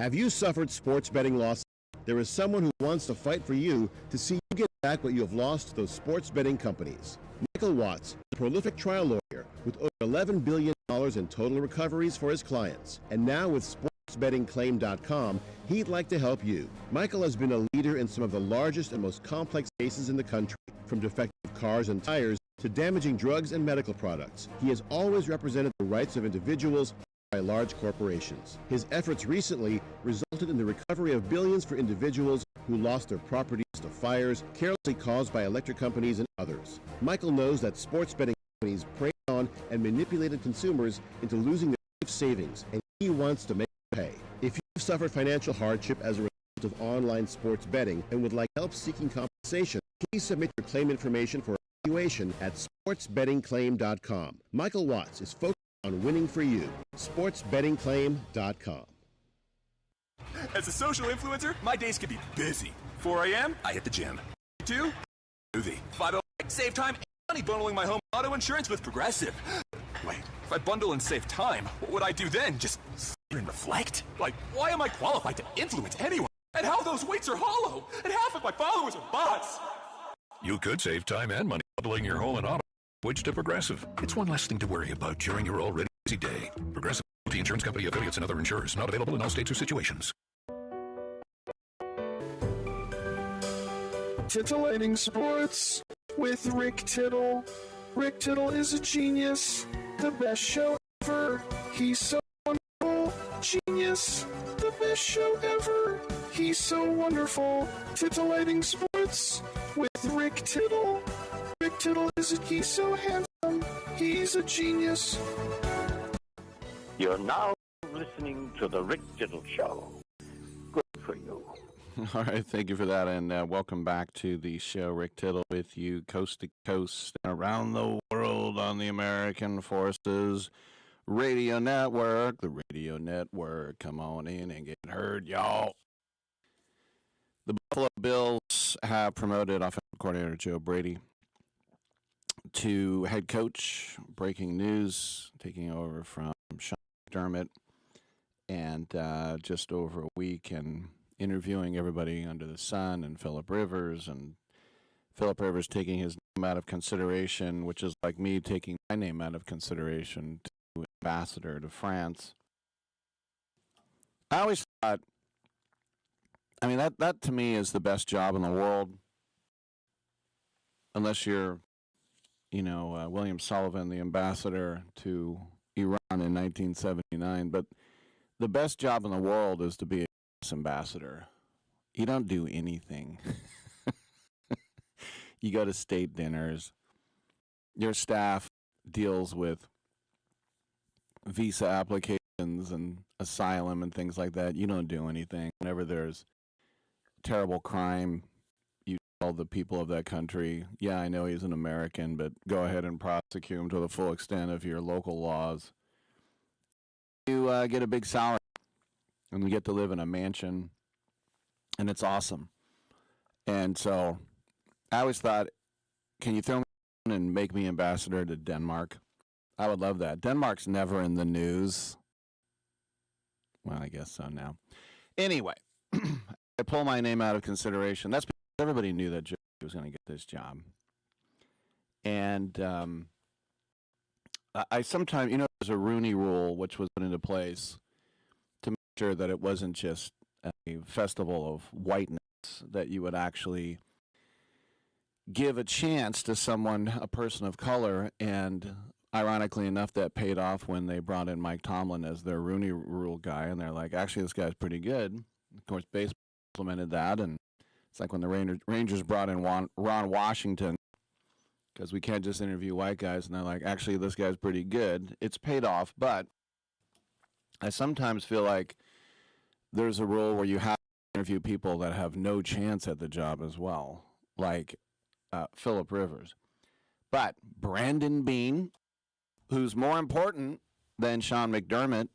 Have you suffered sports betting losses? There is someone who wants to fight for you to see you get back what you have lost to those sports betting companies. Michael Watts, a prolific trial lawyer with over $11 billion in total recoveries for his clients. And now with sportsbettingclaim.com, he'd like to help you. Michael has been a leader in some of the largest and most complex cases in the country, from defective cars and tires to damaging drugs and medical products. He has always represented the rights of individuals by large corporations. His efforts recently resulted in the recovery of billions for individuals who lost their properties to fires carelessly caused by electric companies and others. Michael knows that sports betting companies preyed on and manipulated consumers into losing their life savings, and he wants to make them pay. If you've suffered financial hardship as a result of online sports betting and would like help seeking compensation, please submit your claim information for evaluation at sportsbettingclaim.com. Michael Watts is focused on winning for you. sportsbettingclaim.com. As a social influencer, my days can be busy. 4 a.m., I hit the gym. 2, movie. 5 save time and money bundling my home auto insurance with Progressive. Wait, if I bundle and save time, what would I do then? Just sit and reflect? Like, why am I qualified to influence anyone? And how those weights are hollow? And half of my followers are bots. You could save time and money bundling your home and auto. Switch to Progressive. It's one less thing to worry about during your already busy day. Progressive, the insurance company, affiliates, and other insurers. Not available in all states or situations. Titillating Sports with Rick Tittle. Rick Tittle is a genius. The best show ever. He's so wonderful. Genius. The best show ever. He's so wonderful. Titillating Sports with Rick Tittle. Rick Tittle he's so handsome. He's a genius. You're now listening to the Rick Tittle Show. Good for you. All right, thank you for that, and welcome back to the show. Rick Tittle with you, coast to coast, around the world on the American Forces Radio Network. The Radio Network, come on in and get heard, y'all. The Buffalo Bills have promoted offensive coordinator Joe Brady to head coach. Breaking news, taking over from Sean McDermott, and just over a week and interviewing everybody under the sun, and Philip Rivers taking his name out of consideration, which is like me taking my name out of consideration to ambassador to France. I always thought, I mean, that to me is the best job in the world, unless you're, William Sullivan, the ambassador to Iran in 1979. But the best job in the world is to be a ambassador. You don't do anything. You go to state dinners. Your staff deals with visa applications and asylum and things like that. You don't do anything. Whenever there's terrible crime, you tell the people of that country, yeah, I know he's an American, but go ahead and prosecute him to the full extent of your local laws. You get a big salary, and you get to live in a mansion, and it's awesome. And so I always thought, can you throw me in and make me ambassador to Denmark? I would love that. Denmark's never in the news. Well, I guess so now. Anyway, I pull my name out of consideration. That's because everybody knew that Joe was going to get this job. And I sometimes, there's a Rooney Rule, which was put into place to make sure that it wasn't just a festival of whiteness, that you would actually give a chance to someone, a person of color. And ironically enough, that paid off when they brought in Mike Tomlin as their Rooney Rule guy. And they're like, actually, this guy's pretty good. Of course, baseball implemented that. And it's like when the Rangers brought in Ron Washington, because we can't just interview white guys. And they're like, actually, this guy's pretty good. It's paid off. But I sometimes feel like there's a rule where you have to interview people that have no chance at the job as well, like Philip Rivers. But Brandon Beane, who's more important than Sean McDermott,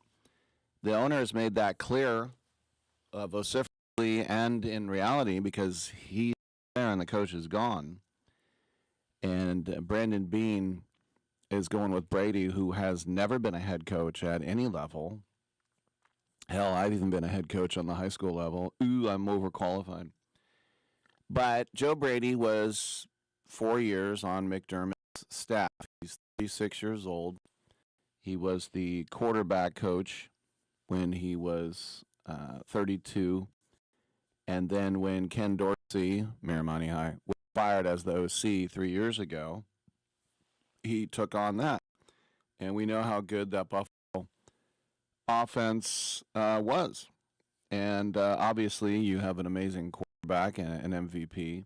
the owner has made that clear vociferously and in reality, because he's there and the coach is gone. And Brandon Beane is going with Brady, who has never been a head coach at any level. Hell, I've even been a head coach on the high school level. Ooh, I'm overqualified. But Joe Brady was 4 years on McDermott's staff. He's 36 years old. He was the quarterback coach when he was 32. And then when Ken Dorsey, Miramani High, was fired as the OC 3 years ago, he took on that. And we know how good that Buffalo offense was. And obviously, you have an amazing quarterback and an MVP.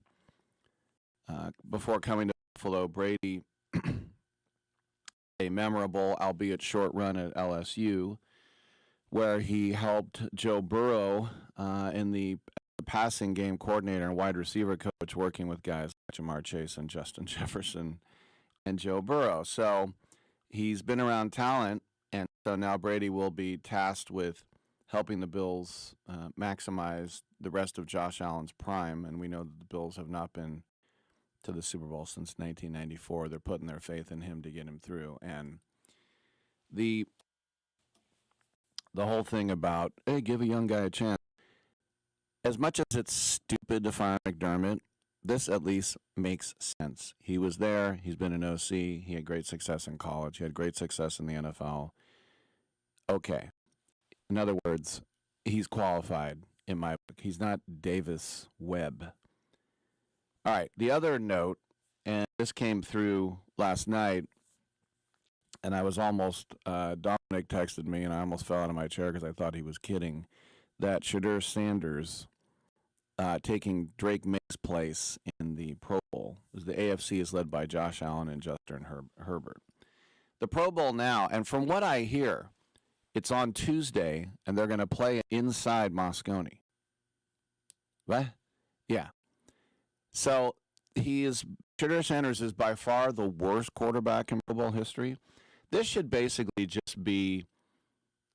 Before coming to Buffalo, Brady, a memorable, albeit short run at LSU, where he helped Joe Burrow in the passing game coordinator and wide receiver coach, working with guys like Jamar Chase and Justin Jefferson and Joe Burrow. So he's been around talent, and so now Brady will be tasked with helping the Bills maximize the rest of Josh Allen's prime. And we know that the Bills have not been to the Super Bowl since 1994. They're putting their faith in him to get him through. And the whole thing about, hey, give a young guy a chance. As much as it's stupid to fire McDermott, this at least makes sense. He was there. He's been an OC. He had great success in college. He had great success in the NFL. Okay. In other words, he's qualified in my book. He's not Davis Webb. All right. The other note, and this came through last night, and I was almost, Dominic texted me, and I almost fell out of my chair because I thought he was kidding, that Shadur Sanders taking Drake May's place in the Pro Bowl. The AFC is led by Josh Allen and Justin Herbert. The Pro Bowl now, and from what I hear, it's on Tuesday, and they're going to play inside Moscone. What? Yeah. So Shadur Sanders is by far the worst quarterback in Pro Bowl history. This should basically just be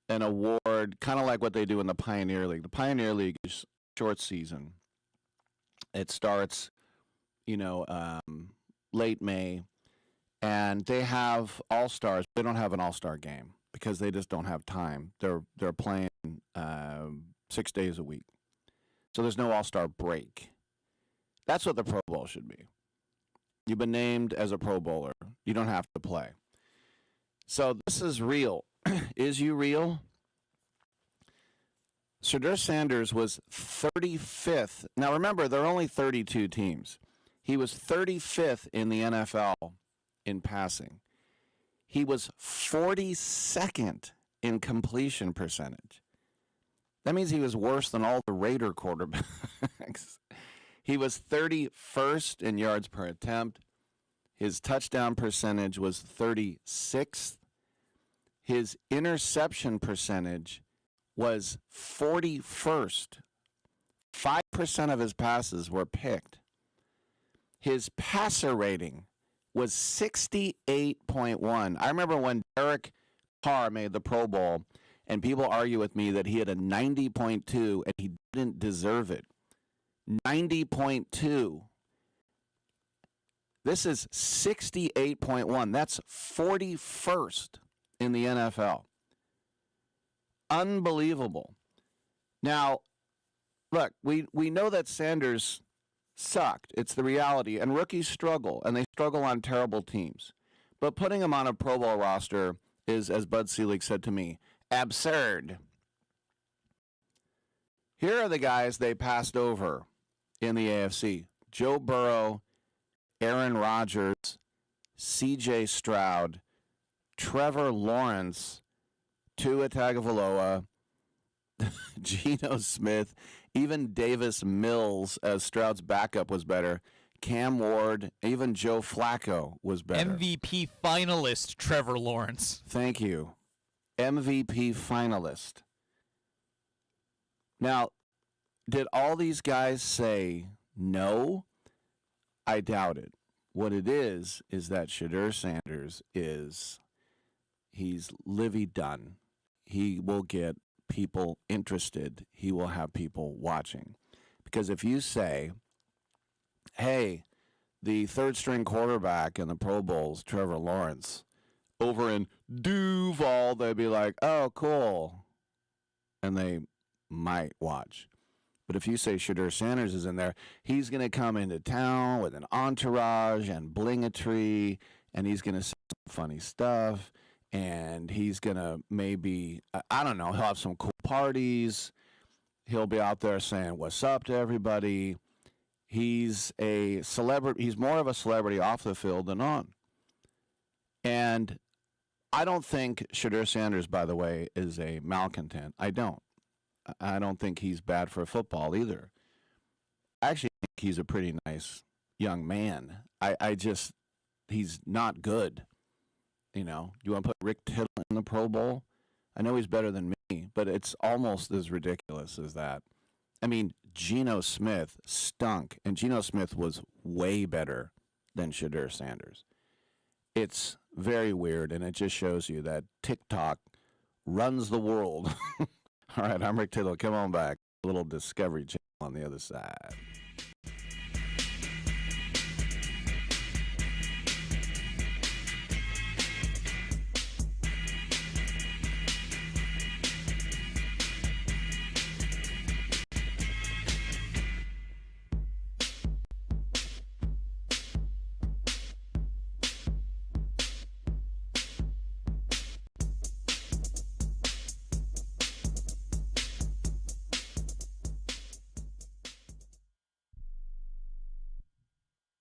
an award, kind of like what they do in the Pioneer League. The Pioneer League is short season. It starts, late May, and they have all-stars. They don't have an all-star game because they just don't have time. They're playing 6 days a week. So there's no all-star break. That's what the Pro Bowl should be. You've been named as a Pro Bowler. You don't have to play. So this is real. Is you real? Shadur Sanders was 35th. Now remember, there are only 32 teams. He was 35th in the NFL in passing. He was 42nd in completion percentage. That means he was worse than all the Raider quarterbacks. He was 31st in yards per attempt. His touchdown percentage was 36th. His interception percentage was 41st. 5% of his passes were picked. His passer rating was 68.1. I remember when Derek Carr made the Pro Bowl, and people argue with me that he had a 90.2, and he didn't deserve it. 90.2. This is 68.1. That's 41st in the NFL. Unbelievable. Now, look, we know that Sanders sucked. It's the reality. And rookies struggle, and they struggle on terrible teams. But putting him on a Pro Bowl roster is, as Bud Selig said to me, absurd. Here are the guys they passed over in the AFC. Joe Burrow, Aaron Rodgers, C.J. Stroud, Trevor Lawrence, Tua Tagovailoa, Geno Smith, even Davis Mills, as Stroud's backup, was better. Cam Ward, even Joe Flacco was better. MVP finalist Trevor Lawrence. Thank you. MVP finalist. Now, did all these guys say no? I doubt it. What it is that Shadur Sanders he's Livy Dunn. He will get people interested. He will have people watching. Because if you say, hey, the third-string quarterback in the Pro Bowl's Trevor Lawrence, over in Duval, they'd be like, oh, cool. and they might watch. But if you say Shadur Sanders is in there, he's going to come into town with an entourage and blingatry, and he's going to say some funny stuff, and he's going to maybe, I don't know, he'll have some cool parties. He'll be out there saying what's up to everybody. He's a celebrity. He's more of a celebrity off the field than on. And I don't think Shadur Sanders, by the way, is a malcontent. I don't think he's bad for football either. I actually think he's a pretty nice young man. He's not good. You know, you want to put Rick Tittle in the Pro Bowl? I know he's better than me, but it's almost as ridiculous as that. I mean, Geno Smith stunk, and Geno Smith was way better than Shadur Sanders. It's very weird, and it just shows you that TikTok runs the world. All right, I'm Rick Tittle. Come on back. A little Discovery Channel on the other side.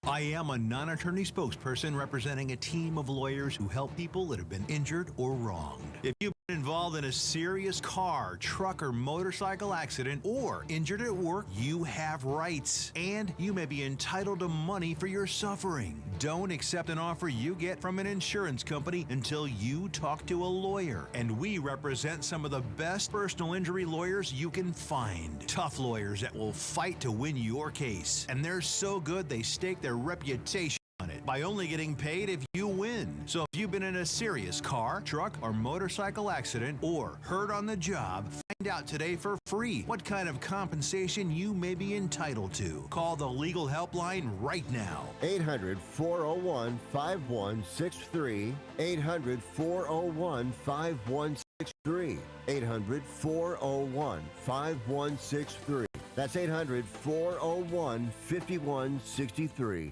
I am a non-attorney spokesperson representing a team of lawyers who help people that have been injured or wronged. If you've been involved in a serious car, truck, or motorcycle accident, or injured at work, you have rights, and you may be entitled to money for your suffering. Don't accept an offer you get from an insurance company until you talk to a lawyer, and we represent some of the best personal injury lawyers you can find. Tough lawyers that will fight to win your case, and they're so good they stake their reputation on it by only getting paid if you win. So if you've been in a serious car, truck, or motorcycle accident or hurt on the job, find out today for free what kind of compensation you may be entitled to. Call the legal helpline right now. 800-401-5163. 800-401-5163. 800-401-5163. That's 800-401-5163.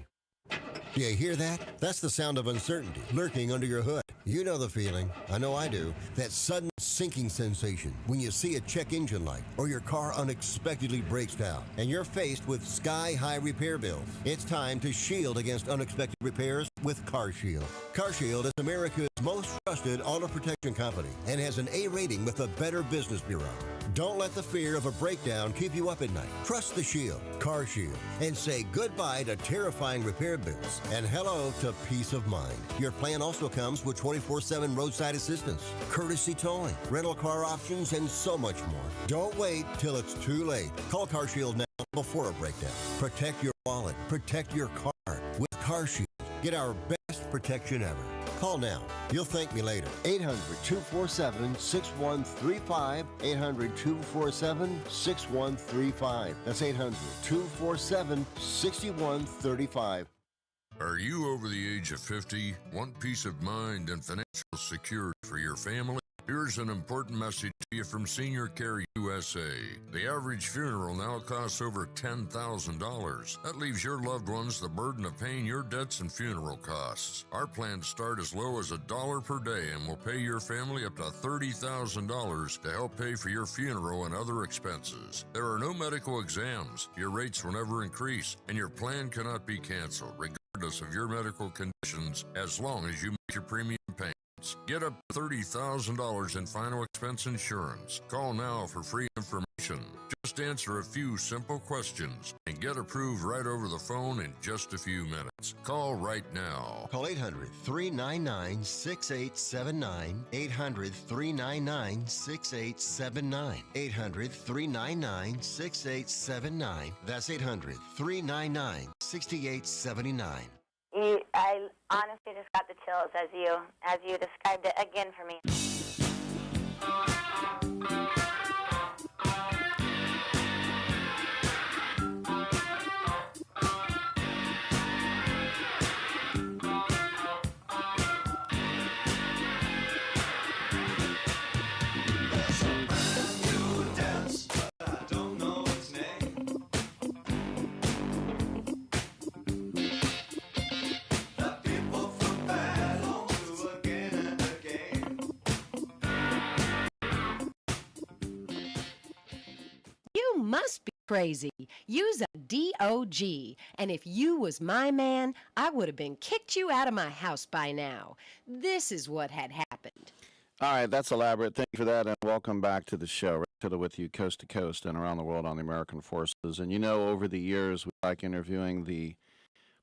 You hear that? That's the sound of uncertainty lurking under your hood. You know the feeling. I know I do. That sudden sinking sensation when you see a check engine light or your car unexpectedly breaks down and you're faced with sky-high repair bills. It's time to shield against unexpected repairs with CarShield. CarShield is America's most trusted auto protection company and has an A rating with the Better Business Bureau. Don't let the fear of a breakdown keep you up at night. Trust the Shield, CarShield, and say goodbye to terrifying repair bills and hello to peace of mind. Your plan also comes with 24/7 roadside assistance, courtesy towing, rental car options, and so much more. Don't wait till it's too late. Call CarShield now before a breakdown. Protect your wallet. Protect your car with CarShield. Get our best protection ever. Call now. You'll thank me later. 800-247-6135. 800-247-6135. That's 800-247-6135. Are you over the age of 50? Want peace of mind and financial security for your family? Here's an important message to you from Senior Care USA. The average funeral now costs over $10,000. That leaves your loved ones the burden of paying your debts and funeral costs. Our plans start as low as $1 per day and will pay your family up to $30,000 to help pay for your funeral and other expenses. There are no medical exams. Your rates will never increase, and your plan cannot be canceled, regardless of your medical conditions, as long as you make your premium payments. Get up to $30,000 in final expense insurance. Call now for free information. Just answer a few simple questions and get approved right over the phone in just a few minutes. Call right now. Call 800-399-6879. 800-399-6879. 800-399-6879. That's 800-399-6879. I honestly just got the chills as you described it again for me. must be crazy. You's a DOG. And if you was my man, I would have been kicked you out of my house by now. This is what had happened. All right, that's elaborate. Thank you for that, and welcome back to the show. Rick Tittle with you coast to coast and around the world on the American Forces. And you know, over the years, we like interviewing the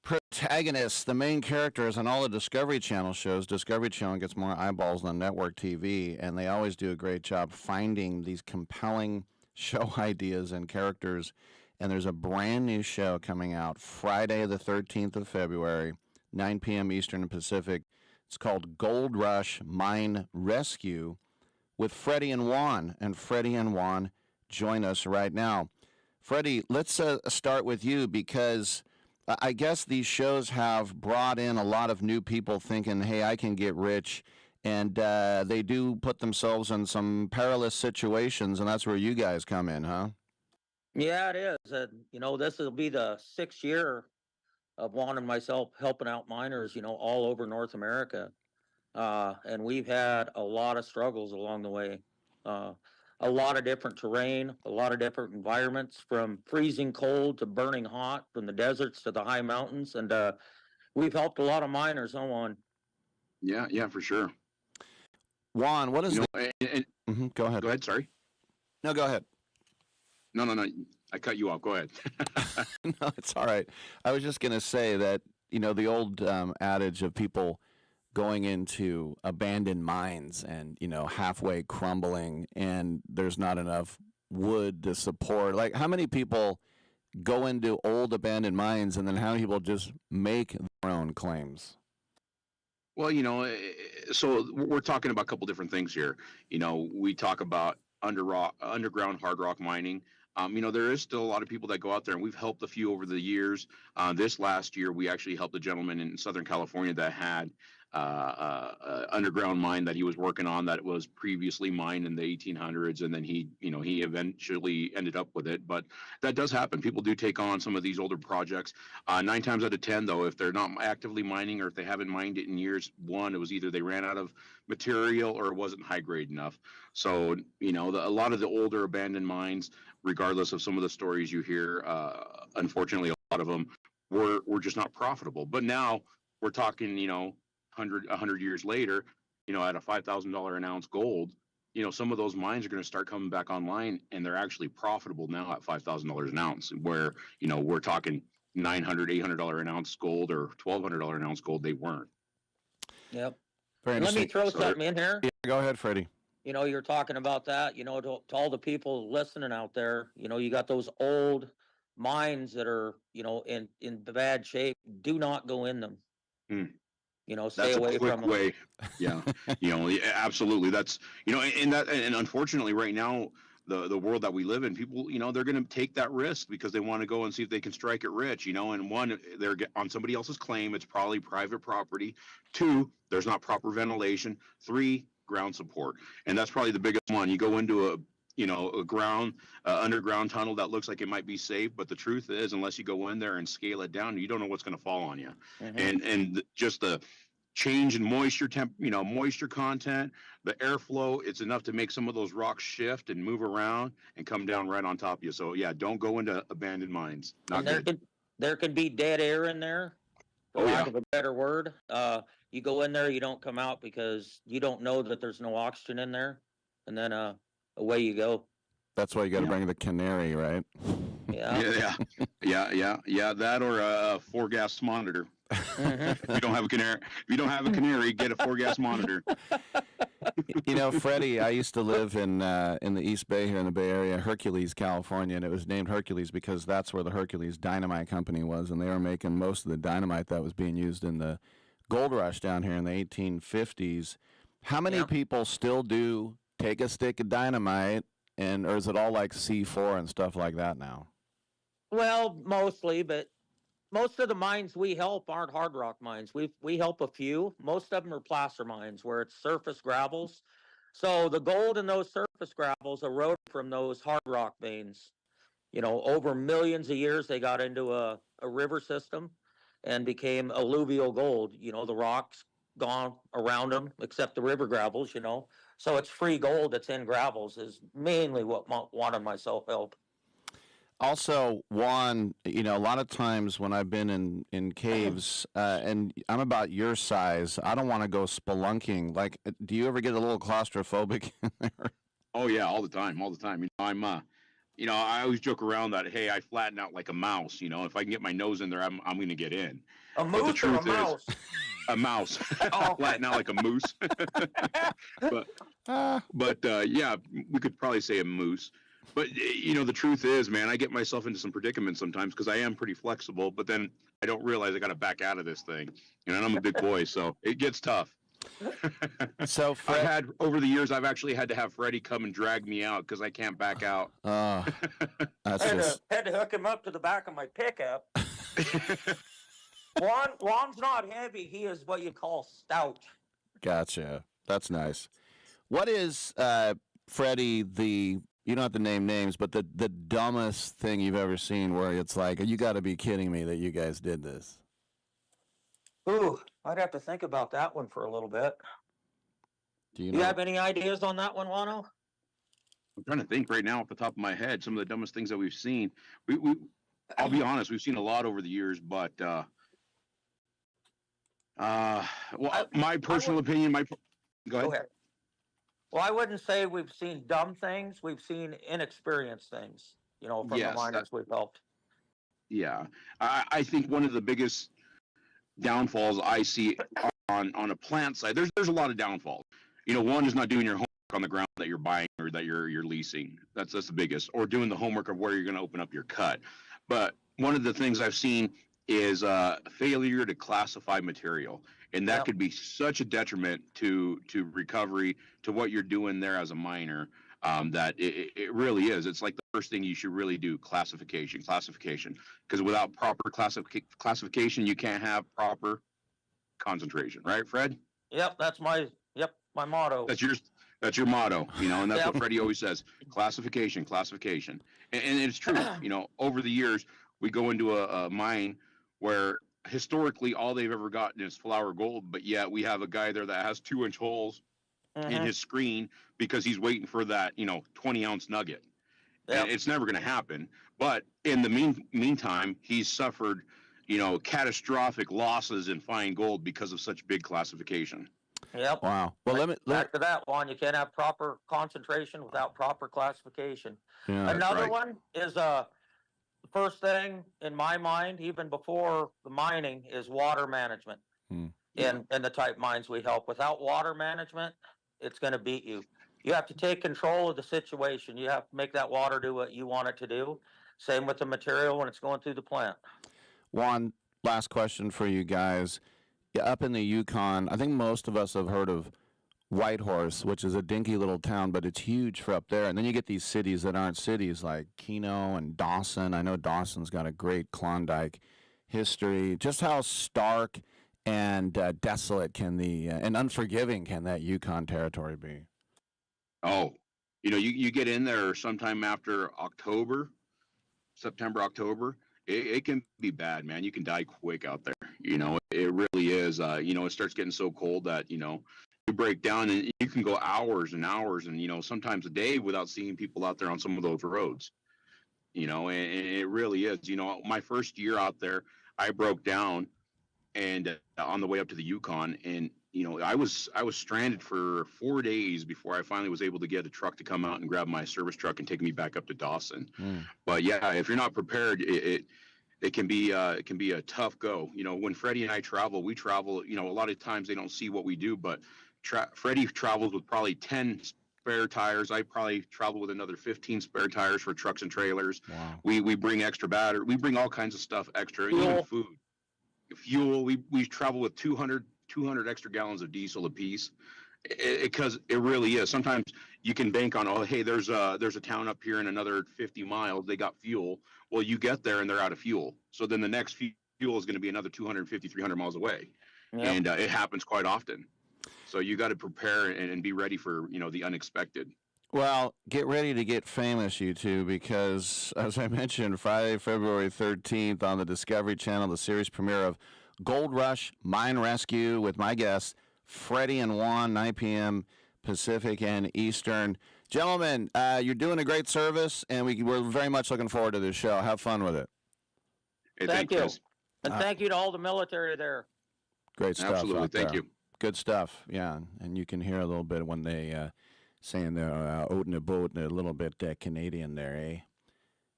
protagonists, the main characters on all the Discovery Channel shows. Discovery Channel gets more eyeballs than network TV, and they always do a great job finding these compelling show ideas and characters. And there's a brand new show coming out Friday the 13th of February, 9 p.m. Eastern and Pacific. It's called Gold Rush Mine Rescue with Freddy and Juan. And Freddy and Juan join us right now. Freddy, let's start with you, because I guess these shows have brought in a lot of new people thinking, hey, I can get rich. And they do put themselves in some perilous situations, and that's where you guys come in, huh? Yeah, it is. This will be the 6th year of Juan and myself helping out miners, all over North America. And we've had a lot of struggles along the way. A lot of different terrain, a lot of different environments, from freezing cold to burning hot, from the deserts to the high mountains. And we've helped a lot of miners, huh, Juan? Yeah, for sure. Juan, what is Go ahead. Go ahead, sorry. No, go ahead. No. I cut you off. Go ahead. No, it's all right. I was just going to say that, the old adage of people going into abandoned mines and, halfway crumbling, and there's not enough wood to support. Like, how many people go into old abandoned mines, and then how many people just make their own claims? Well, so we're talking about a couple different things here. We talk about underground hard rock mining. There is still a lot of people that go out there, and we've helped a few over the years. This last year, we actually helped a gentleman in Southern California that had underground mine that he was working on that was previously mined in the 1800s, and then he eventually ended up with it. But that does happen. People do take on some of these older projects. 9 times out of 10, though, if they're not actively mining, or if they haven't mined it in years, one, it was either they ran out of material or it wasn't high grade enough. So a lot of the older abandoned mines, regardless of some of the stories you hear, unfortunately a lot of them were just not profitable. But now we're talking 100 years later, at a $5,000 an ounce gold, some of those mines are going to start coming back online, and they're actually profitable now at $5,000 an ounce, where, we're talking $900, $800 an ounce gold or $1,200 an ounce gold. They weren't. Yep. Let me throw something in here. Yeah, go ahead, Freddie. You're talking about that, to all the people listening out there, you got those old mines that are, in bad shape. Do not go in them. Stay away from them. Yeah. Absolutely. That's, and unfortunately right now, the world that we live in, people, they're going to take that risk because they want to go and see if they can strike it rich, and one, they're on somebody else's claim. It's probably private property. 2, there's not proper ventilation. 3, ground support. And that's probably the biggest one. You go into a underground tunnel that looks like it might be safe, but the truth is, unless you go in there and scale it down, you don't know what's going to fall on you. Mm-hmm. And just the change in moisture content, the airflow, it's enough to make some of those rocks shift and move around and come down right on top of you. So yeah, don't go into abandoned mines. There could be dead air in there, for lack of a better word. You go in there, you don't come out because you don't know that there's no oxygen in there, and then away you go. That's why you got to bring the canary, right? Yeah. Yeah. That or a 4-gas monitor. If you don't have a canary, get a 4-gas monitor. Freddie, I used to live in the East Bay here in the Bay Area, Hercules, California, and it was named Hercules because that's where the Hercules Dynamite Company was, and they were making most of the dynamite that was being used in the gold rush down here in the 1850s. How many people still do take a stick of dynamite, or is it all like C4 and stuff like that now? Well, mostly, but most of the mines we help aren't hard rock mines. We help a few. Most of them are placer mines where it's surface gravels. So the gold in those surface gravels eroded from those hard rock veins. Over millions of years, they got into a river system and became alluvial gold. The rocks gone around them, except the river gravels, So it's free gold that's in gravels is mainly what Juan and myself help. Also, Juan, you know, a lot of times when I've been in caves, and I'm about your size, I don't want to go spelunking. Like, do you ever get a little claustrophobic in there? Oh yeah, all the time, all the time. I always joke around that, hey, I flatten out like a mouse. If I can get my nose in there, I'm going to get in. A But the moose or a truth is, mouse? a mouse. Oh, okay. Flatten out like a moose. Yeah, we could probably say a moose. But the truth is, man, I get myself into some predicaments sometimes because I am pretty flexible. But then I don't realize I got to back out of this thing. And I'm a big boy, so it gets tough. So over the years, I've actually had to have Freddy come and drag me out because I can't back out. That's had to hook him up to the back of my pickup. Juan's not heavy. He is what you call stout. Gotcha. That's nice. What is, Freddy, you don't have to name names, but the dumbest thing you've ever seen where it's like, you got to be kidding me that you guys did this? Ooh, I'd have to think about that one for a little bit. Do you You have any ideas on that one, Wano? I'm trying to think right now off the top of my head some of the dumbest things that we've seen. I'll be honest, we've seen a lot over the years, but my personal opinion, go ahead. Well, I wouldn't say we've seen dumb things. We've seen inexperienced things, from the miners we've helped. Yeah, I think one of the biggest downfalls I see on a plant side, there's a lot of downfalls. One is not doing your homework on the ground that you're buying or that you're leasing. That's the biggest. Or doing the homework of where you're going to open up your cut. But one of the things I've seen is failure to classify material, and that could be such a detriment to recovery, to what you're doing there as a miner. That it really is. It's like the first thing you should really do: classification. Because without proper classification, you can't have proper concentration, right, Fred? Yep, that's my motto. That's your motto, and that's what Freddy always says: classification. And it's true. Over the years, we go into a mine where historically all they've ever gotten is flour gold, but yet we have a guy there that has 2-inch holes in his screen because he's waiting for that 20-ounce nugget. And it's never going to happen. But in the meantime, he's suffered catastrophic losses in fine gold because of such big classification. Yep. Wow. Well, back to that one. You can't have proper concentration without proper classification. Yeah, Another one is the first thing in my mind, even before the mining, is water management. In the type mines we help. Without water management, it's going to beat you. You have to take control of the situation. You have to make that water do what you want it to do. Same with the material when it's going through the plant. Juan, last question for you guys. Up in the Yukon, I think most of us have heard of Whitehorse, which is a dinky little town, but it's huge for up there. And then you get these cities that aren't cities like Keno and Dawson. I know Dawson's got a great Klondike history. Just how stark and desolate and unforgiving can that Yukon territory be? Oh, you get in there sometime after September, October. It can be bad, man. You can die quick out there. It really is. It starts getting so cold that, you break down and you can go hours and hours and, sometimes a day without seeing people out there on some of those roads, and it really is. My first year out there, I broke down and on the way up to the Yukon, and, I was stranded for 4 days before I finally was able to get a truck to come out and grab my service truck and take me back up to Dawson. But yeah, if you're not prepared, it can be a tough go. When Freddie and I travel, we travel, a lot of times they don't see what we do, but Freddie travels with probably 10 spare tires. I probably travel with another 15 spare tires for trucks and trailers. Wow. We bring extra battery. We bring all kinds of stuff extra, even food. Fuel, we travel with 200 extra gallons of diesel apiece, because it really is. Sometimes you can bank on, oh, hey, there's a town up here in another 50 miles. They got fuel. Well, you get there and they're out of fuel. So then the next fuel is going to be another 250, 300 miles away. Yep. And it happens quite often. So you got to prepare and be ready for, the unexpected. Well, get ready to get famous, you two, because, as I mentioned, Friday, February 13th on the Discovery Channel, the series premiere of Gold Rush Mine Rescue with my guests, Freddy and Juan, 9 p.m. Pacific and Eastern. Gentlemen, you're doing a great service, and we're very much looking forward to this show. Have fun with it. Hey, Thank you. guys. And thank you to all the military there. Great stuff. Absolutely. Out Thank there. you. Good stuff, yeah. And you can hear a little bit when they saying they're out in a boat and a little bit Canadian there, eh?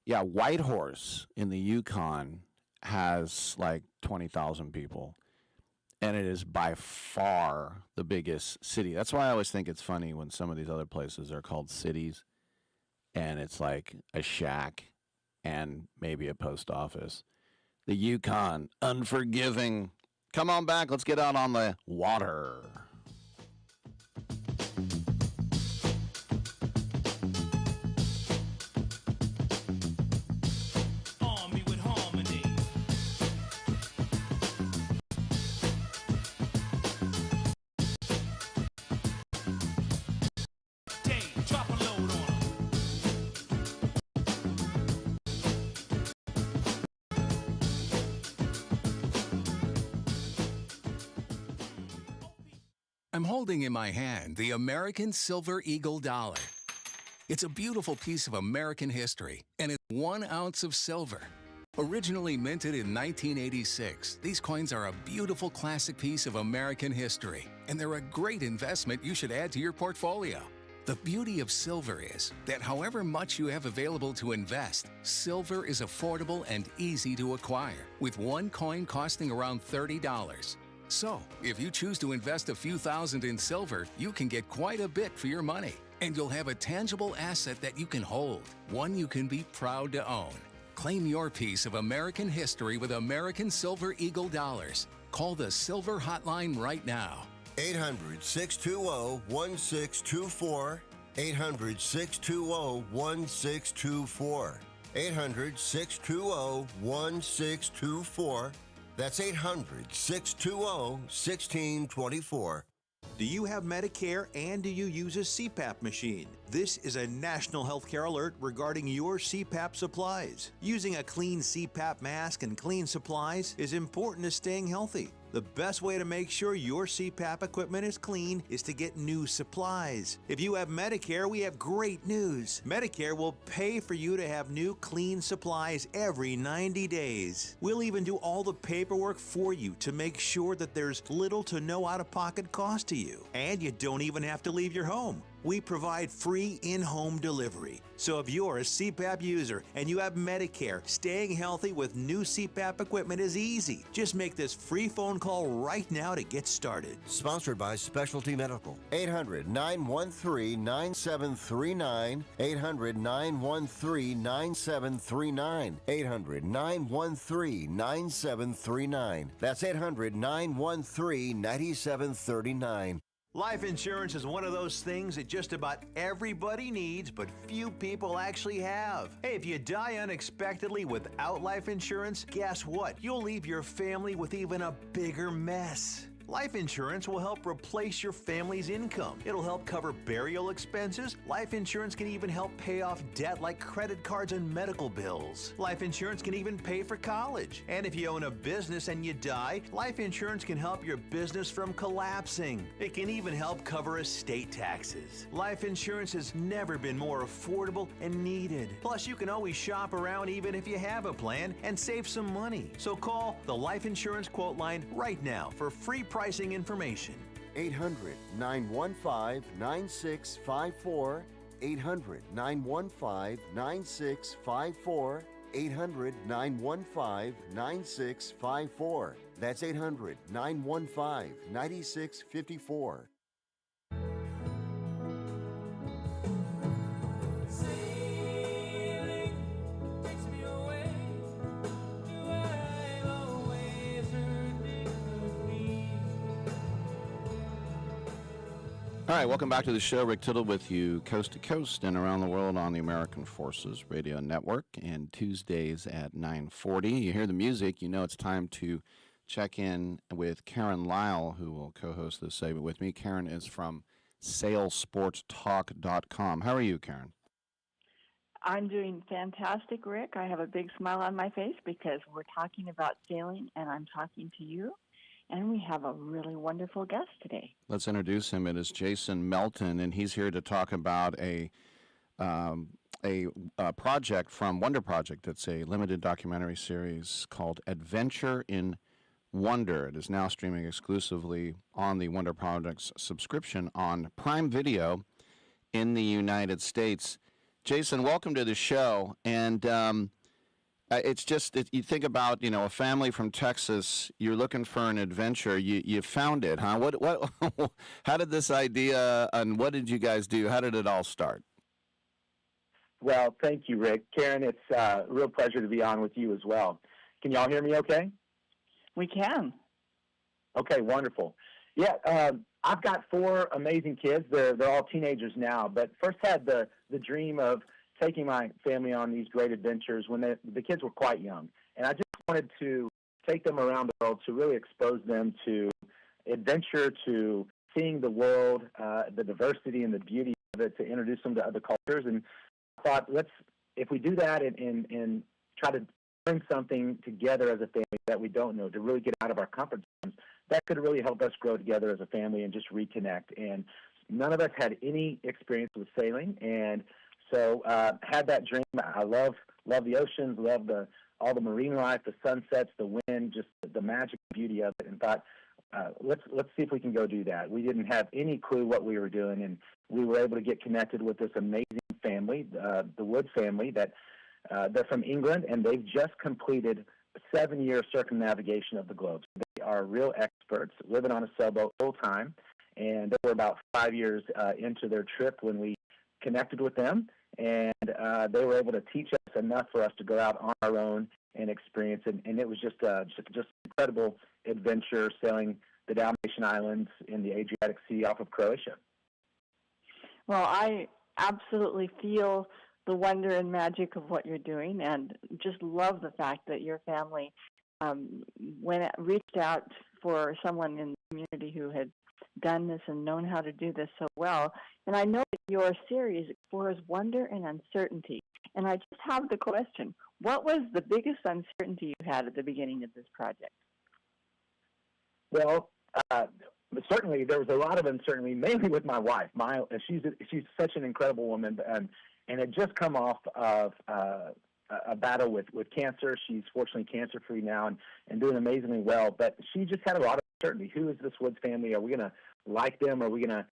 Yeah, Whitehorse in the Yukon has like 20,000 people. And it is by far the biggest city. That's why I always think it's funny when some of these other places are called cities and it's like a shack and maybe a post office. The Yukon, unforgiving. Come on back. Let's get out on the water. I'm holding in my hand the American Silver Eagle dollar. It's a beautiful piece of American history, and it's 1 ounce of silver. Originally minted in 1986, these coins are a beautiful classic piece of American history, and they're a great investment you should add to your portfolio. The beauty of silver is that however much you have available to invest, silver is affordable and easy to acquire, with one coin costing around $30. So, if you choose to invest a few thousand in silver, you can get quite a bit for your money. And you'll have a tangible asset that you can hold, one you can be proud to own. Claim your piece of American history with American Silver Eagle dollars. Call the Silver Hotline right now. 800-620-1624. 800-620-1624. 800-620-1624. That's 800-620-1624. Do you have Medicare and do you use a CPAP machine? This is a national healthcare alert regarding your CPAP supplies. Using a clean CPAP mask and clean supplies is important to staying healthy. The best way to make sure your CPAP equipment is clean is to get new supplies. If you have Medicare, we have great news. Medicare will pay for you to have new clean supplies every 90 days. We'll even do all the paperwork for you to make sure that there's little to no out-of-pocket cost to you. And you don't even have to leave your home. We provide free in-home delivery. So if you're a CPAP user and you have Medicare, staying healthy with new CPAP equipment is easy. Just make this free phone call right now to get started. Sponsored by Specialty Medical. 800-913-9739. 800-913-9739. 800-913-9739. That's 800-913-9739. Life insurance is one of those things that just about everybody needs, but few people actually have. Hey, if you die unexpectedly without life insurance, guess what? You'll leave your family with even a bigger mess. Life insurance will help replace your family's income. It'll help cover burial expenses. Life insurance can even help pay off debt like credit cards and medical bills. Life insurance can even pay for college. And if you own a business and you die, life insurance can help your business from collapsing. It can even help cover estate taxes. Life insurance has never been more affordable and needed. Plus, you can always shop around even if you have a plan and save some money. So call the Life Insurance Quote Line right now for free pricing information. 800-915-9654. 800-915-9654. 800-915-9654. That's 800-915-9654. All right, welcome back to the show. Rick Tittle with you coast to coast and around the world on the American Forces Radio Network, and Tuesdays at 9:40. You hear the music, you know it's time to check in with Karen Lyle, who will co-host this segment with me. Karen is from sailsportstalk.com. How are you, Karen? I'm doing fantastic, Rick. I have a big smile on my face because we're talking about sailing, and I'm talking to you. and we have a really wonderful guest today. Let's introduce him. It is Jason Melton, and he's here to talk about a project from Wonder Project. It's a limited documentary series called Adventure in Wonder. It is now streaming exclusively on the Wonder Project's subscription on Prime Video in the United States. Jason, welcome to the show. And it's just, you think about, a family from Texas, you're looking for an adventure. You found it, huh? What? How did this idea, and what did you guys do? How did it all start? Well, thank you, Rick. Karen, it's a real pleasure to be on with you as well. Can y'all hear me okay? We can. Okay, wonderful. Yeah, I've got 4 amazing kids. They're all teenagers now, but first had the dream of taking my family on these great adventures when the kids were quite young. And I just wanted to take them around the world to really expose them to adventure, to seeing the world, the diversity and the beauty of it, to introduce them to other cultures. And I thought, if we do that and try to bring something together as a family that we don't know, to really get out of our comfort zones, that could really help us grow together as a family and just reconnect. And none of us had any experience with sailing, and so had that dream. I love the oceans, love all the marine life, the sunsets, the wind, just the magic and beauty of it, and thought, let's see if we can go do that. We didn't have any clue what we were doing, and we were able to get connected with this amazing family, the Wood family, that they're from England, and they've just completed a 7-year circumnavigation of the globe. So they are real experts, living on a sailboat full time, and they were about 5 years into their trip when we connected with them, and they were able to teach us enough for us to go out on our own and experience it. And it was just incredible adventure sailing the Dalmatian Islands in the Adriatic Sea off of Croatia. Well, I absolutely feel the wonder and magic of what you're doing, and just love the fact that your family reached out for someone in the community who had done this and known how to do this so well. And I know that your series explores wonder and uncertainty. And I just have the question, what was the biggest uncertainty you had at the beginning of this project? Well, certainly there was a lot of uncertainty, mainly with my wife. She's such an incredible woman, and had just come off of a battle with cancer. She's fortunately cancer-free now and doing amazingly well, but she just had a lot of uncertainty. Who is this Woods family? Are we going to like them? We're going to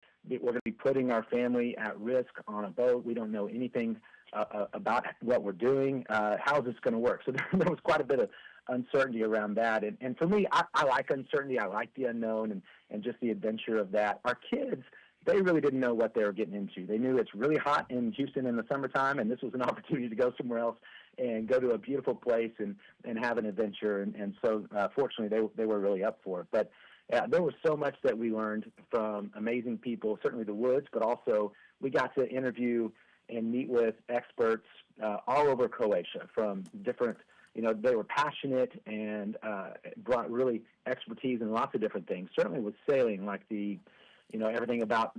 be putting our family at risk on a boat. We don't know anything about what we're doing. How is this going to work? So there was quite a bit of uncertainty around that. And for me, I like uncertainty. I like the unknown and just the adventure of that. Our kids, they really didn't know what they were getting into. They knew it's really hot in Houston in the summertime, and this was an opportunity to go somewhere else and go to a beautiful place and have an adventure. And so, fortunately, they were really up for it. But there was so much that we learned from amazing people, certainly the Woods, but also we got to interview and meet with experts all over Croatia from different, they were passionate and brought really expertise in lots of different things, certainly with sailing, like everything about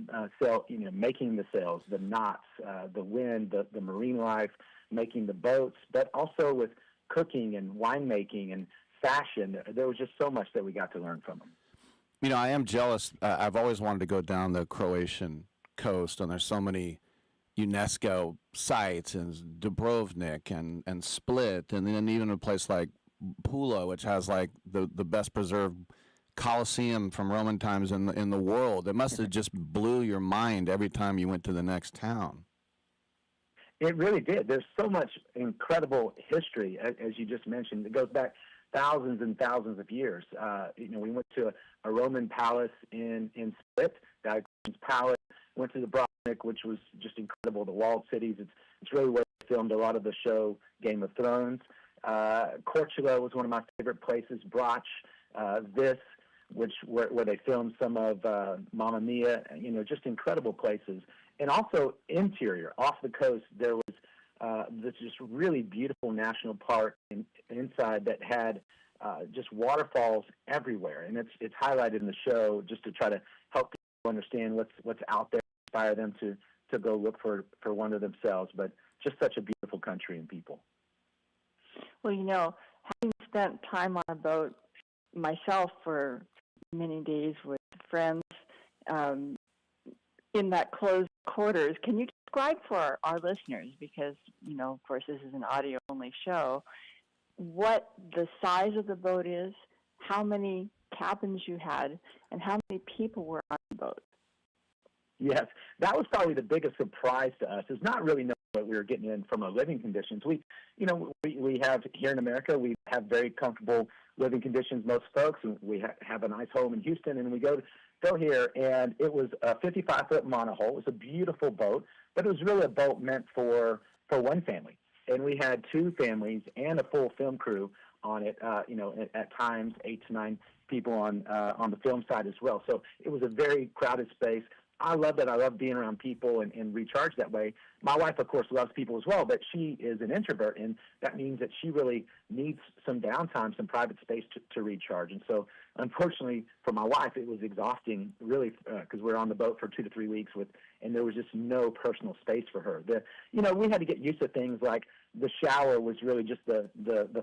making the sails, the knots, the wind, the marine life, making the boats, but also with cooking and winemaking and fashion. There was just so much that we got to learn from them. I am jealous. I've always wanted to go down the Croatian coast, and there's so many UNESCO sites, and Dubrovnik and Split, and then even a place like Pula, which has like the best preserved Colosseum from Roman times in the world. It must have just blew your mind every time you went to the next town. It really did. There's so much incredible history, as you just mentioned. It goes back thousands and thousands of years. We went to a Roman palace in Split, Diocletian's palace. Went to the Dubrovnik, which was just incredible. The walled cities. It's really where they filmed a lot of the show Game of Thrones. Cortula was one of my favorite places. Brač, where they filmed some of Mamma Mia. Just incredible places. And also interior, off the coast, there was this just really beautiful national park inside that had just waterfalls everywhere, and it's highlighted in the show just to try to help people understand what's out there, inspire them to go look for wonder themselves. But just such a beautiful country and people. Well, having spent time on a boat myself for many days with friends in that closed quarters. Can you describe for our listeners, because, of course, this is an audio-only show, what the size of the boat is, how many cabins you had, and how many people were on the boat? Yes, that was probably the biggest surprise to us, is not really knowing what we were getting in from our living conditions. We have here in America, we have very comfortable living conditions, most folks, and we have a nice home in Houston, and we go here, and it was a 55-foot monohull. It was a beautiful boat, but it was really a boat meant for one family. And we had two families and a full film crew on it, at times 8 to 9 people on the film side as well. So it was a very crowded space. I love that. I love being around people and recharge that way. My wife, of course, loves people as well, but she is an introvert, and that means that she really needs some downtime, some private space to recharge. And so, unfortunately, for my wife, it was exhausting, really, because we were on the boat for 2 to 3 weeks and there was just no personal space for her. We had to get used to things like the shower was really just the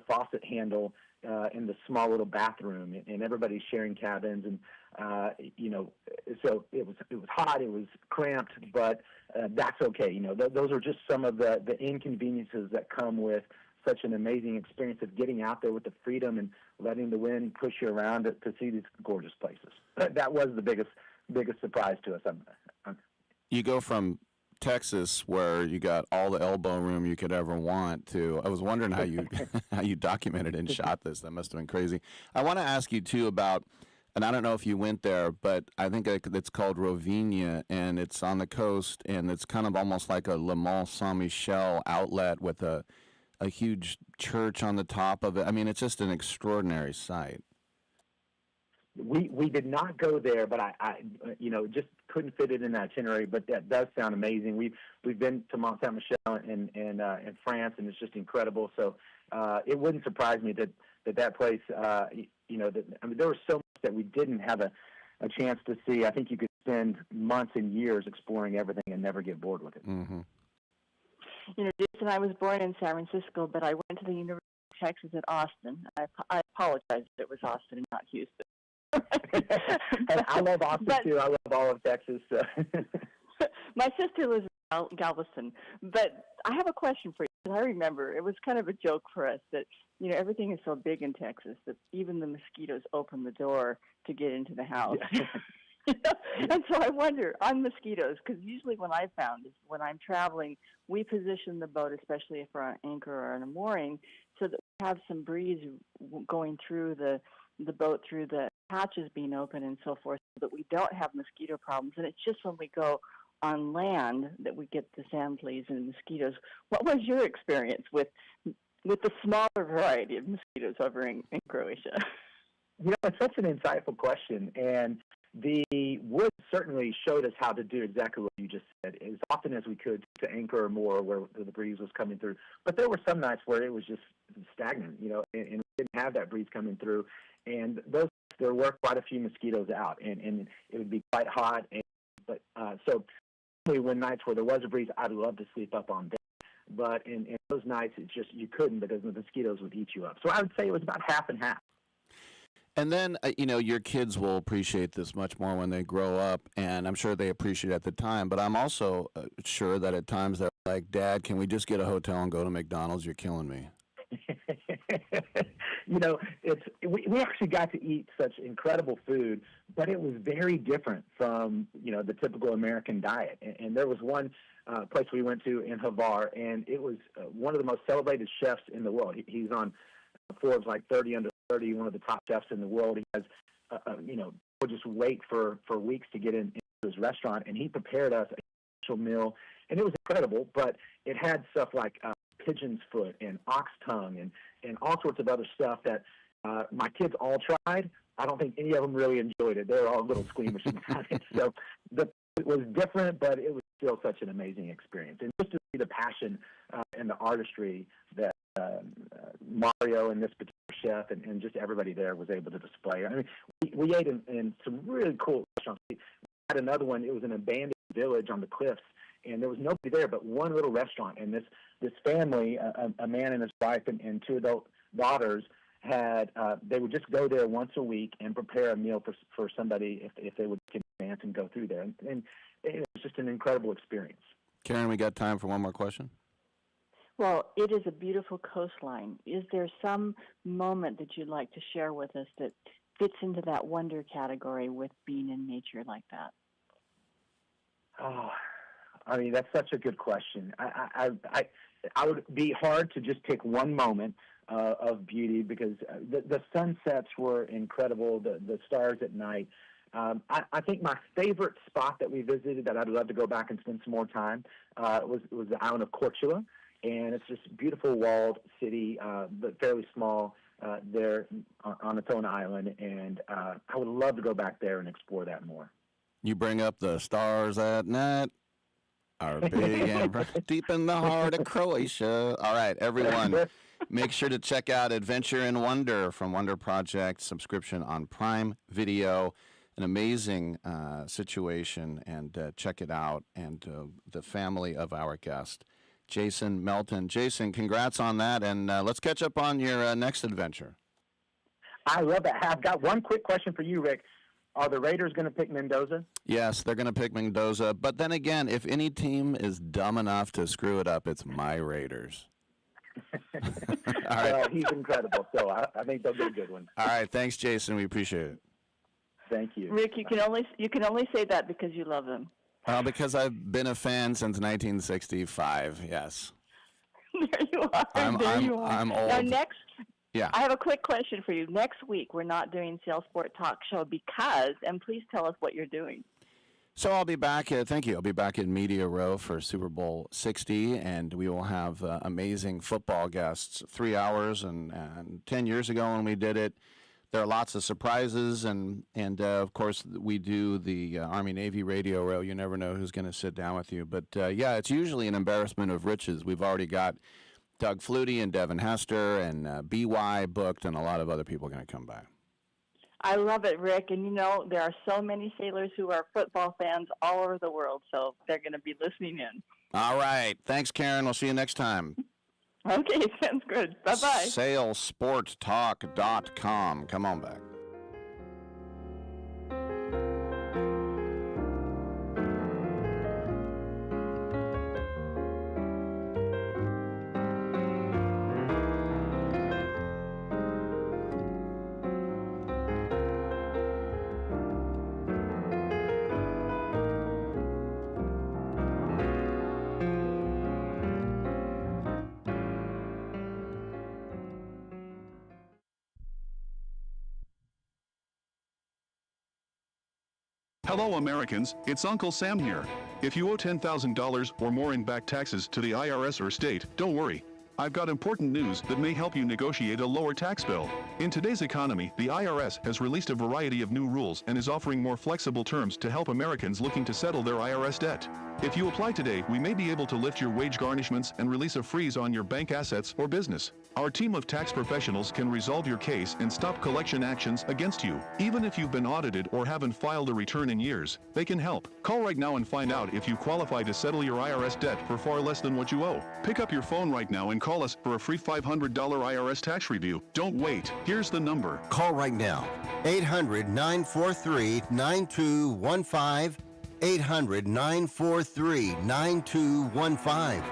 faucet handle in the small little bathroom, and everybody's sharing cabins, and so it was hot, it was cramped, but that's okay. Those are just some of the inconveniences that come with such an amazing experience of getting out there with the freedom and letting the wind push you around to see these gorgeous places. That was the biggest surprise to us. You go from Texas, where you got all the elbow room you could ever want, to I was wondering how you how you documented and shot this. That must have been crazy. I want to ask you too about, and I don't know if you went there, but I think it's called Rovinia, and it's on the coast, and it's kind of almost like a Le Mans Saint-Michel outlet with a huge church on the top of it. I mean, it's just an extraordinary sight. We did not go there, but I just couldn't fit it in the itinerary. But that does sound amazing. We've been to Mont Saint Michel in France, and it's just incredible. So it wouldn't surprise me that place. There was so much that we didn't have a chance to see. I think you could spend months and years exploring everything and never get bored with it. Mm-hmm. Jason, I was born in San Francisco, but I went to the University of Texas at Austin. I apologize that it was Austin and not Houston. I love Austin too. I love all of Texas. My sister lives in Galveston, but I have a question for you. I remember it was kind of a joke for us that everything is so big in Texas that even the mosquitoes open the door to get into the house. And so I wonder on mosquitoes, because usually what I've found is when I'm traveling, we position the boat, especially if we're on anchor or on a mooring, so that we have some breeze going through the boat, through the hatches being open and so forth, so that we don't have mosquito problems. And it's just when we go on land that we get the sand fleas and mosquitoes. What was your experience with the smaller variety of mosquitoes over in Croatia? It's such an insightful question, and the woods certainly showed us how to do exactly what you just said, as often as we could to anchor or moor where the breeze was coming through. But there were some nights where it was just stagnant, and we didn't have that breeze coming through. And there were quite a few mosquitoes out, and it would be quite hot. So when nights where there was a breeze, I'd love to sleep up on deck. But in those nights, it's just you couldn't, because the mosquitoes would eat you up. So I would say it was about half and half. And then, your kids will appreciate this much more when they grow up, and I'm sure they appreciate it at the time. But I'm also sure that at times they're like, Dad, can we just get a hotel and go to McDonald's? You're killing me. We actually got to eat such incredible food, but it was very different from, the typical American diet. And there was one place we went to in Havar, and it was one of the most celebrated chefs in the world. He's on Forbes, like 30 under 30, one of the top chefs in the world. He has, people just wait for weeks to get into his restaurant, and he prepared us a special meal, and it was incredible, but it had stuff like pigeon's foot and ox tongue and all sorts of other stuff that my kids all tried. I don't think any of them really enjoyed it. They were all a little squeamish about it. So it was different, but it was still such an amazing experience. And just to see the passion and the artistry that Mario and this particular chef and just everybody there was able to display. I mean, we ate in some really cool restaurants. We had another one. It was an abandoned village on the cliffs, and there was nobody there but one little restaurant. And this family, a man and his wife and two adult daughters, had they would just go there once a week and prepare a meal for somebody if they would get a chance and go through there. And it was just an incredible experience. Karen, we got time for one more question? Well, it is a beautiful coastline. Is there some moment that you'd like to share with us that fits into that wonder category with being in nature like that? Oh, I mean, that's such a good question. I would be hard to just pick one moment of beauty because the sunsets were incredible, the stars at night. I think my favorite spot that we visited that I'd love to go back and spend some more time was the island of Cortula. And it's this beautiful walled city, but fairly small there on its own island. And I would love to go back there and explore that more. You bring up the stars at night, our big and deep in the heart of Croatia. All right, everyone, make sure to check out Adventure in Wonder from Wonder Project, subscription on Prime Video. An amazing situation, and check it out. And the family of our guest, Jason Melton. Jason, congrats on that, and let's catch up on your next adventure. I love that. I've got one quick question for you, Rick. Are the Raiders going to pick Mendoza? Yes, they're going to pick Mendoza. But then again, if any team is dumb enough to screw it up, it's my Raiders. All right. Well, he's incredible, so I think they'll get a good one. All right, thanks, Jason. We appreciate it. Thank you. Rick, you can only say that because you love them. Because I've been a fan since 1965, yes. There you are. I'm old. Now, next, yeah. I have a quick question for you. Next week, we're not doing Sales Sport Talk Show because, and please tell us what you're doing. So I'll be back, thank you. I'll be back in Media Row for Super Bowl 60, and we will have amazing football guests. 3 hours, and 10 years ago when we did it, there are lots of surprises, and of course, we do the Army-Navy radio row. You never know who's going to sit down with you. But, yeah, it's usually an embarrassment of riches. We've already got Doug Flutie and Devin Hester and BY booked, and a lot of other people are going to come by. I love it, Rick. And, you know, there are so many sailors who are football fans all over the world, so they're going to be listening in. All right. Thanks, Karen. We'll see you next time. Okay, sounds good. Bye-bye. Salesporttalk.com. Come on back. Hello, Americans. It's Uncle Sam here. If you owe $10,000 or more in back taxes to the IRS or state, don't worry. I've got important news that may help you negotiate a lower tax bill. In today's economy, the IRS has released a variety of new rules and is offering more flexible terms to help Americans looking to settle their IRS debt. If you apply today, we may be able to lift your wage garnishments and release a freeze on your bank assets or business. Our team of tax professionals can resolve your case and stop collection actions against you. Even if you've been audited or haven't filed a return in years, they can help. Call right now and find out if you qualify to settle your IRS debt for far less than what you owe. Pick up your phone right now and call us for a free $500 IRS tax review. Don't wait. Here's the number. Call right now. 800-943-9215. 800-943-9215.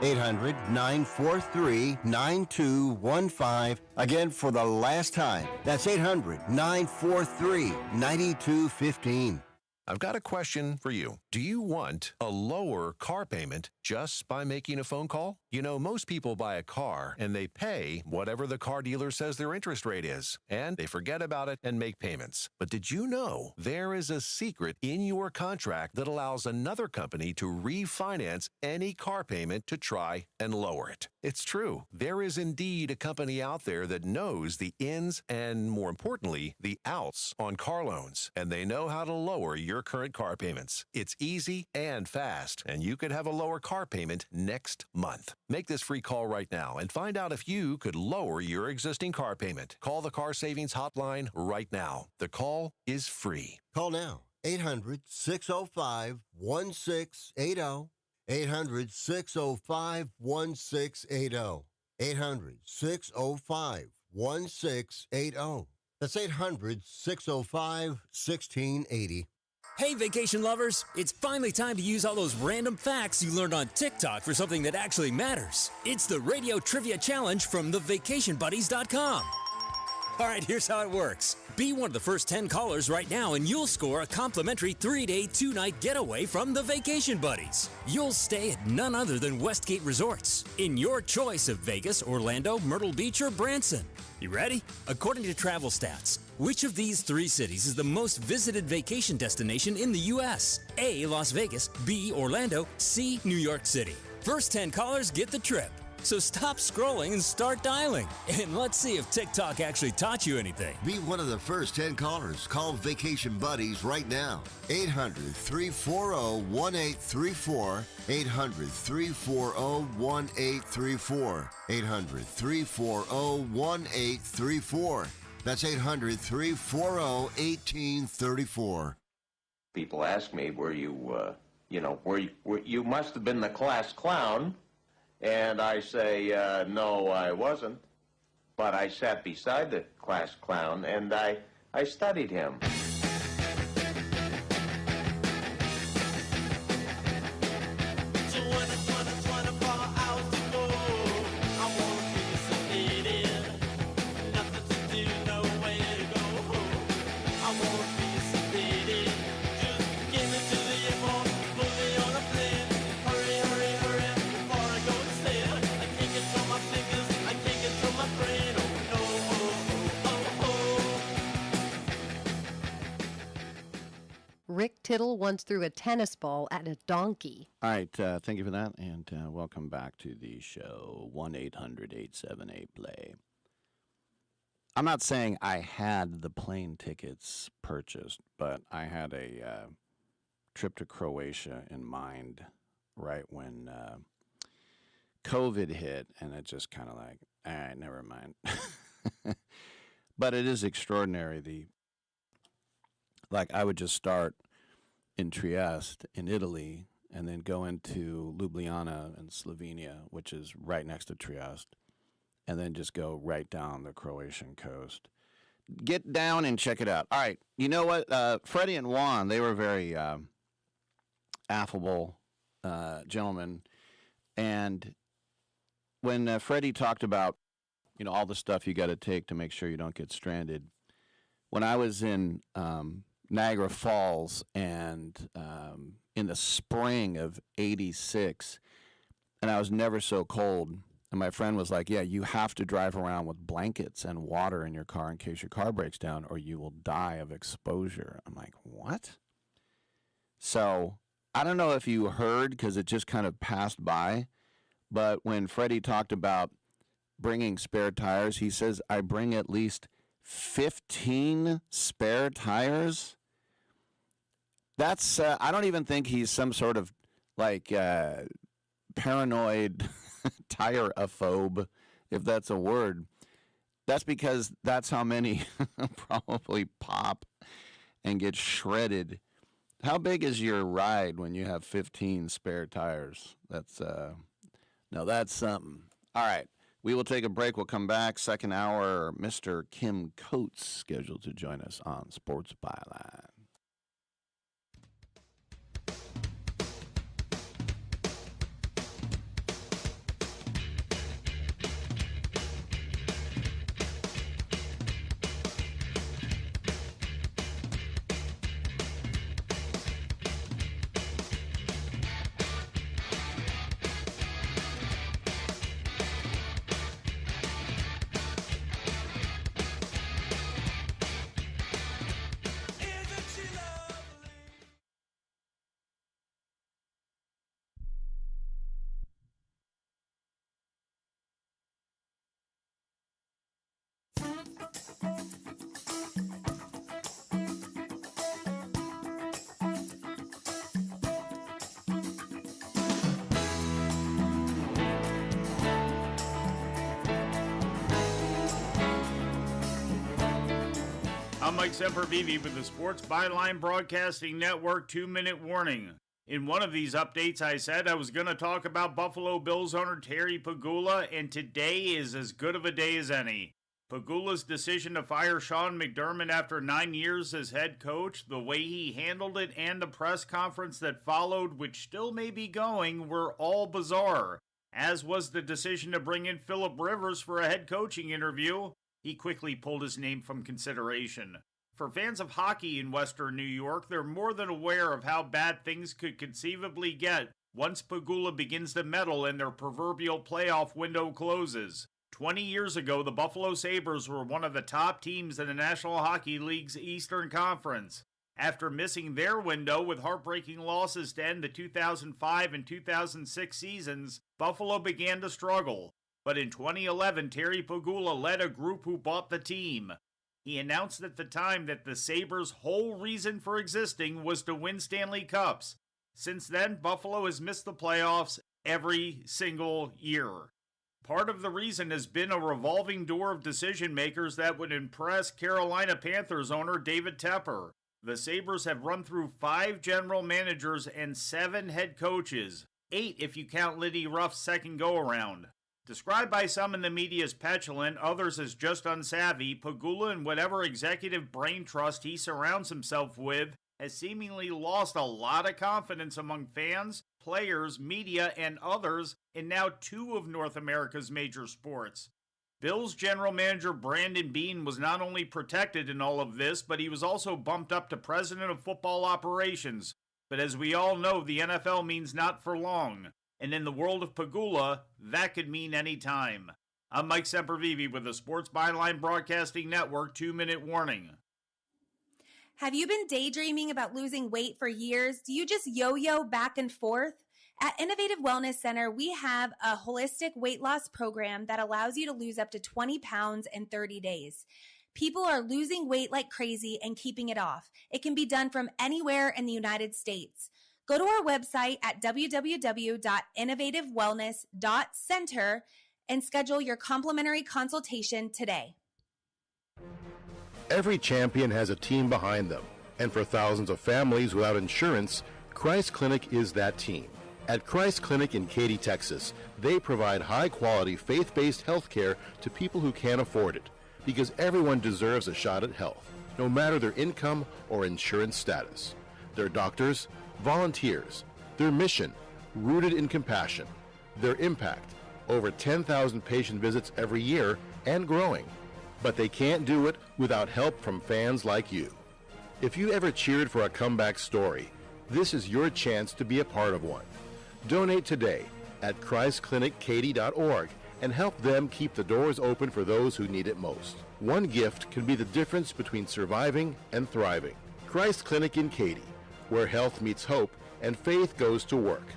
800-943-9215. Again, for the last time, that's 800-943-9215. I've got a question for you. Do you want a lower car payment just by making a phone call? You know, most people buy a car and they pay whatever the car dealer says their interest rate is, and they forget about it and make payments. But did you know there is a secret in your contract that allows another company to refinance any car payment to try and lower it? It's true. There is indeed a company out there that knows the ins and, more importantly, the outs on car loans, and they know how to lower your current car payments. It's easy and fast, and you could have a lower car payment next month. Make this free call right now and find out if you could lower your existing car payment. Call the Car Savings Hotline right now. The call is free. Call now. 800-605-1680. 800-605-1680. 800-605-1680. 800-605-1680. That's 800-605-1680. Hey, vacation lovers! It's finally time to use all those random facts you learned on TikTok for something that actually matters. It's the Radio Trivia Challenge from thevacationbuddies.com. All right, here's how it works. Be one of the first 10 callers right now and you'll score a complimentary 3-day, 2-night getaway from the Vacation Buddies. You'll stay at none other than Westgate Resorts in your choice of Vegas, Orlando, Myrtle Beach, or Branson. You ready? According to travel stats, which of these 3 cities is the most visited vacation destination in the U.S.? A, Las Vegas, B, Orlando, C, New York City. First 10 callers get the trip. So stop scrolling and start dialing. And let's see if TikTok actually taught you anything. Be one of the first 10 callers. Call Vacation Buddies right now. 800-340-1834. 800-340-1834. 800-340-1834. That's 800-340-1834. People ask me, were you must have been the class clown. And I say, no, I wasn't. But I sat beside the class clown, and I studied him. Rick Tittle once threw a tennis ball at a donkey. All right, thank you for that, and welcome back to the show, 1-800-878-PLAY. I'm not saying I had the plane tickets purchased, but I had a trip to Croatia in mind right when COVID hit, and it just kind of like, all right, never mind. But it is extraordinary. I would just start in Trieste in Italy and then go into Ljubljana in Slovenia, which is right next to Trieste, and then just go right down the Croatian coast. Get down and check it out. All right, you know what? Freddy and Juan, they were very affable gentlemen. And when Freddy talked about, all the stuff you got to take to make sure you don't get stranded, when I was in Niagara Falls and in the spring of '86, and I was never so cold. And my friend was like, yeah, you have to drive around with blankets and water in your car in case your car breaks down or you will die of exposure. I'm like, what? So I don't know if you heard because it just kind of passed by, but when Freddy talked about bringing spare tires, he says, I bring at least 15 spare tires. That's, I don't even think he's some sort of paranoid tire-aphobe, if that's a word. That's because that's how many probably pop and get shredded. How big is your ride when you have 15 spare tires? That's, that's something. All right. We will take a break. We'll come back. Second hour, Mr. Kim Coates scheduled to join us on Sports Byline. I'm Mike Sempervive with the Sports Byline Broadcasting Network 2-minute warning. In one of these updates, I said I was going to talk about Buffalo Bills owner Terry Pegula, and today is as good of a day as any. Pegula's decision to fire Sean McDermott after 9 years as head coach, the way he handled it, and the press conference that followed, which still may be going, were all bizarre. As was the decision to bring in Phillip Rivers for a head coaching interview. He quickly pulled his name from consideration. For fans of hockey in Western New York, they're more than aware of how bad things could conceivably get once Pegula begins to meddle and their proverbial playoff window closes. 20 years ago, the Buffalo Sabres were one of the top teams in the National Hockey League's Eastern Conference. After missing their window with heartbreaking losses to end the 2005 and 2006 seasons, Buffalo began to struggle. But in 2011, Terry Pegula led a group who bought the team. He announced at the time that the Sabres' whole reason for existing was to win Stanley Cups. Since then, Buffalo has missed the playoffs every single year. Part of the reason has been a revolving door of decision makers that would impress Carolina Panthers owner David Tepper. The Sabres have run through 5 general managers and 7 head coaches, 8 if you count Liddy Ruff's second go-around. Described by some in the media as petulant, others as just unsavvy, Pegula and whatever executive brain trust he surrounds himself with has seemingly lost a lot of confidence among fans, players, media, and others in now 2 of North America's major sports. Bills general manager Brandon Beane was not only protected in all of this, but he was also bumped up to president of football operations. But as we all know, the NFL means not for long. And in the world of Pegula, that could mean any time. I'm Mike Sempervive with the Sports Byline Broadcasting Network 2-minute warning. Have you been daydreaming about losing weight for years? Do you just yo-yo back and forth? At Innovative Wellness Center, we have a holistic weight loss program that allows you to lose up to 20 pounds in 30 days. People are losing weight like crazy and keeping it off. It can be done from anywhere in the United States. Go to our website at www.innovativewellness.center and schedule your complimentary consultation today. Every champion has a team behind them, and for thousands of families without insurance, Christ Clinic is that team. At Christ Clinic in Katy, Texas, they provide high-quality, faith-based health care to people who can't afford it, because everyone deserves a shot at health, no matter their income or insurance status. Their doctors, volunteers, their mission, rooted in compassion, their impact, over 10,000 patient visits every year and growing. But they can't do it without help from fans like you. If you ever cheered for a comeback story, this is your chance to be a part of one. Donate today at ChristClinicKaty.org and help them keep the doors open for those who need it most. One gift can be the difference between surviving and thriving. Christ Clinic in Katy, where health meets hope and faith goes to work.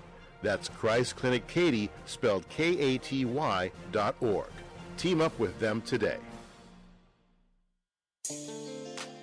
That's Christ Clinic Katy, spelled Katy.org. Team up with them today.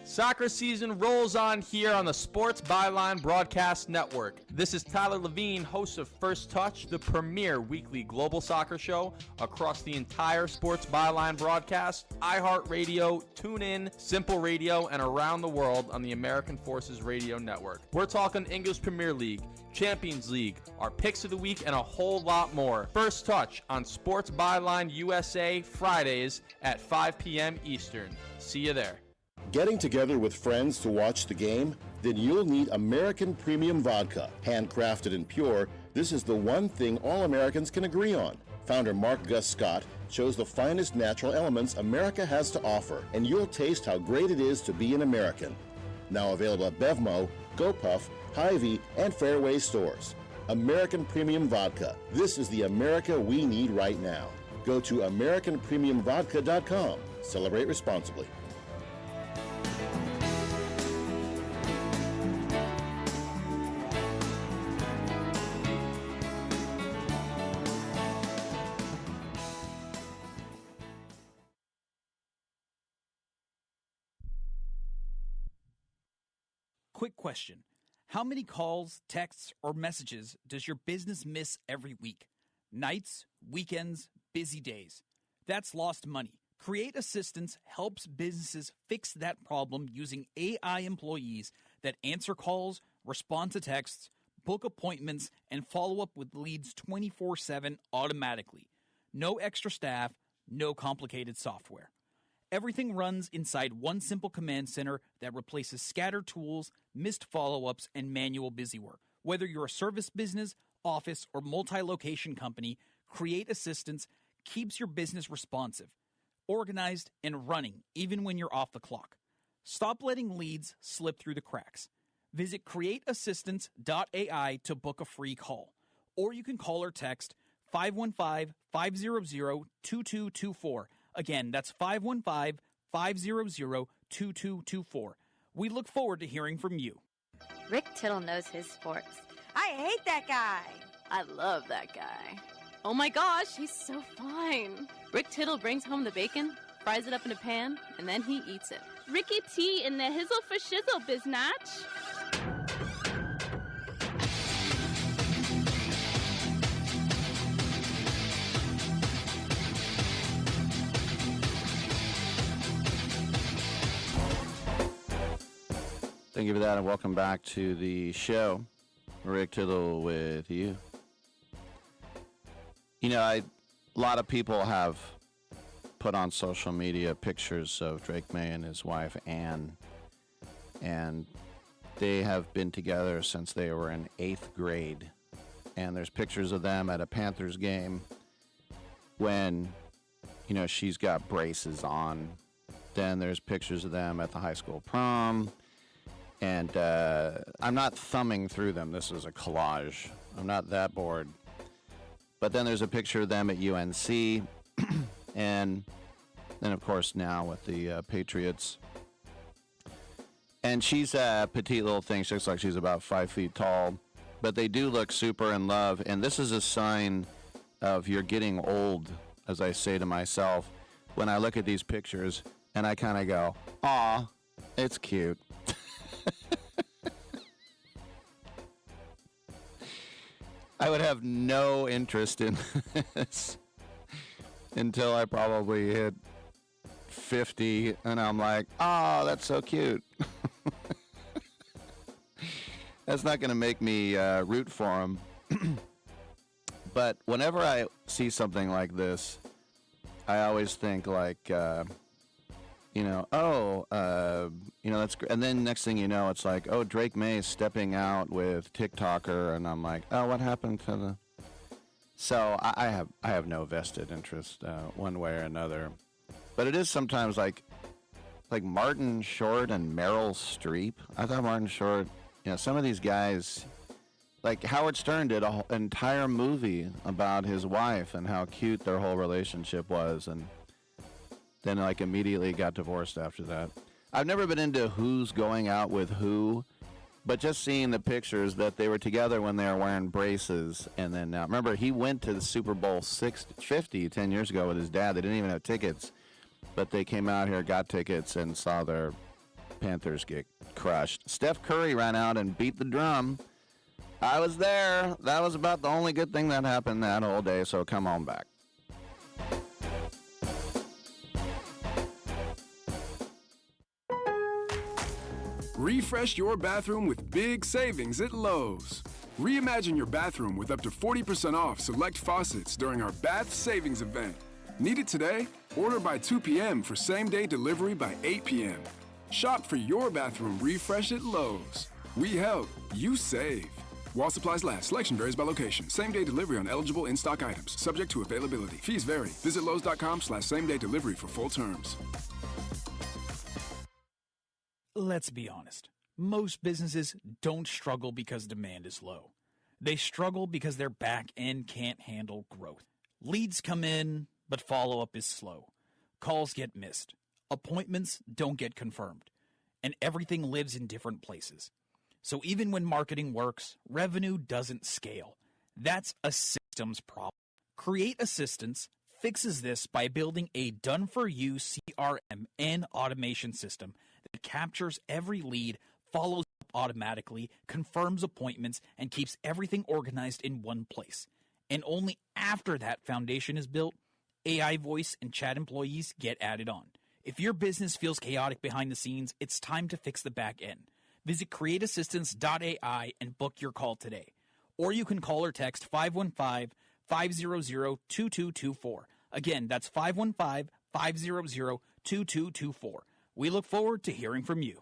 Soccer season rolls on here on the Sports Byline Broadcast Network. This is Tyler Levine, host of First Touch, the premier weekly global soccer show across the entire Sports Byline broadcast, iHeartRadio, TuneIn, Simple Radio, and around the world on the American Forces Radio Network. We're talking English Premier League, Champions League, our picks of the week, and a whole lot more. First Touch on Sports Byline USA Fridays at 5 p.m. Eastern. See you there. Getting together with friends to watch the game? Then you'll need American Premium Vodka. Handcrafted and pure, this is the one thing all Americans can agree on. Founder Mark Gus Scott chose the finest natural elements America has to offer, and you'll taste how great it is to be an American. Now available at Bevmo, GoPuff, Hy-Vee, and Fairway stores. American Premium Vodka. This is the America we need right now. Go to AmericanPremiumVodka.com. Celebrate responsibly. Quick question. How many calls, texts, or messages does your business miss every week? Nights, weekends, busy days. That's lost money. Create Assistance helps businesses fix that problem using AI employees that answer calls, respond to texts, book appointments, and follow up with leads 24/7 automatically. No extra staff, no complicated software. Everything runs inside one simple command center that replaces scattered tools, missed follow-ups, and manual busywork. Whether you're a service business, office, or multi-location company, Create Assistance keeps your business responsive, organized, and running even when you're off the clock. Stop letting leads slip through the cracks. Visit createassistance.ai to book a free call, or you can call or text 515-500-2224. Again, that's 515-500-2224. We look forward to hearing from you. Rick Tittle knows his sports. I hate that guy. I love that guy. Oh my gosh, he's so fine. Rick Tittle brings home the bacon, fries it up in a pan, and then he eats it. Ricky T in the hizzle for shizzle, biznatch. Thank you for that, and welcome back to the show. Rick Tittle with you. You know, a lot of people have put on social media pictures of Drake May and his wife, Ann, and they have been together since they were in 8th grade. And there's pictures of them at a Panthers game when, you know, she's got braces on. Then there's pictures of them at the high school prom. And I'm not thumbing through them. This is a collage. I'm not that bored. But then there's a picture of them at UNC. And then, of course, now with the Patriots. And she's a petite little thing. She looks like she's about 5 feet tall. But they do look super in love. And this is a sign of you're getting old, as I say to myself, when I look at these pictures. And I kind of go, aw, it's cute. I would have no interest in this until I probably hit 50, and I'm like, oh, that's so cute. That's not going to make me root for him. But whenever I see something like this, I always think like, that's great. And then next thing you know, it's like, oh, Drake May is stepping out with TikToker, and I'm like, oh, what happened to the? So I have no vested interest one way or another, but it is sometimes like Martin Short and Meryl Streep. I thought Martin Short, some of these guys, like Howard Stern did an entire movie about his wife and how cute their whole relationship was, and then immediately got divorced after that. I've never been into who's going out with who, but just seeing the pictures that they were together when they were wearing braces, and then now, remember, he went to the Super Bowl 50 10 years ago with his dad. They didn't even have tickets, but they came out here, got tickets, and saw their Panthers get crushed. Steph Curry ran out and beat the drum. I was there. That was about the only good thing that happened that whole day, so come on back. Refresh your bathroom with big savings at Lowe's. Reimagine your bathroom with up to 40% off select faucets during our Bath Savings event. Need it today? Order by 2 p.m. for same-day delivery by 8 p.m. Shop for your bathroom refresh at Lowe's. We help, you save. While supplies last, selection varies by location. Same-day delivery on eligible in-stock items, subject to availability. Fees vary. Visit Lowes.com/same-day delivery for full terms. Let's be honest. Most businesses don't struggle because demand is low. They struggle because their back end can't handle growth. Leads come in, but follow-up is slow. Calls get missed. Appointments don't get confirmed. And everything lives in different places. So even when marketing works, revenue doesn't scale. That's a systems problem. Create Assistance fixes this by building a done-for-you CRM and automation system that captures every lead, follows up automatically, confirms appointments, and keeps everything organized in one place. And only after that foundation is built, AI voice and chat employees get added on. If your business feels chaotic behind the scenes, it's time to fix the back end. Visit createassistance.ai and book your call today. Or you can call or text 515-500-2224. Again, that's 515-500-2224. 2224. We look forward to hearing from you.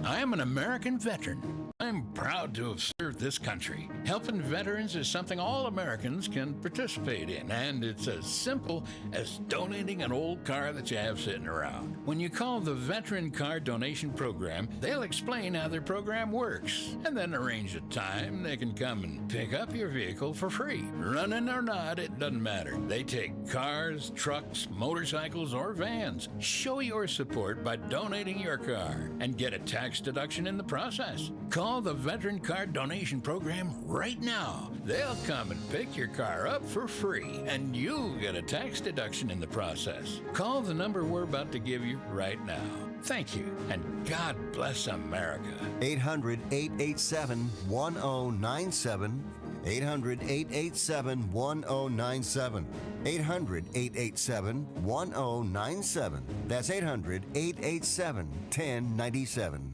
I am an American veteran. I'm proud to have served this country. Helping veterans is something all Americans can participate in, and it's as simple as donating an old car that you have sitting around. When you call the Veteran Car Donation Program, they'll explain how their program works, and then arrange a time they can come and pick up your vehicle for free. Running or not, it doesn't matter. They take cars, trucks, motorcycles, or vans. Show your support by donating your car and get a tax deduction in the process. Call the Veteran Car Donation Program right now. They'll come and pick your car up for free, and you'll get a tax deduction in the process. Call the number we're about to give you right now. Thank you, and God bless America. 800-887-1097. 800-887-1097. 800-887-1097. That's 800-887-1097.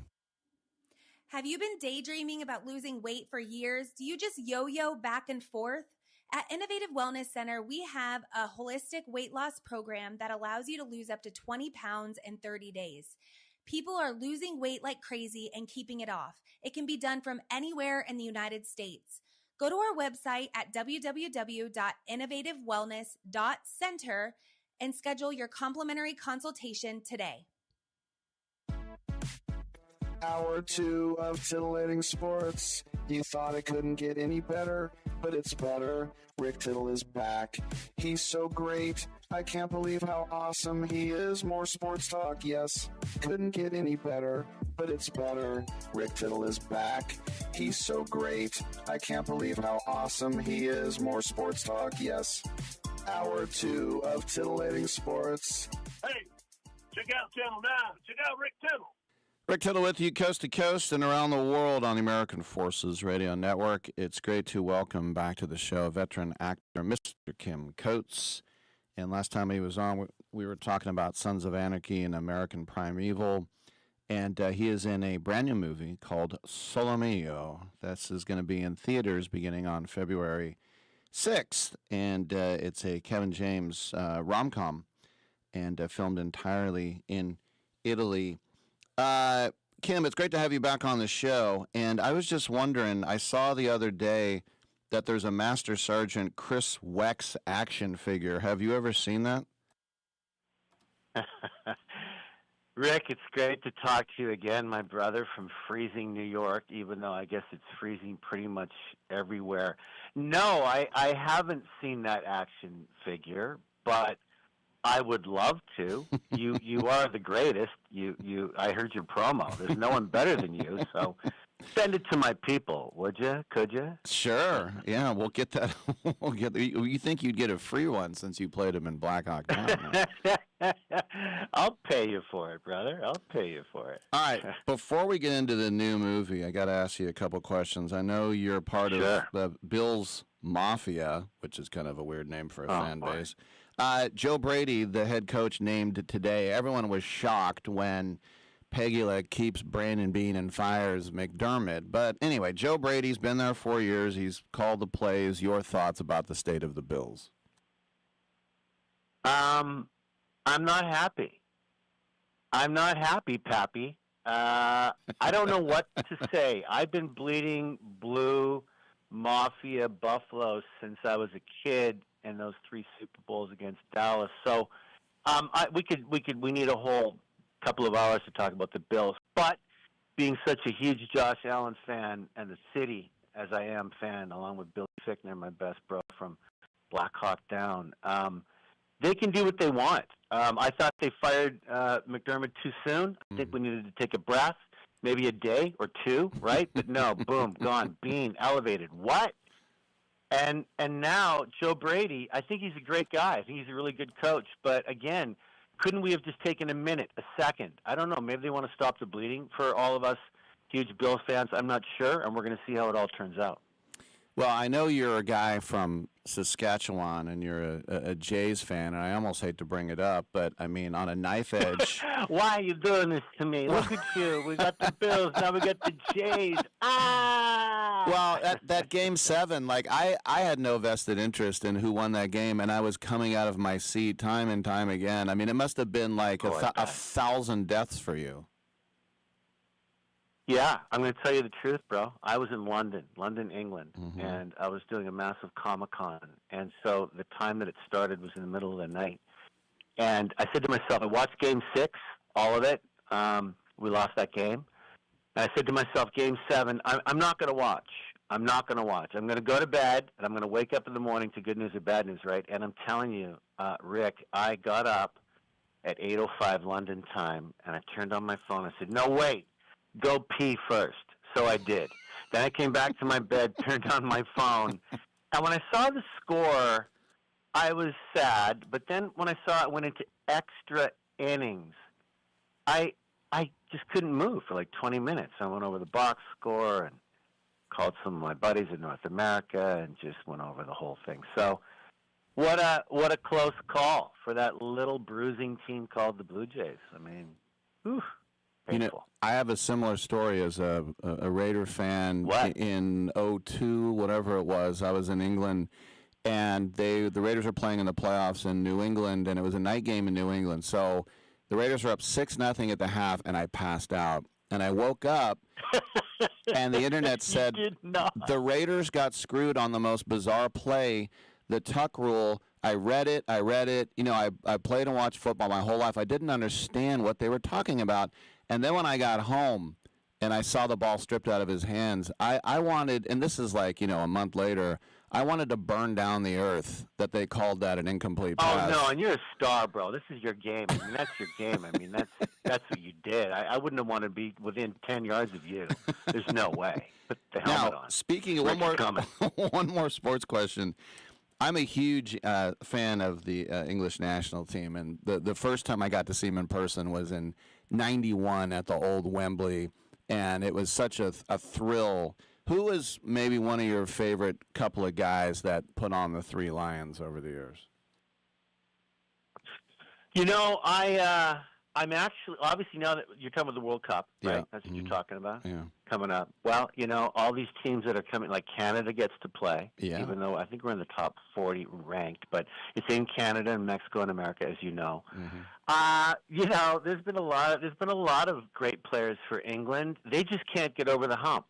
Have you been daydreaming about losing weight for years? Do you just yo-yo back and forth? At Innovative Wellness Center, we have a holistic weight loss program that allows you to lose up to 20 pounds in 30 days. People are losing weight like crazy and keeping it off. It can be done from anywhere in the United States. Go to our website at www.innovativewellness.center and schedule your complimentary consultation today. Hour 2 of titillating sports. You thought it couldn't get any better, but it's better. Rick Tittle is back. He's so great. I can't believe how awesome he is. More sports talk, yes. Couldn't get any better, but it's better. Rick Tittle is back. He's so great. I can't believe how awesome he is. More sports talk, yes. Hour 2 of titillating sports. Hey, check out Channel 9. Check out Rick Tittle. Rick Tittle with you coast to coast and around the world on the American Forces Radio Network. It's great to welcome back to the show veteran actor Mr. Kim Coates. And last time he was on, we were talking about Sons of Anarchy and American Primeval. And he is in a brand new movie called Solo Mio. This is going to be in theaters beginning on February 6th. And it's a Kevin James rom-com and filmed entirely in Italy. Kim, it's great to have you back on the show. And I was just wondering, I saw the other day that there's a Master Sergeant Chris Wex action figure. Have you ever seen that? Rick, it's great to talk to you again, my brother from freezing New York, even though I guess it's freezing pretty much everywhere. No, I haven't seen that action figure, but I would love to. You are the greatest. I heard your promo. There's no one better than you, so send it to my people, would you? Could you? Sure. Yeah, we'll get that. You think you'd get a free one since you played him in Black Hawk Down? I'll pay you for it, brother. I'll pay you for it. All right. Before we get into the new movie, I got to ask you a couple questions. I know you're part of the Bills Mafia, which is kind of a weird name for a fan base. Joe Brady, the head coach, named today. Everyone was shocked when Pegula keeps Brandon Beane and fires McDermott. But anyway, Joe Brady's been there 4 years. He's called the plays. Your thoughts about the state of the Bills? I'm not happy. I'm not happy, Pappy. I don't know what to say. I've been bleeding blue Mafia Buffalo since I was a kid in those 3 Super Bowls against Dallas. So we need a whole couple of hours to talk about the Bills. But being such a huge Josh Allen fan and the city as I am fan, along with Billy Fickner, my best bro from Black Hawk Down, they can do what they want. I thought they fired McDermott too soon. I think we needed to take a breath, maybe a day or two, right? But no, boom, gone, Bean, elevated. What? And now Joe Brady, I think he's a great guy. I think he's a really good coach. But again, couldn't we have just taken a minute, a second? I don't know. Maybe they want to stop the bleeding for all of us huge Bills fans. I'm not sure, and we're going to see how it all turns out. Well, I know you're a guy from Saskatchewan and you're a Jays fan, and I almost hate to bring it up, but I mean, on a knife edge. Why are you doing this to me? Look at you. We got the Bills, now we got the Jays. Well, that Game 7, like I had no vested interest in who won that game, and I was coming out of my seat time and time again. I mean, it must have been like a 1,000 deaths for you. Yeah, I'm going to tell you the truth, bro. I was in London, England, and I was doing a massive Comic-Con. And so the time that it started was in the middle of the night. And I said to myself, I watched Game 6, all of it. We lost that game. And I said to myself, Game 7, I'm not going to watch. I'm not going to watch. I'm going to go to bed, and I'm going to wake up in the morning to good news or bad news, right? And I'm telling you, Rick, I got up at 8:05 London time, and I turned on my phone. I said, no, wait. Go pee first. So I did. Then I came back to my bed, turned on my phone, and when I saw the score, I was sad. But then when I saw it went into extra innings, I just couldn't move for like 20 minutes. I went over the box score and called some of my buddies in North America and just went over the whole thing. So what a close call for that little bruising team called the Blue Jays. I mean, whew. You know, I have a similar story as a Raider fan. In 2002, whatever it was. I was in England, and the Raiders were playing in the playoffs in New England, and it was a night game in New England. So the Raiders were up 6-0 at the half, and I passed out. And I woke up, and the internet said the Raiders got screwed on the most bizarre play, the tuck rule. I read it. You know, I played and watched football my whole life. I didn't understand what they were talking about. And then when I got home and I saw the ball stripped out of his hands, I wanted, and this is like, you know, a month later, I wanted to burn down the earth that they called that an incomplete pass. Oh, no, and you're a star, bro. This is your game. I mean, that's your game. I mean, that's what you did. I wouldn't have wanted to be within 10 yards of you. There's no way. Put the helmet on. Speaking of one more sports question. I'm a huge fan of the English national team, and the first time I got to see him in person was in '91 at the old Wembley, and it was such a thrill. Who was maybe one of your favorite couple of guys that put on the Three Lions over the years? You know, I'm actually, obviously now that you're talking about the World Cup, right? Yeah. That's what you're talking about? Yeah. Coming up. Well, you know, all these teams that are coming, like Canada gets to play, even though I think we're in the top 40 ranked, but it's in Canada and Mexico and America, as you know. You know, there's been a lot of great players for England. They just can't get over the hump.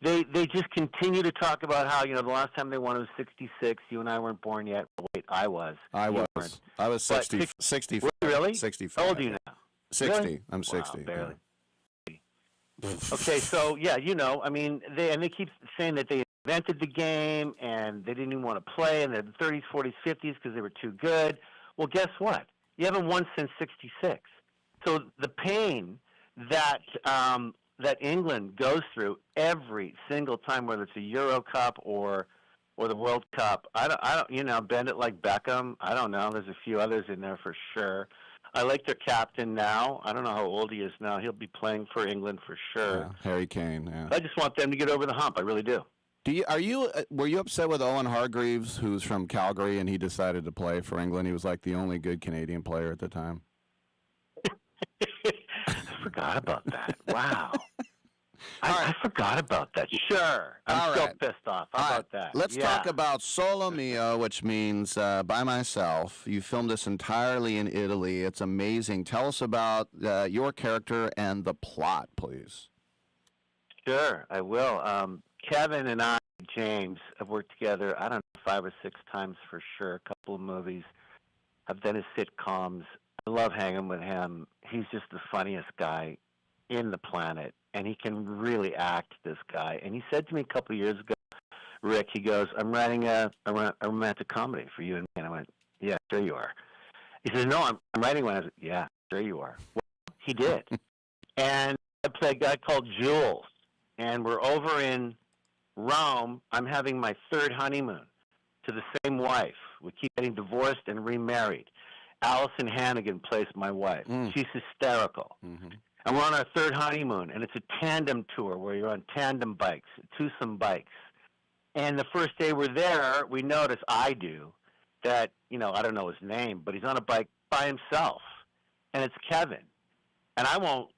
They just continue to talk about how, you know, the last time they won was 66. You and I weren't born yet. Wait, I was. I was 60. 65. Really? 65. How old are you now? 60. Really? I'm 60. Wow, barely. Okay, so yeah, you know, I mean, they keep saying that they invented the game and they didn't even want to play in the 30s, 40s, 50s because they were too good. Well, guess what? You haven't won since 66. So the pain that that England goes through every single time, whether it's a Euro Cup or the World Cup, I don't, you know, bend it like Beckham. I don't know. There's a few others in there for sure. I like their captain now. I don't know how old he is now. He'll be playing for England for sure. Yeah, Harry Kane. Yeah. I just want them to get over the hump. I really do. Were you upset with Owen Hargreaves, who's from Calgary, and he decided to play for England? He was like the only good Canadian player at the time. I forgot about that. Wow. I forgot about that. Sure. I'm so pissed off. How about that? Let's talk about Solo Mio, which means by myself. You filmed this entirely in Italy. It's amazing. Tell us about your character and the plot, please. Sure, I will. Kevin and I, James, have worked together, I don't know, 5 or 6 times for sure, a couple of movies. I've done his sitcoms. I love hanging with him. He's just the funniest guy in the planet, and he can really act, this guy. And he said to me a couple of years ago, Rick, he goes, I'm writing a romantic comedy for you and me. And I went, yeah, sure you are. He says, no, I'm writing one. I said, yeah, sure you are. Well, he did. And I play a guy called Jules, and we're over in Rome. I'm having my 3rd honeymoon to the same wife. We keep getting divorced and remarried. Allison Hannigan plays my wife. She's hysterical. And we're on our 3rd honeymoon, and it's a tandem tour where you're on tandem bikes, twosome bikes. And the first day we're there, we notice, I do, that, I don't know his name, but he's on a bike by himself. And it's Kevin. And I won't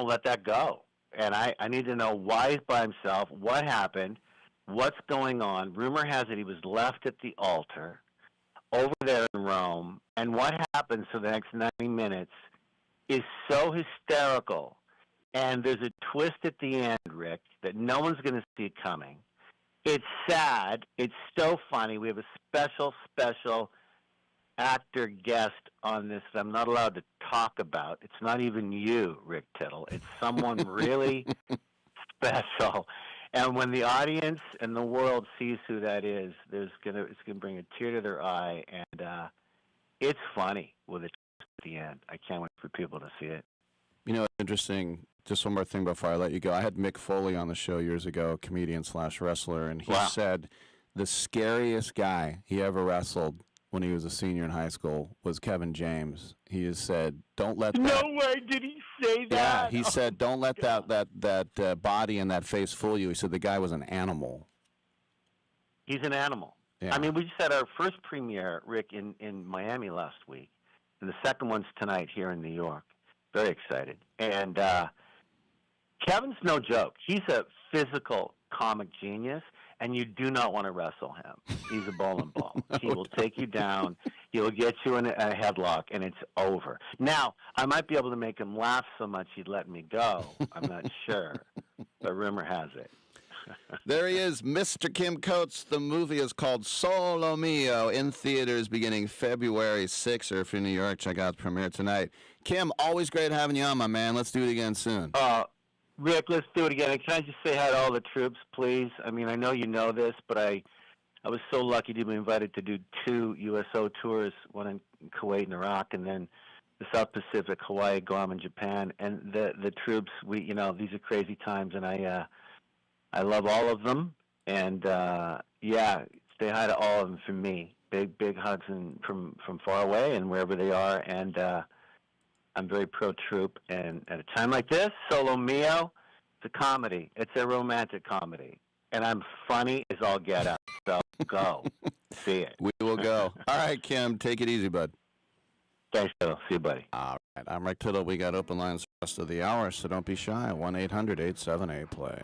let that go. And I need to know why he's by himself, what happened, what's going on. Rumor has it he was left at the altar over there in Rome. And what happens for the next 90 minutes is so hysterical. And there's a twist at the end, Rick, that no one's going to see coming. It's sad. It's so funny. We have a special actor guest on this that I'm not allowed to talk about. It's not even you, Rick Tittle. It's someone really special. And when the audience and the world sees who that is, it's gonna bring a tear to their eye, and it's funny with a twist at the end. I can't wait for people to see it. It's interesting. Just one more thing before I let you go. I had Mick Foley on the show years ago, comedian/wrestler, and he said the scariest guy he ever wrestled when he was a senior in high school was Kevin James. He has said, "Don't let that." No way did he say that. Yeah, he said, "Don't let that body and that face fool you." He said the guy was an animal. He's an animal. Yeah. I mean, we just had our first premiere, Rick, in Miami last week, and the second one's tonight here in New York. Very excited. And Kevin's no joke. He's a physical comic genius, and you do not want to wrestle him. He's a bowling ball. He will take you down. He will get you in a headlock, and it's over. Now, I might be able to make him laugh so much he'd let me go. I'm not sure, but rumor has it. There he is, Mr. Kim Coates. The movie is called Solo Mio, in theaters beginning February 6th, or if you're in New York, check out the premiere tonight. Kim, always great having you on, my man. Let's do it again soon. Rick, let's do it again. And can I just say hi to all the troops, please? I mean, I know you know this, but I was so lucky to be invited to do 2 USO tours, one in Kuwait and Iraq, and then the South Pacific, Hawaii, Guam, and Japan. And the troops, these are crazy times, and I love all of them. And say hi to all of them from me. Big hugs from far away and wherever they are. And I'm very pro-troop, and at a time like this, Solo Mio, it's a comedy. It's a romantic comedy, and I'm funny as all get out, so go see it. We will go. All right, Kim, take it easy, bud. Thanks, Tittle. See you, buddy. All right, I'm Rick Tittle. We got open lines the rest of the hour, so don't be shy. 1-800-878-PLAY.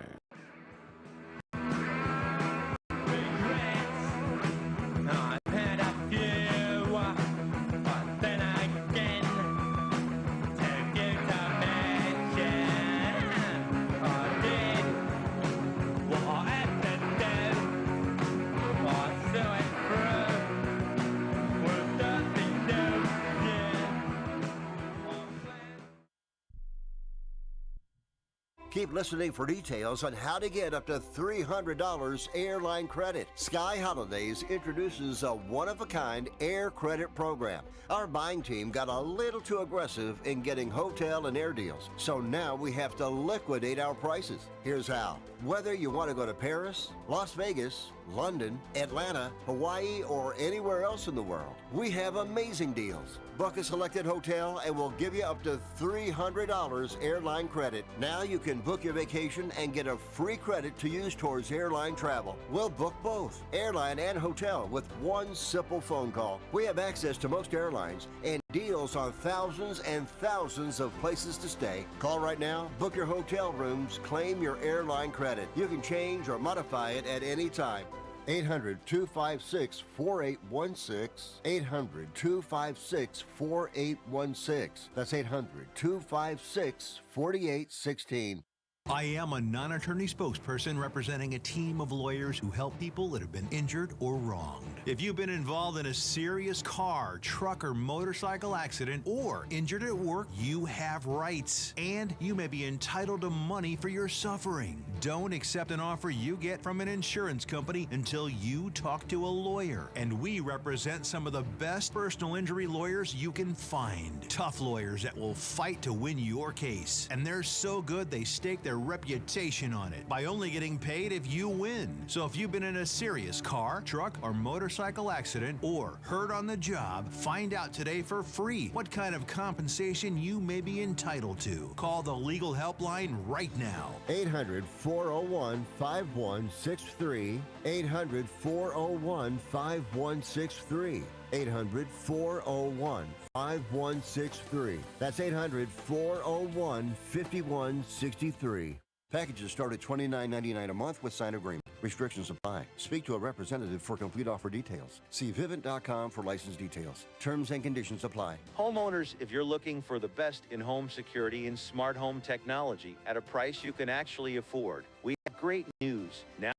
Keep listening for details on how to get up to $300 airline credit. Sky Holidays introduces a one-of-a-kind air credit program. Our buying team got a little too aggressive in getting hotel and air deals, so now we have to liquidate our prices. Here's how. Whether you want to go to Paris, Las Vegas, London, Atlanta, Hawaii, or anywhere else in the world, we have amazing deals. Book a selected hotel and we'll give you up to $300 airline credit. Now you can book your vacation and get a free credit to use towards airline travel. We'll book both, airline and hotel, with one simple phone call. We have access to most airlines and deals on thousands and thousands of places to stay. Call right now, book your hotel rooms, claim your airline credit. You can change or modify it at any time. 800-256-4816. 800-256-4816. That's 800-256-4816. I am a non-attorney spokesperson representing a team of lawyers who help people that have been injured or wronged. If you've been involved in a serious car, truck, or motorcycle accident, or injured at work, you have rights, and you may be entitled to money for your suffering. Don't accept an offer you get from an insurance company until you talk to a lawyer. And we represent some of the best personal injury lawyers you can find. Tough lawyers that will fight to win your case. And they're so good they stake their their reputation on it by only getting paid if you win. So if you've been in a serious car, truck, or motorcycle accident or hurt on the job, find out today for free what kind of compensation you may be entitled to. Call the legal helpline right now. 800-401-5163. 800-401-5163. 800-401-5163. That's 800-401-5163. Packages start at $29.99 a month with sign agreement. Restrictions apply. Speak to a representative for complete offer details. See Vivint.com for license details. Terms and conditions apply. Homeowners, if you're looking for the best in home security and smart home technology at a price you can actually afford, we have great news. Now,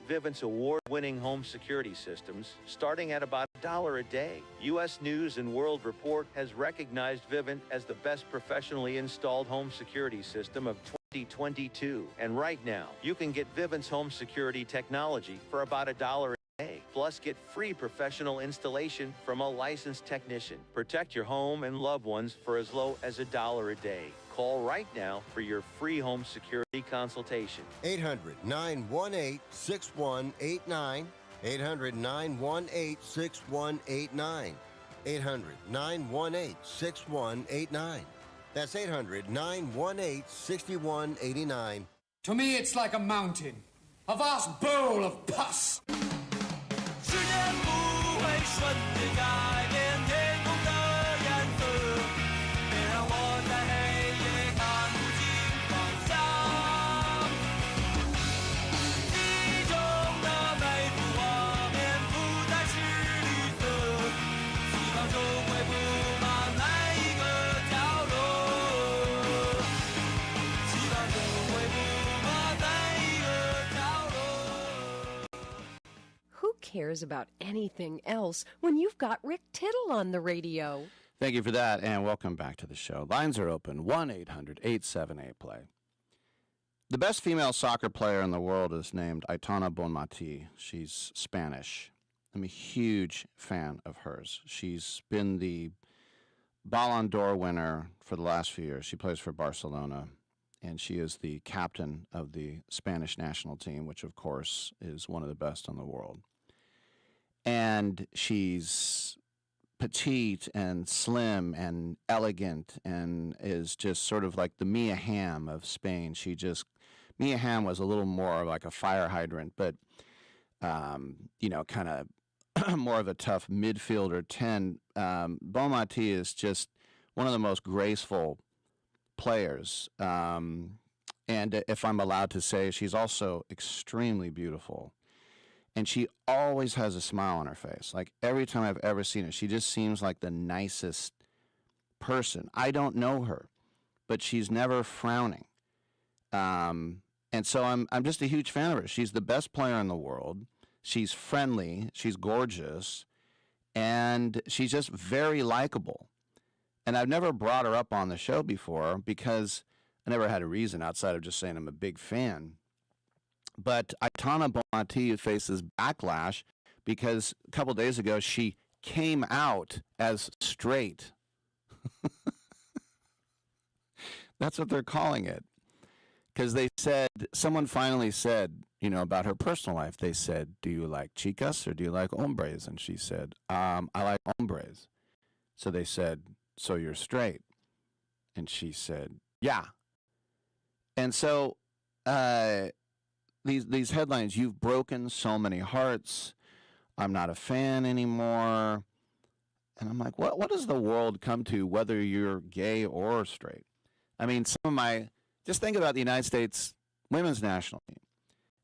Vivint's award-winning home security systems starting at about $1 a day. U.S. News and World Report has recognized Vivint as the best professionally installed home security system of 2022. And right now, you can get Vivint's home security technology for about $1 a day. Plus, get free professional installation from a licensed technician. Protect your home and loved ones for as low as $1 a day. Call right now for your free home security consultation. 800-918-6189. 800-918-6189. 800-918-6189. That's 800-918-6189. To me, it's like a mountain, a vast bowl of pus. Who cares about anything else when you've got Rick Tittle on the radio? Thank you for that, and welcome back to the show. Lines are open, 1-800-878-PLAY. The best female soccer player in the world is named Aitana Bonmatí. She's Spanish. I'm a huge fan of hers. She's been the Ballon d'Or winner for the last few years. She plays for Barcelona, and she is the captain of the Spanish national team, which, of course, is one of the best in the world. And she's petite and slim and elegant and is just sort of like the Mia Hamm of Spain. Mia Hamm was a little more like a fire hydrant, but, kind of more of a tough midfielder 10. Bonmatí is just one of the most graceful players. And if I'm allowed to say, she's also extremely beautiful. And she always has a smile on her face. Like every time I've ever seen her, she just seems like the nicest person. I don't know her, but she's never frowning. And so I'm just a huge fan of her. She's the best player in the world. She's friendly. She's gorgeous. And she's just very likable. And I've never brought her up on the show before because I never had a reason outside of just saying I'm a big fan. But Aitana Bonmatí faces backlash because a couple of days ago she came out as straight. That's what they're calling it. Because someone finally said, about her personal life, they said, do you like chicas or do you like hombres? And she said, I like hombres. So they said, so you're straight? And she said, yeah. And so these headlines, you've broken so many hearts, I'm not a fan anymore. And I'm like, what does the world come to, whether you're gay or straight? I mean, just think about the United States women's national team.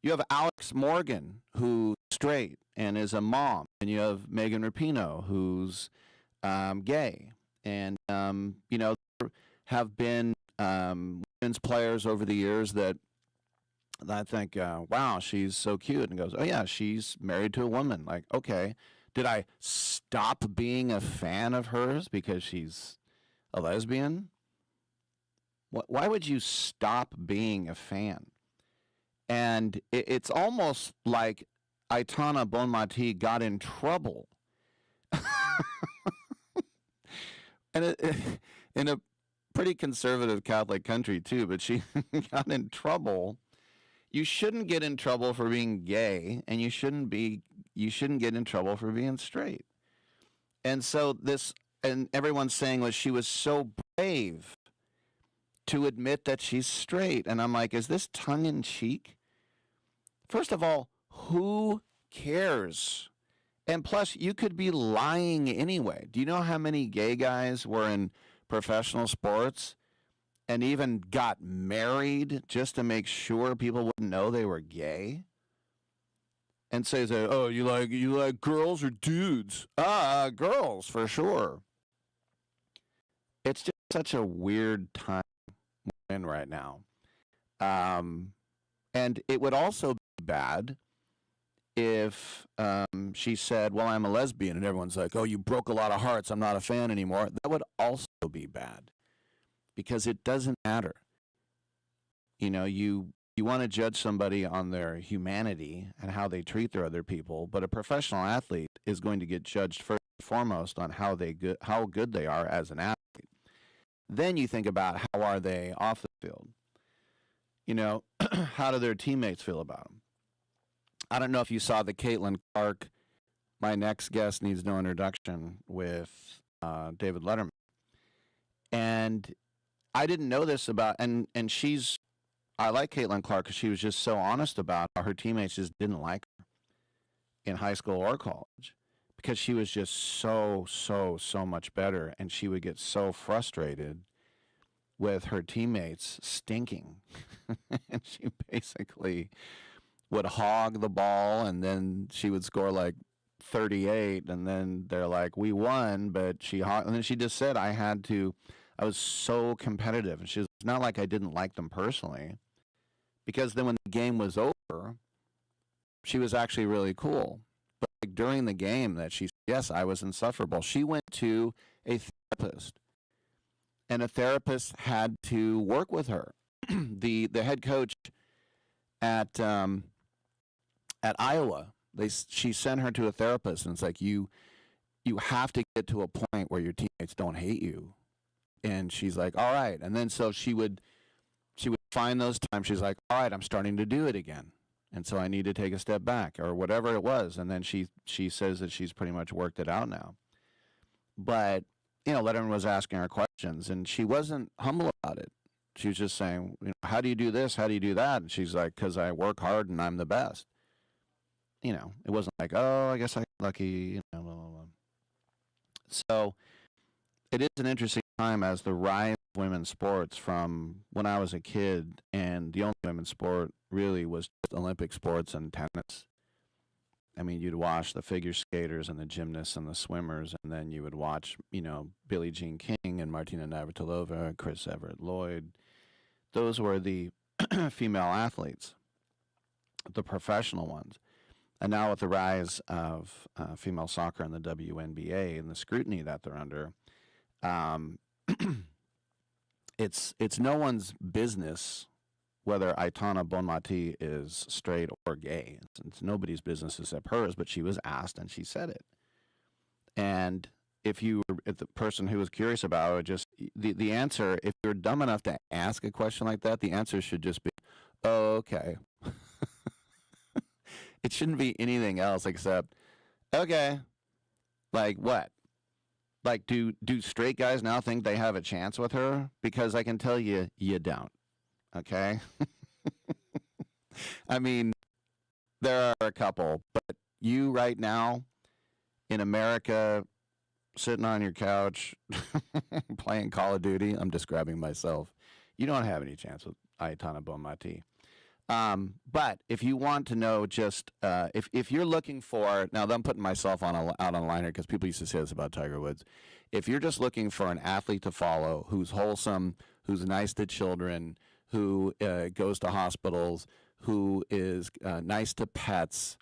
You have Alex Morgan, who's straight and is a mom, and you have Megan Rapinoe, who's gay. And, there have been women's players over the years that I think, wow, she's so cute, and goes, oh, yeah, she's married to a woman. Like, okay, did I stop being a fan of hers because she's a lesbian? Why would you stop being a fan? And it's almost like Aitana Bonmatí got in trouble. And in a pretty conservative Catholic country too, but she got in trouble. You shouldn't get in trouble for being gay, and you shouldn't get in trouble for being straight. And so and everyone's saying was she was so brave to admit that she's straight. And I'm like, is this tongue in cheek? First of all, who cares? And plus, you could be lying anyway. Do you know how many gay guys were in professional sports and even got married just to make sure people wouldn't know they were gay? And say, oh, you like girls or dudes? Girls for sure. It's just such a weird time we're in right now. And it would also be bad if she said, well, I'm a lesbian, and everyone's like, oh, you broke a lot of hearts, I'm not a fan anymore. That would also be bad, because it doesn't matter. You know, you want to judge somebody on their humanity and how they treat their other people, but a professional athlete is going to get judged first and foremost on how good they are as an athlete. Then you think about how are they off the field. You know, how do their teammates feel about them? I don't know if you saw the Caitlin Clark, my next guest needs no introduction, with David Letterman. And I didn't know this about, and I like Caitlin Clark because she was just so honest about how her teammates just didn't like her in high school or college, because she was just so much better, and she would get so frustrated with her teammates stinking. And she basically would hog the ball, and then she would score like 38, and then they're like, we won, but and then she just said, I was so competitive. And she's not like I didn't like them personally, because then when the game was over, she was actually really cool. But like during the game yes, I was insufferable. She went to a therapist, and a therapist had to work with her. The head coach at Iowa, she sent her to a therapist, and it's like, you have to get to a point where your teammates don't hate you. And she's like, all right. And then so she would find those times. She's like, all right, I'm starting to do it again, and so I need to take a step back, or whatever it was. And then she says that she's pretty much worked it out now. But you know, Letterman was asking her questions, and she wasn't humble about it. She was just saying, you know, how do you do this? How do you do that? And she's like, because I work hard and I'm the best. You know, it wasn't like, oh, I guess I got lucky, you know, blah, blah, blah. So it is an interesting time as the rise of women's sports from when I was a kid, and the only women's sport really was just Olympic sports and tennis. I mean, you'd watch the figure skaters and the gymnasts and the swimmers, and then you would watch, you know, Billie Jean King and Martina Navratilova, Chris Everett-Lloyd. Those were the female athletes, the professional ones. And now with the rise of female soccer in the WNBA and the scrutiny that they're under, it's no one's business whether Aitana Bonmati is straight or gay. It's nobody's business except hers, but she was asked and she said it. And if the person who was curious about it, just the answer, if you're dumb enough to ask a question like that, the answer should just be, oh, okay. It shouldn't be anything else except, okay, like what? Like, do straight guys now think they have a chance with her? Because I can tell you, you don't. Okay? I mean, there are a couple, but you right now in America, sitting on your couch, playing Call of Duty, I'm describing myself, you don't have any chance with Aitana Bonmati. But if you want to know just, if you're looking for, now I'm putting myself out on a line here because people used to say this about Tiger Woods. If you're just looking for an athlete to follow who's wholesome, who's nice to children, who goes to hospitals, who is nice to pets,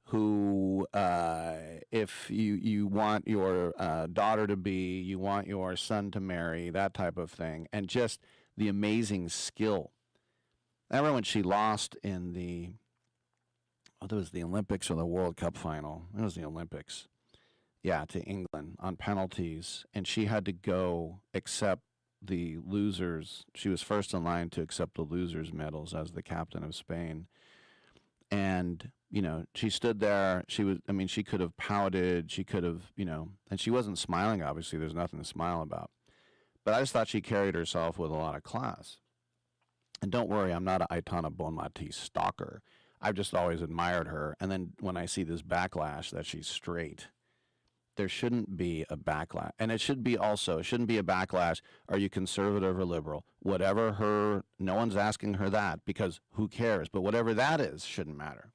who, if you want your daughter to be, you want your son to marry, that type of thing, and just the amazing skill. I remember when she lost in the Olympics or the World Cup final. It was the Olympics. Yeah, to England on penalties, and she had to go accept the losers. She was first in line to accept the losers medals as the captain of Spain. And, you know, she stood there. She could have pouted. She could have, and she wasn't smiling, obviously. There's nothing to smile about. But I just thought she carried herself with a lot of class. And don't worry, I'm not an Aitana Bonmatí stalker. I've just always admired her. And then when I see this backlash that she's straight, there shouldn't be a backlash. And it shouldn't be a backlash. Are you conservative or liberal? Whatever no one's asking her that because who cares? But whatever that is shouldn't matter.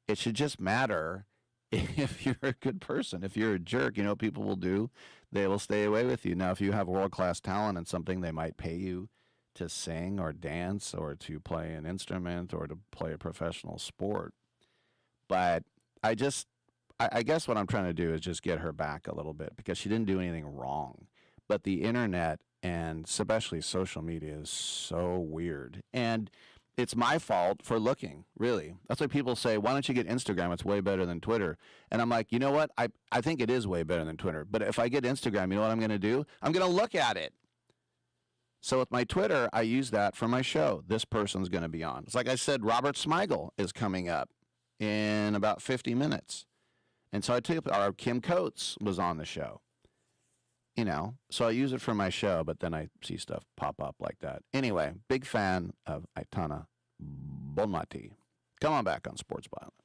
It should just matter if you're a good person. If you're a jerk, you know what people will do? They will stay away with you. Now, if you have world-class talent in something, they might pay you to sing or dance or to play an instrument or to play a professional sport. But I guess what I'm trying to do is just get her back a little bit because she didn't do anything wrong. But the internet and especially social media is so weird. And it's my fault for looking, really. That's why people say, why don't you get Instagram? It's way better than Twitter. And I'm like, you know what? I think it is way better than Twitter. But if I get Instagram, you know what I'm going to do? I'm going to look at it. So with my Twitter, I use that for my show. This person's going to be on. It's like I said, Robert Smigel is coming up in about 50 minutes. And so Kim Coates was on the show. So I use it for my show, but then I see stuff pop up like that. Anyway, big fan of Aitana Bonmatí. Come on back on Sports Violence.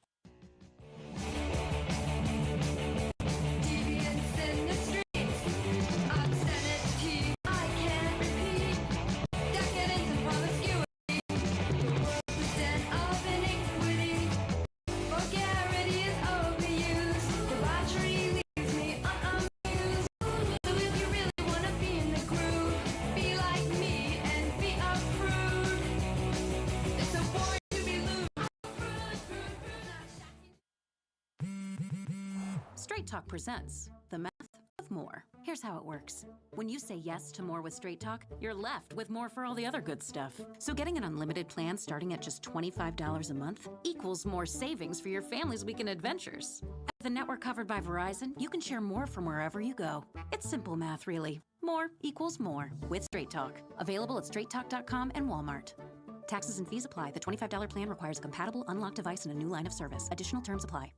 Straight Talk presents The Math of More. Here's how it works. When you say yes to more with Straight Talk, you're left with more for all the other good stuff. So getting an unlimited plan starting at just $25 a month equals more savings for your family's weekend adventures. With the network covered by Verizon, you can share more from wherever you go. It's simple math, really. More equals more with Straight Talk. Available at straighttalk.com and Walmart. Taxes and fees apply. The $25 plan requires a compatible unlocked device and a new line of service. Additional terms apply.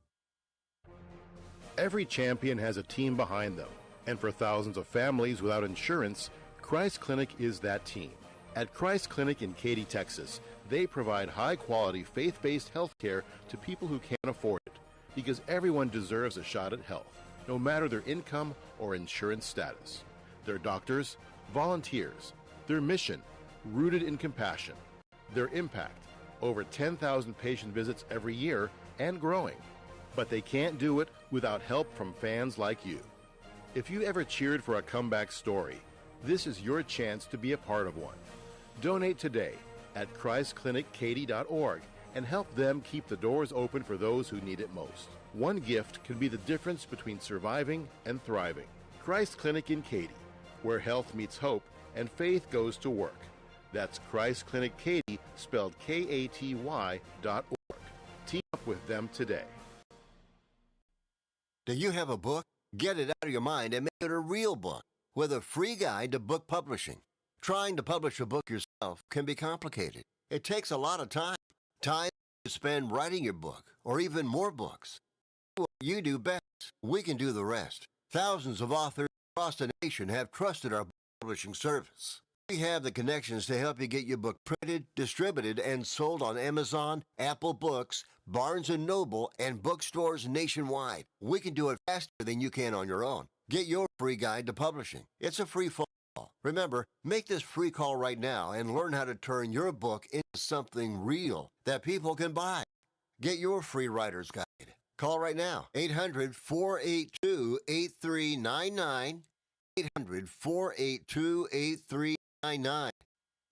Every champion has a team behind them, and for thousands of families without insurance, Christ Clinic is that team. At Christ Clinic in Katy, Texas, they provide high-quality, faith-based health care to people who can't afford it, because everyone deserves a shot at health, no matter their income or insurance status. Their doctors, volunteers, their mission, rooted in compassion, their impact, over 10,000 patient visits every year and growing. But they can't do it without help from fans like you. If you ever cheered for a comeback story, this is your chance to be a part of one. Donate today at ChristClinicKaty.org and help them keep the doors open for those who need it most. One gift can be the difference between surviving and thriving. Christ Clinic in Katy, where health meets hope and faith goes to work. That's Christ Clinic Katy, spelled Katy.org. Team up with them today. Do you have a book? Get it out of your mind and make it a real book with a free guide to book publishing. Trying to publish a book yourself can be complicated. It takes a lot of time. Time you spend writing your book or even more books. What you do best. We can do the rest. Thousands of authors across the nation have trusted our publishing service. We have the connections to help you get your book printed, distributed, and sold on Amazon, Apple Books, Barnes & Noble, and bookstores nationwide. We can do it faster than you can on your own. Get your free guide to publishing. It's a free phone call. Remember, make this free call right now and learn how to turn your book into something real that people can buy. Get your free writer's guide. Call right now. 800-482-8399. 800-482-8399.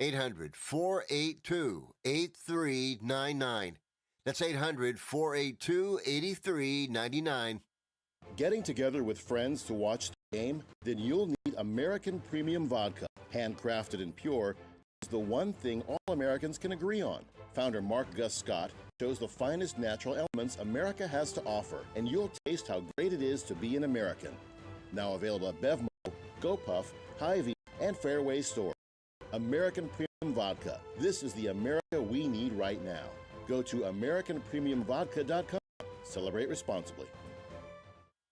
800-482-8399. That's 800-482-8399. Getting together with friends to watch the game? Then you'll need American Premium Vodka. Handcrafted and pure is the one thing all Americans can agree on. Founder Mark Gus Scott shows the finest natural elements America has to offer, and you'll taste how great it is to be an American. Now available at Bevmo, GoPuff, Hy-Vee, and Fairway stores. American Premium Vodka. This is the America we need right now. Go to AmericanPremiumVodka.com. Celebrate responsibly.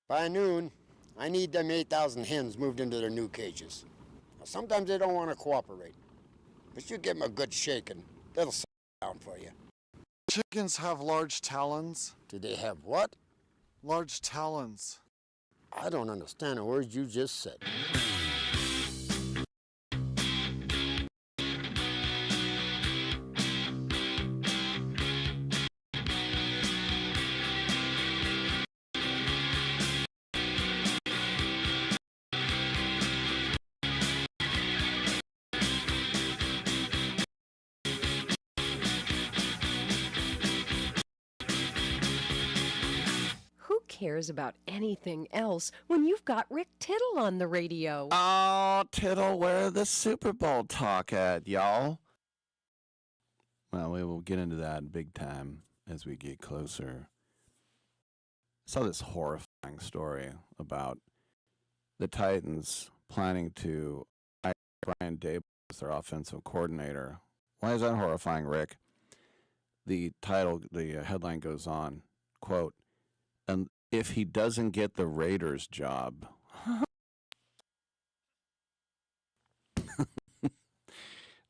By noon, I need them 8,000 hens moved into their new cages. Now, sometimes they don't want to cooperate, but you give them a good shaking, they'll sit down for you. Chickens have large talons. Do they have what? Large talons. I don't understand a word you just said. Who cares about anything else when you've got Rick Tittle on the radio? Oh, Tittle, where the Super Bowl talk at, y'all? Well, we will get into that big time as we get closer. I saw this horrifying story about the Titans planning to hire Brian Daboll as their offensive coordinator. Why is that horrifying, Rick? The headline goes on, quote, "And if he doesn't get the Raiders job."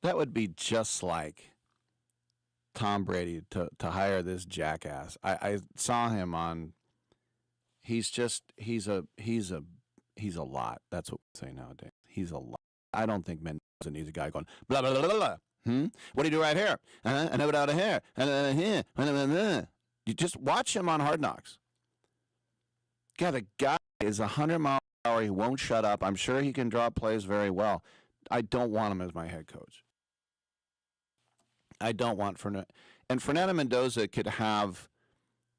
That would be just like Tom Brady to hire this jackass. I saw him on. He's a lot. That's what we say nowadays. He's a lot. I don't think Mendoza needs a guy going blah blah blah blah blah. What do you do right here? And over out of here. And here. You just watch him on Hard Knocks. God, the guy is 100 miles an hour. He won't shut up. I'm sure he can draw plays very well. I don't want him as my head coach. I don't want Fournette. And Fournette and Mendoza could have,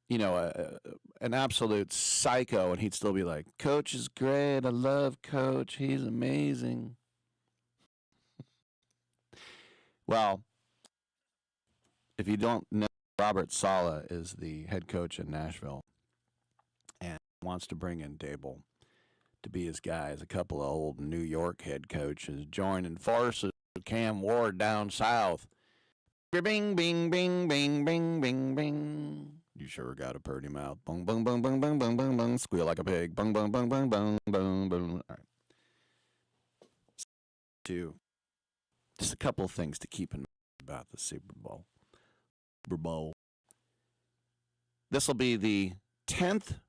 an absolute psycho, and he'd still be like, "Coach is great. I love Coach. He's amazing." Well, if you don't know, Robert Saleh is the head coach in Nashville and wants to bring in Daboll to be his guys. A couple of old New York head coaches joining forces with Cam Ward down south. Bing, bing, bing, bing, bing, bing, bing. You sure got a purty mouth. Bung, bung, bung, bung, bung, bung, bung, bung. Squeal like a pig. Bung, bung, bung, bung, bung, bung, bung. All right. Just a couple of things to keep in mind about the Super Bowl. This will be the 10th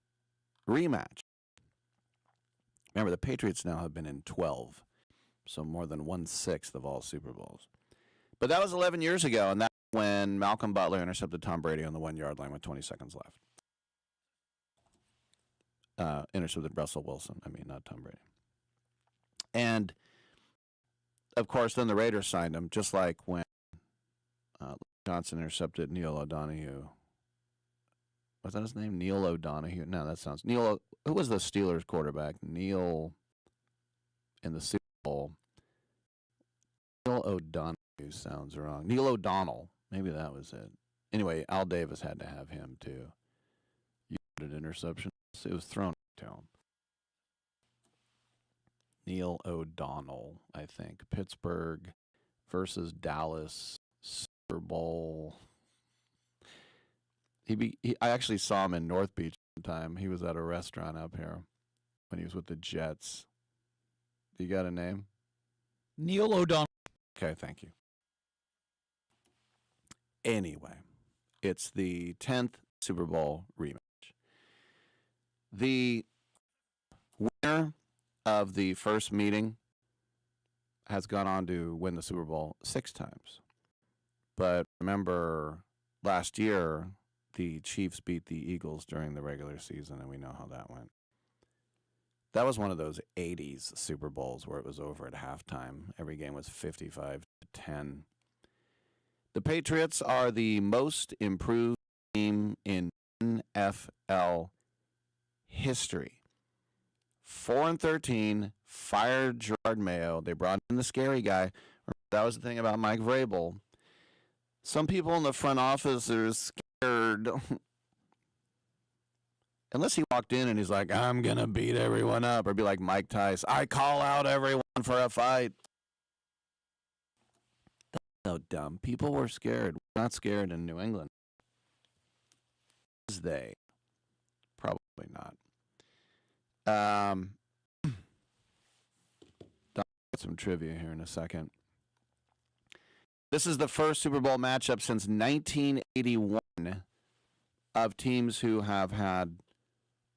rematch. Remember, the Patriots now have been in 12, so more than 1/6 of all Super Bowls. But that was 11 years ago, and that's when Malcolm Butler intercepted Tom Brady on the 1-yard line with 20 seconds left. Intercepted Russell Wilson. Not Tom Brady. And, of course, then the Raiders signed him, just like when Johnson intercepted Neil O'Donoghue. Was that his name? Neil O'Donoghue? No, that sounds... Who was the Steelers quarterback? Neil in the Super Bowl. Neil O'Donoghue sounds wrong. Neil O'Donnell. Maybe that was it. Anyway, Al Davis had to have him, too. You had an interception. It was thrown to him. Neil O'Donnell, I think. Pittsburgh versus Dallas Super Bowl. I actually saw him in North Beach one time. He was at a restaurant up here when he was with the Jets. You got a name? Neil O'Donnell. Okay, thank you. Anyway, it's the 10th Super Bowl rematch. The winner of the first meeting has gone on to win the Super Bowl 6 times. But remember, last year, the Chiefs beat the Eagles during the regular season, and we know how that went. That was one of those 80s Super Bowls where it was over at halftime. Every game was 55-10. The Patriots are the most improved team in NFL history. 4-13, fired Gerard Mayo. They brought in the scary guy. That was the thing about Mike Vrabel. Some people in the front office are scared. Unless he walked in and he's like, "I'm going to beat everyone up." Or be like Mike Tice, "I call out everyone for a fight. That's so dumb. People were scared. We're not scared in New England. Is they? Probably not. Get some trivia here in a second. This is the first Super Bowl matchup since 1981 of teams who have had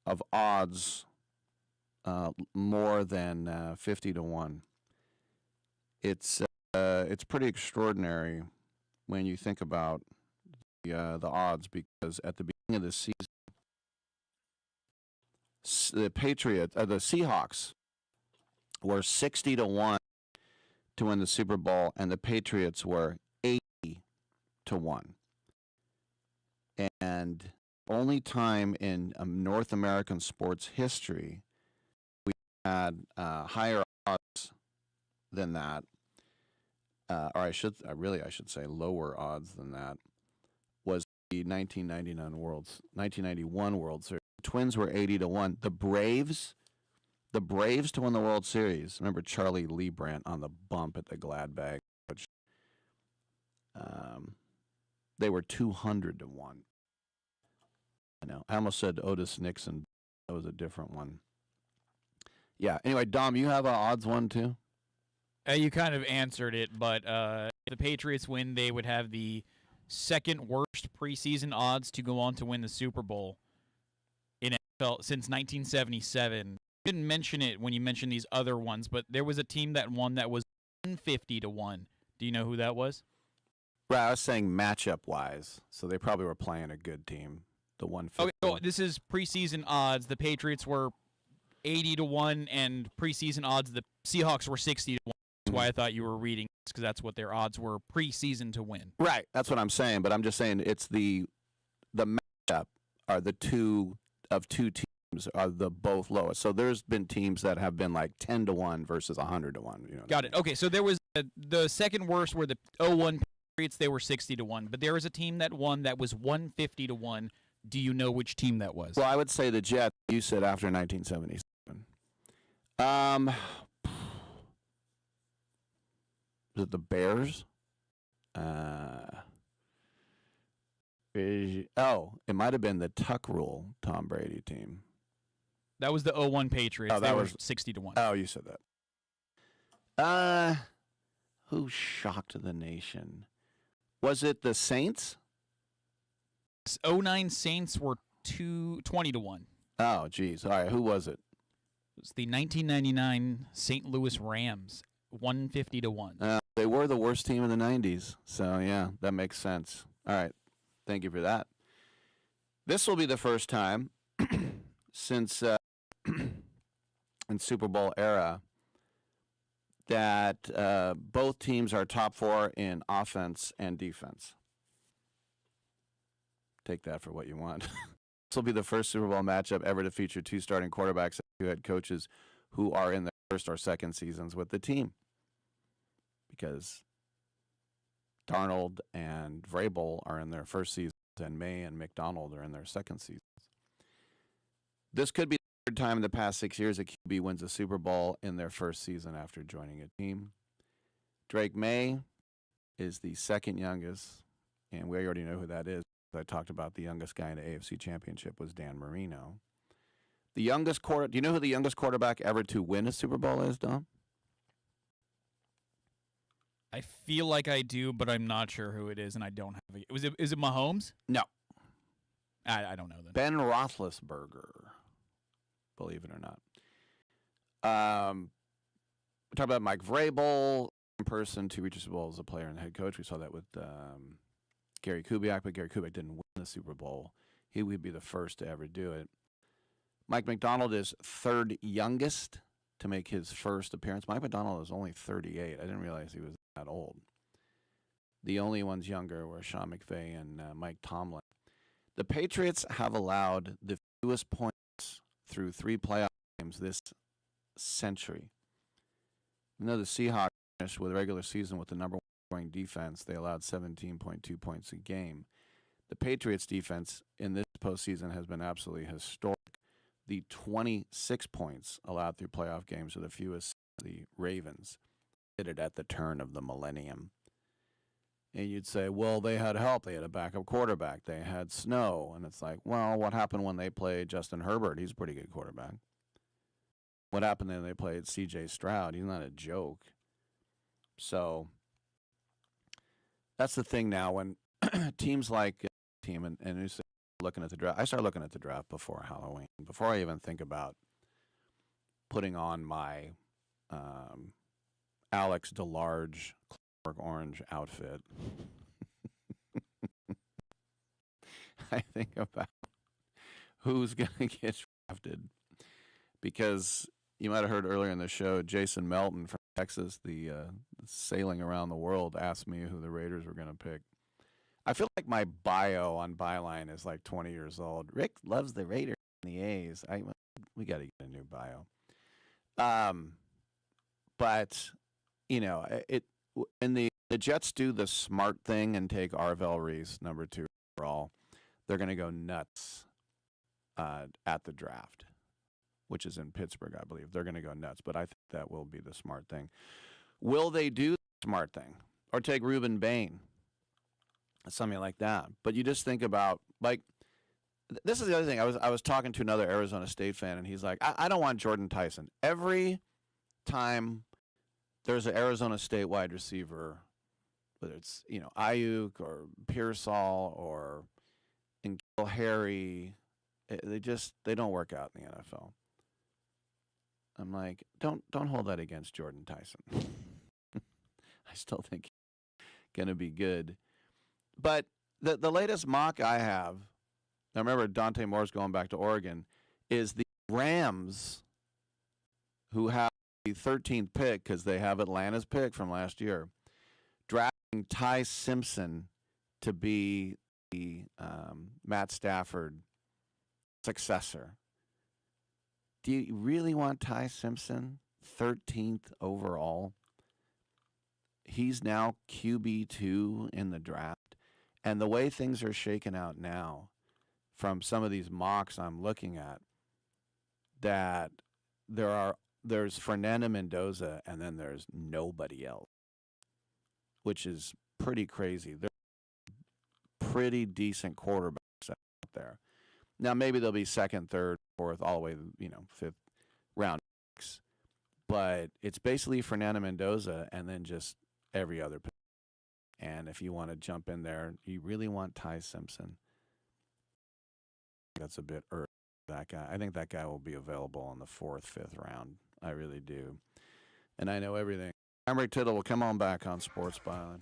of odds more than 50 to 1. It's pretty extraordinary when you think about the odds, because at the beginning of the season, the Seahawks were 60 to 1 to win the Super Bowl, and the Patriots were 80 to 1. And only time in North American sports history we had higher odds than that, or I should say lower odds than that, was the 1991 World Series. The Twins were 80 to 1. The Braves to win the World Series. Remember Charlie Leibrandt on the bump at the Gladbach, which they were 200 to 1. I know. I almost said Otis Nixon. That was a different one. Yeah. Anyway, Dom, you have an odds one too? You kind of answered it, but if the Patriots win, they would have the second worst preseason odds to go on to win the Super Bowl in NFL since 1977. You didn't mention it when you mentioned these other ones, but there was a team that won that was 150 to 1. Do you know who that was? Right, I was saying matchup-wise, so they probably were playing a good team. The 150. Okay, so this is preseason odds. The Patriots were 80 to 1, and preseason odds, the Seahawks were 60 to 1. That's why I thought you were reading this, because that's what their odds were preseason to win. Right, that's what I'm saying, but I'm just saying it's the matchup are the two teams are the both lowest. So there's been teams that have been like 10 to 1 versus 100 to 1. You know Got it. Okay, so there was the second worst were the 01 Patriots. They were 60 to 1, but there was a team that won that was 150 to 1. Do you know which team that was? Well, I would say the Jets. You said after 1977. Was it the Bears? It might have been the Tuck Rule Tom Brady team. That was the 01 Patriots. They were 60 to 1. Oh, you said that. Who shocked the nation? Was it the Saints? 09 Saints were 20 to 1. Oh, geez. All right, who was it? It was the 1999 St. Louis Rams, 150 to 1. They were the worst team in the 90s, so yeah, that makes sense. All right, thank you for that. This will be the first time since in Super Bowl era that both teams are top 4 in offense and defense. Take that for what you want. This will be the first Super Bowl matchup ever to feature 2 starting quarterbacks and 2 head coaches who are in their first or second seasons with the team. Because Darnold and Vrabel are in their first seasons, and May and McDonald are in their second seasons. This could be the third time in the past 6 years a QB wins a Super Bowl in their first season after joining a team. Drake May is the second youngest, and we already know who that is. I talked about the youngest guy in the AFC Championship was Dan Marino. The youngest do you know who the youngest quarterback ever to win a Super Bowl is, Dom? I feel like I do, but I'm not sure who it is, and I don't have it. Is it Mahomes? No. I don't know then. Ben Roethlisberger, believe it or not. We talked about Mike Vrabel, in person to reach a Super Bowl as a player and head coach. We saw that with Gary Kubiak, but Gary Kubiak didn't win the Super Bowl. He would be the first to ever do it. Mike McDonald is third youngest to make his first appearance. Mike McDonald is only 38. I didn't realize he was that old. The only ones younger were Sean McVay and Mike Tomlin. The Patriots have allowed the fewest points through 3 playoff games this century. Even though the Seahawks finished with the regular season with the number 1 scoring defense, they allowed 17.2 points a game. The Patriots' defense in this postseason has been absolutely historic. The 26 points allowed through playoff games are the fewest the Ravens did it at the turn of the millennium. And you'd say, well, they had help. They had a backup quarterback. They had Snow. And it's like, well, what happened when they played Justin Herbert? He's a pretty good quarterback. What happened when they played C.J. Stroud? He's not a joke. So that's the thing now when teams like team and you say, looking at the draft. I start looking at the draft before Halloween, before I even think about putting on my Alex DeLarge Clockwork Orange outfit. I think about who's going to get drafted, because you might have heard earlier in the show, Jason Melton from Texas, the sailing around the world, asked me who the Raiders were going to pick. I feel like my bio on Byline is like 20 years old. Rick loves the Raiders and the A's. We got to get a new bio. But you know, and the Jets do the smart thing and take Arvell Reese, number 2 overall. They're going to go nuts at the draft, which is in Pittsburgh, I believe. They're going to go nuts, but I think that will be the smart thing. Will they do the smart thing or take Reuben Bain? Something like that. But you just think about, like, this is the other thing. I was talking to another Arizona State fan, and he's like, I don't want Jordan Tyson. Every time there's an Arizona State wide receiver, whether it's, you know, Ayuk or Pearsall or N'Keal Harry, they don't work out in the NFL. I'm like, don't hold that against Jordan Tyson. I still think he's going to be good. But the latest mock I have, I remember Dante Moore's going back to Oregon, is the Rams, who have the 13th pick because they have Atlanta's pick from last year, drafting Ty Simpson to be the Matt Stafford successor. Do you really want Ty Simpson, 13th overall? He's now QB2 in the draft. And the way things are shaken out now, from some of these mocks I'm looking at, that there's Fernando Mendoza and then there's nobody else, which is pretty crazy. There's pretty decent quarterbacks out there. Now maybe they'll be second, third, fourth, all the way, you know, fifth round picks. But it's basically Fernando Mendoza and then just every other pick. And if you want to jump in there, you really want Ty Simpson. That's a bit early. That guy, I think that guy will be available in the 4th, 5th round. I really do. And I know everything. I'm Rick Tittle. Will come on back on Sports Byline.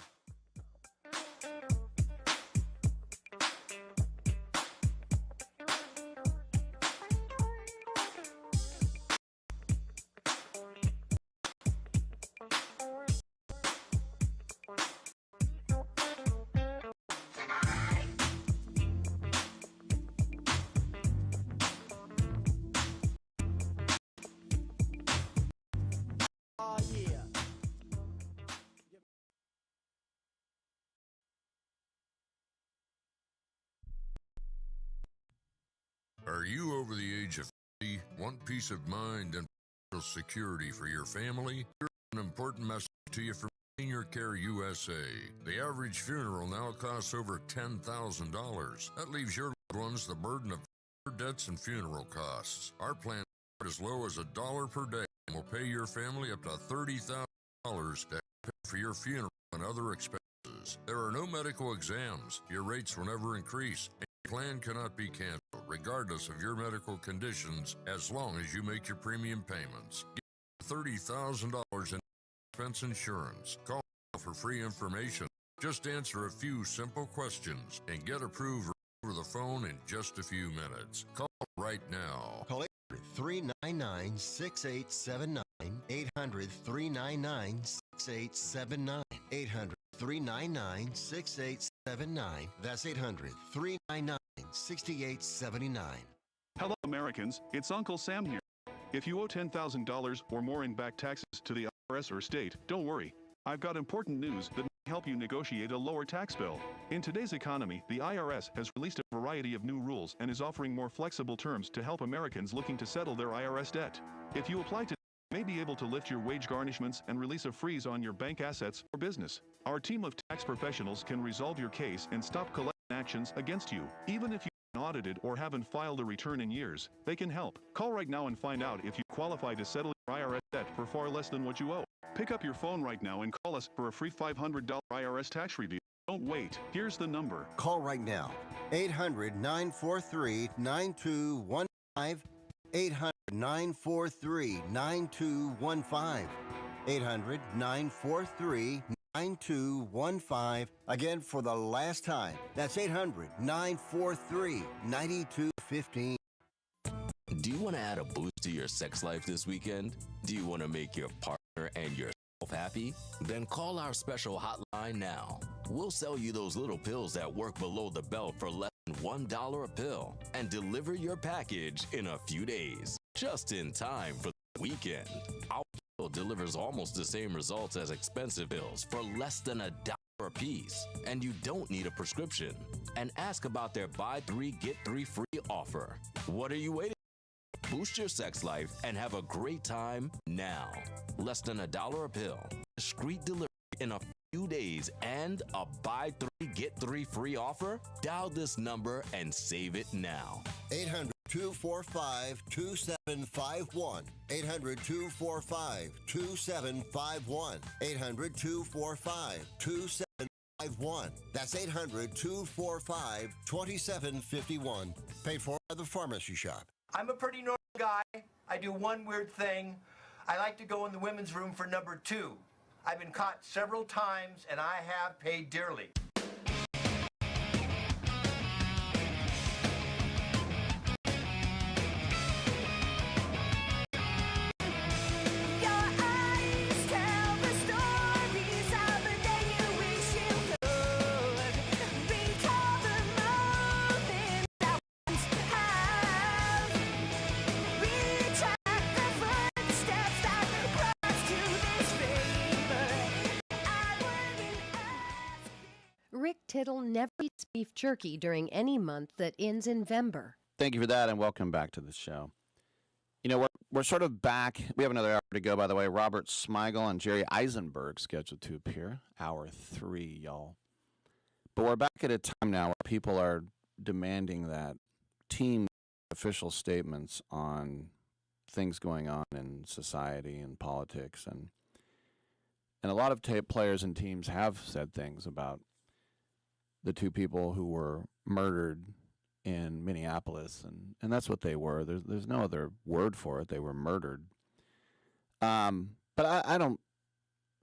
Are you over the age of 50, want peace of mind and security for your family? Here's an important message to you from Senior Care USA. The average funeral now costs over $10,000. That leaves your loved ones the burden of debts and funeral costs. Our plan is as low as $1 per day and will pay your family up to $30,000 to pay for your funeral and other expenses. There are no medical exams. Your rates will never increase. Plan cannot be canceled, regardless of your medical conditions, as long as you make your premium payments. Get $30,000 in expense insurance. Call for free information. Just answer a few simple questions and get approved over the phone in just a few minutes. Call right now. Call 800-399-6879, 800-399-6879, 800-399-6879. That's 800-399-6879. Hello, Americans. It's Uncle Sam here. If you owe $10,000 or more in back taxes to the IRS or state, don't worry. I've got important news that may help you negotiate a lower tax bill. In today's economy, the IRS has released a variety of new rules and is offering more flexible terms to help Americans looking to settle their IRS debt. If you apply to may be able to lift your wage garnishments and release a freeze on your bank assets or business. Our team of tax professionals can resolve your case and stop collection actions against you. Even if you've been audited or haven't filed a return in years, they can help. Call right now and find out if you qualify to settle your IRS debt for far less than what you owe. Pick up your phone right now and call us for a free $500 IRS tax review. Don't wait. Here's the number. Call right now. 800-943-9215. 800-943-9215. 800-943-9215. Again, for the last time, that's 800-943-9215. Do you want to add a boost to your sex life this weekend? Do you want to make your partner and yourself happy? Then call our special hotline now. We'll sell you those little pills that work below the belt for less than $1 a pill and deliver your package in a few days, just in time for the weekend. Our pill delivers almost the same results as expensive pills for less than $1 a piece, and you don't need a prescription. And ask about their buy 3 get 3 free offer. What are you waiting for? Boost your sex life and have a great time now. Less than $1 a pill, discreet delivery in a few days, and a buy 3 get 3 free offer? Dial this number and save it now. 800-245-2751. 800-245-2751. 800-245-2751. That's 800-245-2751. Paid for by the Pharmacy Shop. I'm a pretty normal guy. I do one weird thing. I like to go in the women's room for number 2. I've been caught several times, and I have paid dearly. Rick Tittle never eats beef jerky during any month that ends in Vember. Thank you for that, and welcome back to the show. You know, we're sort of back. We have another hour to go, by the way. Robert Smigel and Jerry Izenberg scheduled to appear. Hour 3, y'all. But we're back at a time now where people are demanding that team official statements on things going on in society and politics. And a lot of players and teams have said things about the 2 people who were murdered in Minneapolis, and that's what they were. There's no other word for it. They were murdered. But I don't.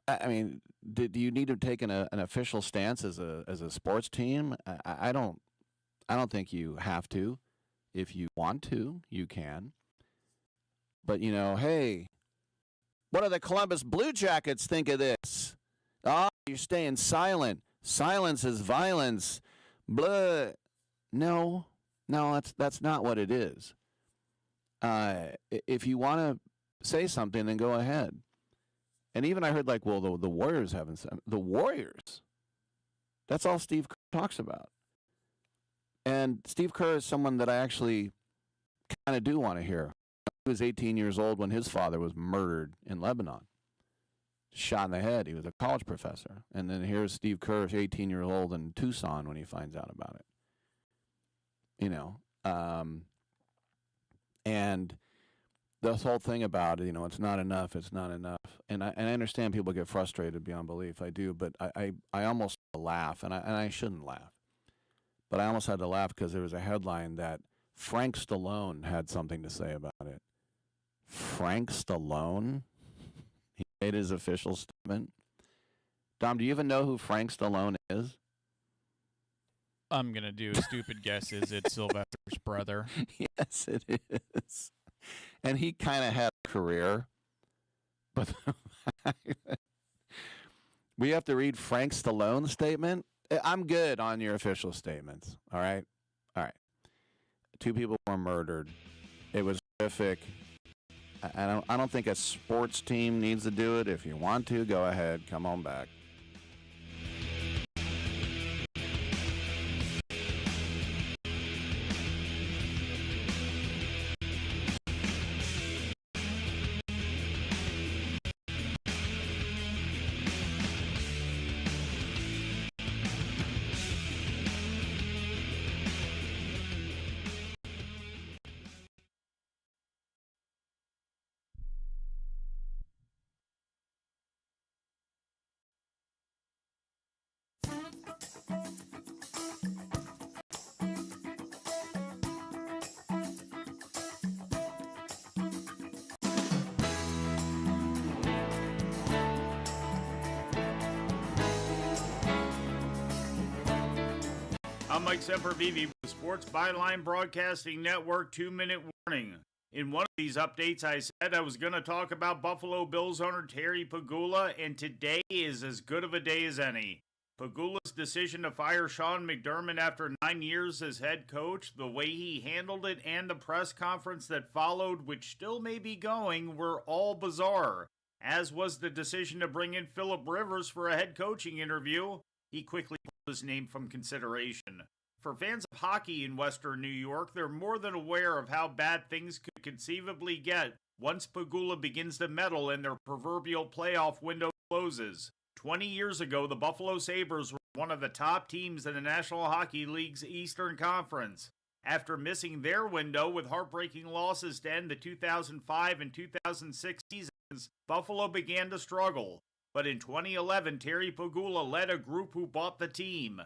I mean, do you need to take an official stance as a sports team? I don't think you have to. If you want to, you can. But you know, hey, what do the Columbus Blue Jackets think of this? Oh, you're staying silent. Silence is violence. Blah. No, that's not what it is. If you want to say something, then go ahead. And even I heard, like, well, the Warriors haven't said. The Warriors. That's all Steve Kerr talks about. And Steve Kerr is someone that I actually kind of do want to hear. He was 18 years old when his father was murdered in Lebanon. Shot in the head. He was a college professor. And then here's Steve Kerr, 18 years old in Tucson when he finds out about it. You know, and this whole thing about, you know, it's not enough. And I understand people get frustrated beyond belief. I do, but I almost laugh, and I shouldn't laugh. But I almost had to laugh because there was a headline that Frank Stallone had something to say about it. Frank Stallone? He made his official statement. Dom, do you even know who Frank Stallone is? I'm going to do a stupid guess. Is it Sylvester's brother? Yes, it is. And he kind of had a career. But we have to read Frank Stallone's statement. I'm good on your official statements. All right? All right. 2 people were murdered. It was horrific. I don't think a sports team needs to do it. If you want to, go ahead. Come on back. I'm Mike Sempervive with the Sports Byline Broadcasting Network 2-minute warning. In one of these updates, I said I was going to talk about Buffalo Bills owner Terry Pegula, and today is as good of a day as any. Pegula's decision to fire Sean McDermott after 9 years as head coach, the way he handled it, and the press conference that followed, which still may be going, were all bizarre. As was the decision to bring in Phillip Rivers for a head coaching interview. He quickly pulled his name from consideration. For fans of hockey in Western New York, they're more than aware of how bad things could conceivably get once Pegula begins to meddle and their proverbial playoff window closes. 20 years ago, the Buffalo Sabres were one of the top teams in the National Hockey League's Eastern Conference. After missing their window with heartbreaking losses to end the 2005 and 2006 seasons, Buffalo began to struggle. But in 2011, Terry Pegula led a group who bought the team.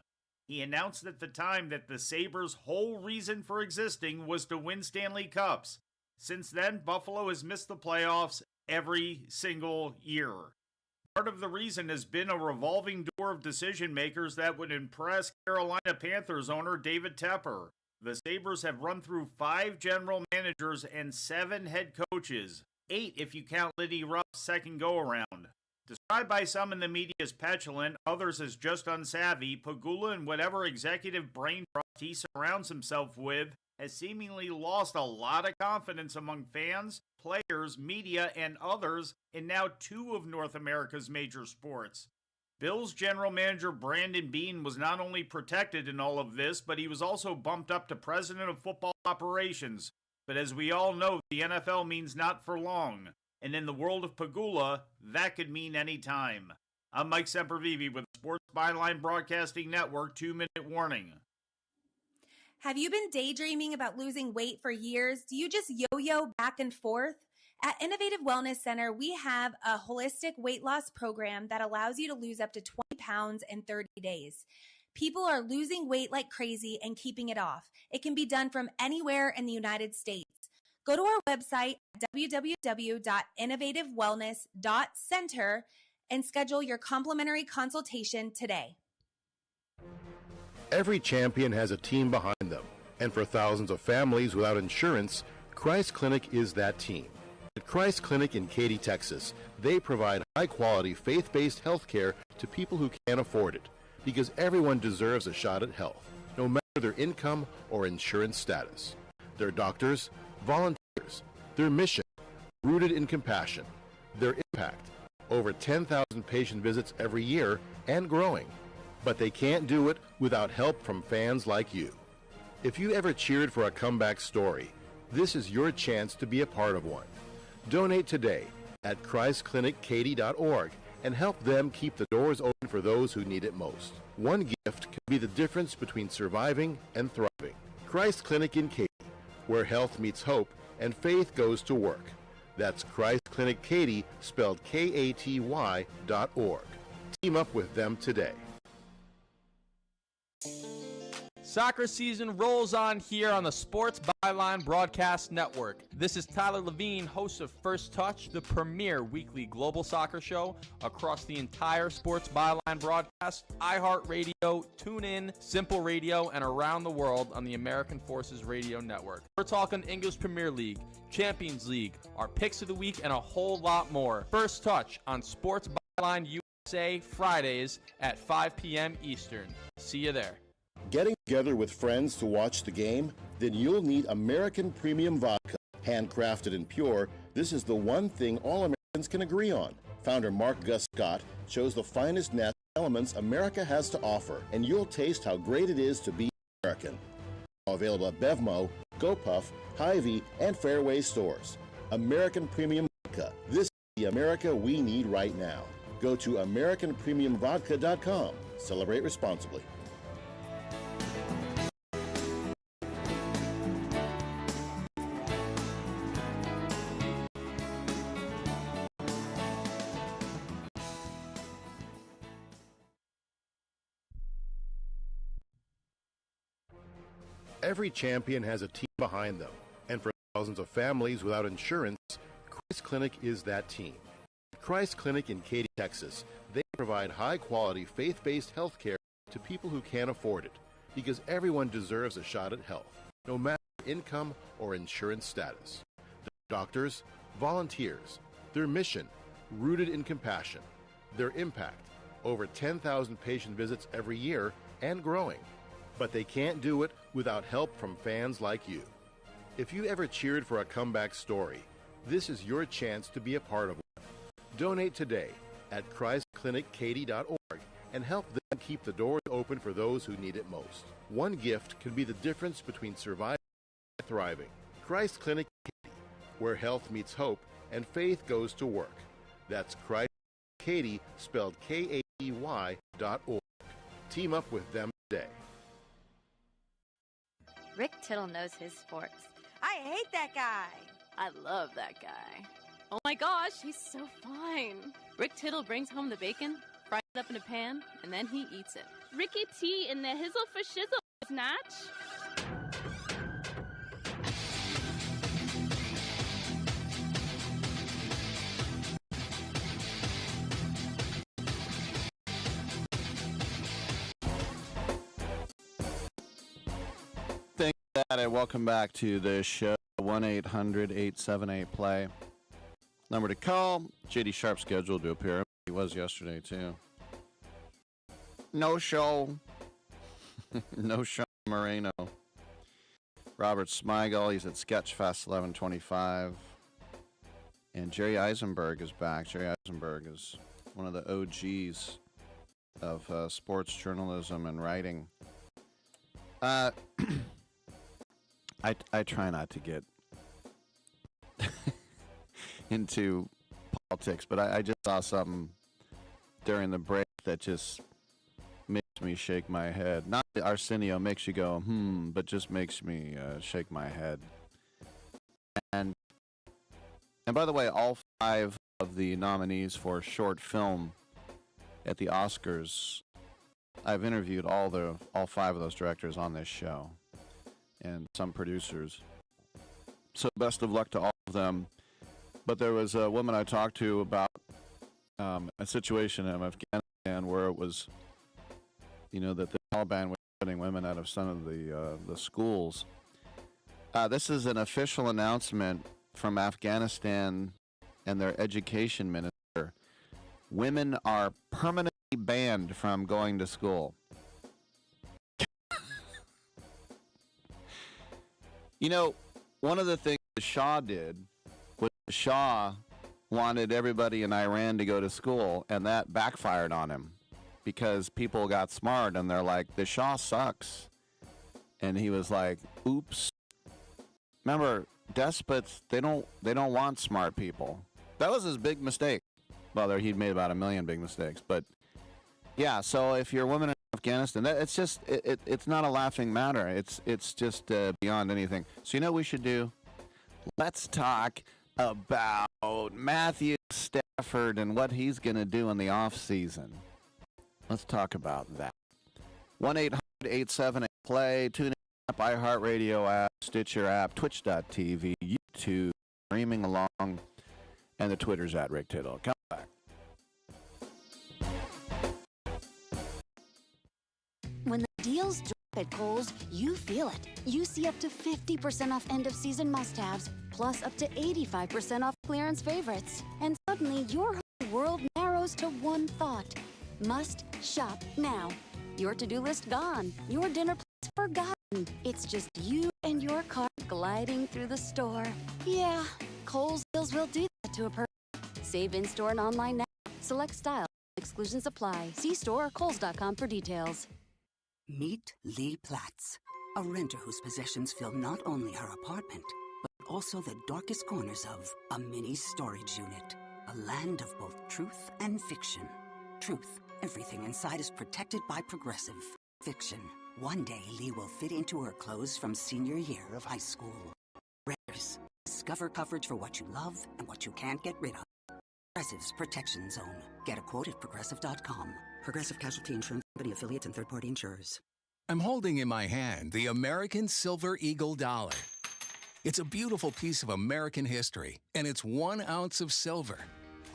He announced at the time that the Sabres' whole reason for existing was to win Stanley Cups. Since then, Buffalo has missed the playoffs every single year. Part of the reason has been a revolving door of decision makers that would impress Carolina Panthers owner David Tepper. The Sabres have run through 5 general managers and 7 head coaches, 8 if you count Liddy Ruff's second go-around. Described by some in the media as petulant, others as just unsavvy, Pegula and whatever executive brain trust he surrounds himself with has seemingly lost a lot of confidence among fans, players, media, and others in now 2 of North America's major sports. Bills general manager Brandon Beane was not only protected in all of this, but he was also bumped up to president of football operations. But as we all know, the NFL means not for long. And in the world of Pegula, that could mean any time. I'm Mike Sempervive with the Sports Byline Broadcasting Network 2-minute warning. Have you been daydreaming about losing weight for years? Do you just yo-yo back and forth? At Innovative Wellness Center, we have a holistic weight loss program that allows you to lose up to 20 pounds in 30 days. People are losing weight like crazy and keeping it off. It can be done from anywhere in the United States. Go to our website at www.innovativewellness.center and schedule your complimentary consultation today. Every champion has a team behind them, and for thousands of families without insurance, Christ Clinic is that team. At Christ Clinic in Katy, Texas, they provide high-quality, faith-based health care to people who can't afford it, because everyone deserves a shot at health, no matter their income or insurance status. Their doctors, volunteers, their mission, rooted in compassion, their impact, over 10,000 patient visits every year and growing. But they can't do it without help from fans like you. If you ever cheered for a comeback story, this is your chance to be a part of one. Donate today at ChristClinicKaty.org and help them keep the doors open for those who need it most. One gift can be the difference between surviving and thriving. Christ Clinic in Katy, where health meets hope and faith goes to work. That's Christ Clinic Katy, spelled Katy.org. Team up with them today. Soccer season rolls on here on the Sports Byline Broadcast Network. This is Tyler Levine, host of First Touch, the premier weekly global soccer show across the entire Sports Byline broadcast, iHeartRadio, TuneIn, Simple Radio, and around the world on the American Forces Radio Network. We're talking English Premier League, Champions League, our picks of the week, and a whole lot more. First Touch on Sports Byline USA Fridays at 5 p.m. Eastern. See you there. Getting together with friends to watch the game? Then you'll need American Premium Vodka. Handcrafted and pure, this is the one thing all Americans can agree on. Founder Mark Gus Scott chose the finest natural elements America has to offer, and you'll taste how great it is to be American. Available at Bevmo, GoPuff, Hy-Vee, and Fairway stores. American Premium Vodka. This is the America we need right now. Go to AmericanPremiumVodka.com. Celebrate responsibly. Every champion has a team behind them, and for thousands of families without insurance, Christ Clinic is that team. At Christ Clinic in Katy, Texas, they provide high-quality, faith-based health care to people who can't afford it, because everyone deserves a shot at health, no matter income or insurance status. Doctors, volunteers, their mission, rooted in compassion, their impact, over 10,000 patient visits every year and growing. But they can't do it without help from fans like you. If you ever cheered for a comeback story, this is your chance to be a part of one. Donate today at ChristClinicKaty.org and help them keep the doors open for those who need it most. One gift can be the difference between surviving and thriving. Christ Clinic Katy, where health meets hope and faith goes to work. That's Christ Katy, spelled Katy.org. Team up with them today. Rick Tittle knows his sports. I hate that guy. I love that guy. Oh my gosh, he's so fine. Rick Tittle brings home the bacon, fries it up in a pan, and then he eats it. Ricky T in the hizzle for shizzle, snatch. Thank you, Dad, and welcome back to the show. 1-800-878-PLAY. Number to call. JD Sharp scheduled to appear. He was yesterday, too. No show. No Sean Moreno. Robert Smigel, he's at Sketchfest 1125. And Jerry Izenberg is back. Jerry Izenberg is one of the OGs of sports journalism and writing. I try not to get into politics, but I just saw something during the break that just makes me shake my head. Not Arsenio makes you go, but just makes me shake my head. And by the way, all 5 of the nominees for short film at the Oscars, I've interviewed all 5 of those directors on this show and some producers. So best of luck to all of them. But there was a woman I talked to about a situation in Afghanistan where it was, that the Taliban was putting women out of some of the schools. This is an official announcement from Afghanistan and their education minister. Women are permanently banned from going to school. One of the things the Shah did was the Shah wanted everybody in Iran to go to school, and that backfired on him because people got smart and they're like, the Shah sucks. And he was like, oops. Remember, despots, they don't want smart people. That was his big mistake. Well, he'd made about 1 million big mistakes, but yeah. So if you're a woman in Afghanistan, it's just it's not a laughing matter. It's just beyond anything. So what we should do? Let's talk about Matthew Stafford and what he's going to do in the off season. Let's talk about that. 1-800-878-PLAY. TuneIn app, iHeartRadio app, Stitcher app, Twitch.tv, YouTube, streaming along, and the Twitter's at Rick Tittle. Come back. When the deals drop at Kohl's, you feel it. You see up to 50% off end-of-season must-haves, plus up to 85% off clearance favorites. And suddenly, your whole world narrows to one thought. Must shop now. Your to-do list gone. Your dinner plans forgotten. It's just you and your cart gliding through the store. Yeah, Kohl's deals will do that to a person. Save in-store and online now. Select style. Exclusions apply. See store or Kohls.com for details. Meet Lee Platz, a renter whose possessions fill not only her apartment, but also the darkest corners of a mini storage unit. A land of both truth and fiction. Truth, everything inside is protected by Progressive. Fiction, one day Lee will fit into her clothes from senior year of high school. Renters, discover coverage for what you love and what you can't get rid of. Progressive's Protection Zone. Get a quote at Progressive.com. Progressive Casualty Insurance Company affiliates and third-party insurers. I'm holding in my hand the American Silver Eagle dollar. It's a beautiful piece of American history, and it's 1 ounce of silver.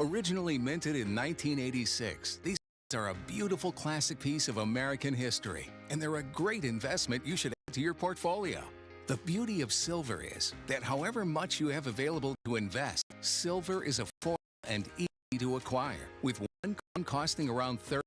Originally minted in 1986, these are a beautiful classic piece of American history, and they're a great investment you should add to your portfolio. The beauty of silver is that however much you have available to invest, silver is affordable and easy to acquire, with one coin costing around $30.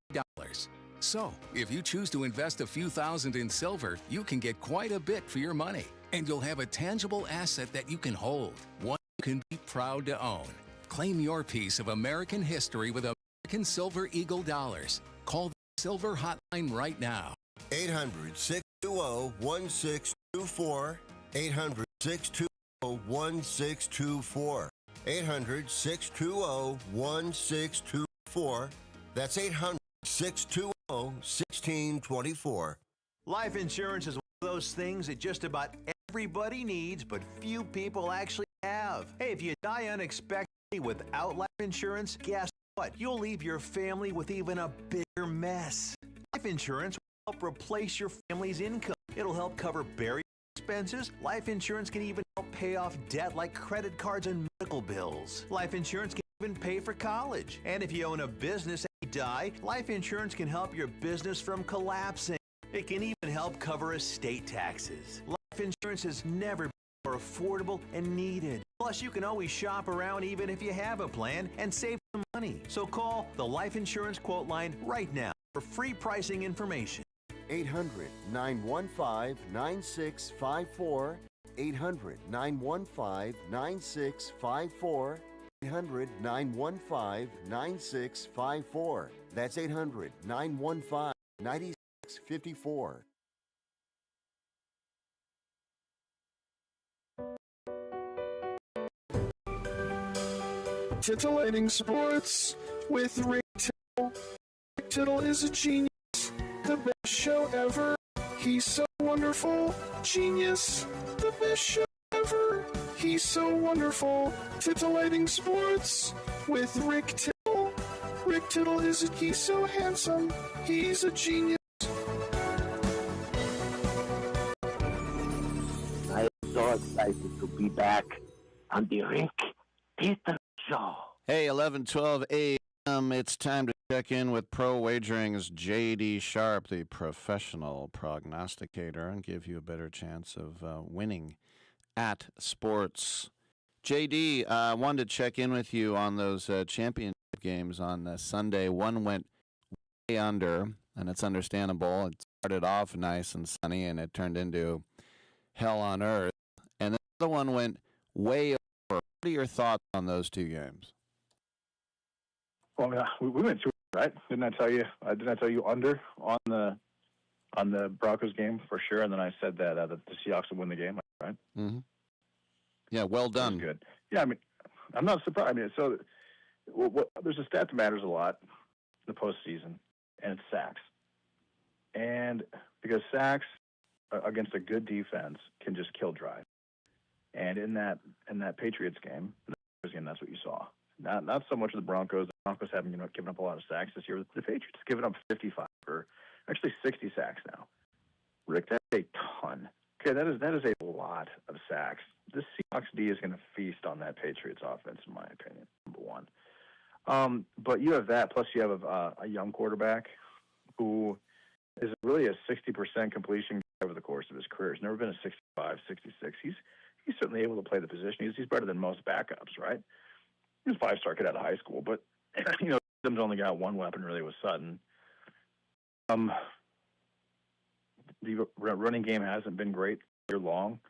So, if you choose to invest a few thousand in silver, you can get quite a bit for your money, and you'll have a tangible asset that you can hold, one you can be proud to own. Claim your piece of American history with American Silver Eagle dollars. Call the Silver Hotline right now. 800-620-1624. 800-620-1624. 800-620-1624. That's 800-620-1624. Life insurance is one of those things that just about everybody needs, but few people actually have. Hey, if you die unexpectedly without life insurance, guess what? You'll leave your family with even a bigger mess. Life insurance will help replace your family's income. It'll help cover burial expenses. Life insurance can even help pay off debt like credit cards and medical bills. Life insurance can even pay for college. And if you own a business and you die, life insurance can help your business from collapsing. It can even help cover estate taxes. Life insurance has never been more affordable and needed. Plus, you can always shop around even if you have a plan and save some money. So call the Life Insurance Quote Line right now for free pricing information. 800-915-9654. 800-915-9654. 800-915-9654. That's 800-915-9654. Titillating Sports with Rick Tittle. Rick Tittle is a genius. The best show ever. He's so wonderful. Genius. The best show ever. He's so wonderful. Titillating Sports with Rick Tittle. Rick Tittle he's so handsome. He's a genius. I am so excited to be back on the Rick Tittle Show. Hey, 11:12 a.m. It's time to check in with Pro Wagering's J.D. Sharp, the professional prognosticator, and give you a better chance of winning at sports. J.D., I wanted to check in with you on those championship games on Sunday. One went way under, and it's understandable. It started off nice and sunny, and it turned into hell on earth. And the other one went way over. What are your thoughts on those two games? Well, we went through it, right? Didn't I tell you? Didn't I tell you under on the Broncos game for sure? And then I said that the Seahawks would win the game, right? Mm-hmm. Yeah, well done. Good. Yeah, I mean, I'm not surprised. I mean, so there's a stat that matters a lot in the postseason, and it's sacks. And because sacks against a good defense can just kill drives. And in that Patriots game, that's what you saw. Not so much of the Broncos. The Broncos haven't given up a lot of sacks this year. The Patriots have given up 55 or actually 60 sacks now. Rick, that's a ton. Okay, that is a lot of sacks. This Seahawks D is going to feast on that Patriots offense, in my opinion. Number one. But you have that, plus you have a young quarterback who is really a 60% completion guy over the course of his career. He's never been a 65, 66. He's certainly able to play the position. He's better than most backups, right? He was a five-star kid out of high school, but Adams only got one weapon really with Sutton. The running game hasn't been great year long.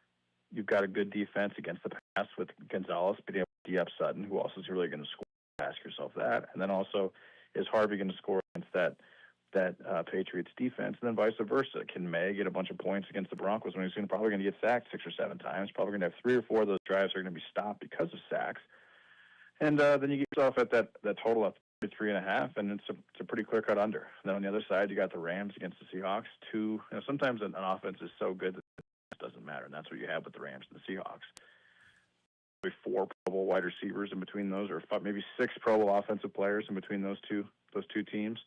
You've got a good defense against the pass with Gonzalez being able to D-up Sutton, who also is really going to score. Ask yourself that. And then also, is Harvey going to score against that Patriots defense? And then vice versa. Can May get a bunch of points against the Broncos when he's probably going to get sacked 6 or 7 times? Probably going to have 3 or 4 of those drives are going to be stopped because of sacks. And then you get yourself at that total of 3.5, and it's a pretty clear-cut under. And then on the other side, you got the Rams against the Seahawks. Sometimes an offense is so good that it doesn't matter, and that's what you have with the Rams and the Seahawks. Maybe 4 Pro Bowl wide receivers in between those, or maybe 6 Pro Bowl offensive players in between those two teams.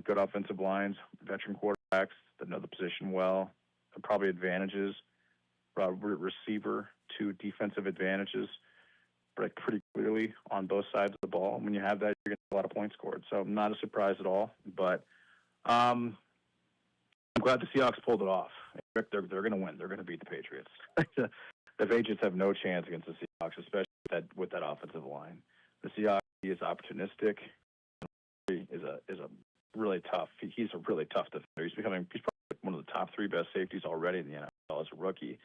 Good offensive lines, veteran quarterbacks that know the position well, probably advantages, receiver to defensive advantages. pretty clearly on both sides of the ball. When you have that, you're going to get a lot of points scored. So not a surprise at all. But I'm glad the Seahawks pulled it off. They're going to win. They're going to beat the Patriots. The Patriots have no chance against the Seahawks, especially with that offensive line. The Seahawks is opportunistic. Is a really tough. He's a really tough defender. He's probably one of the top 3 best safeties already in the NFL as a rookie.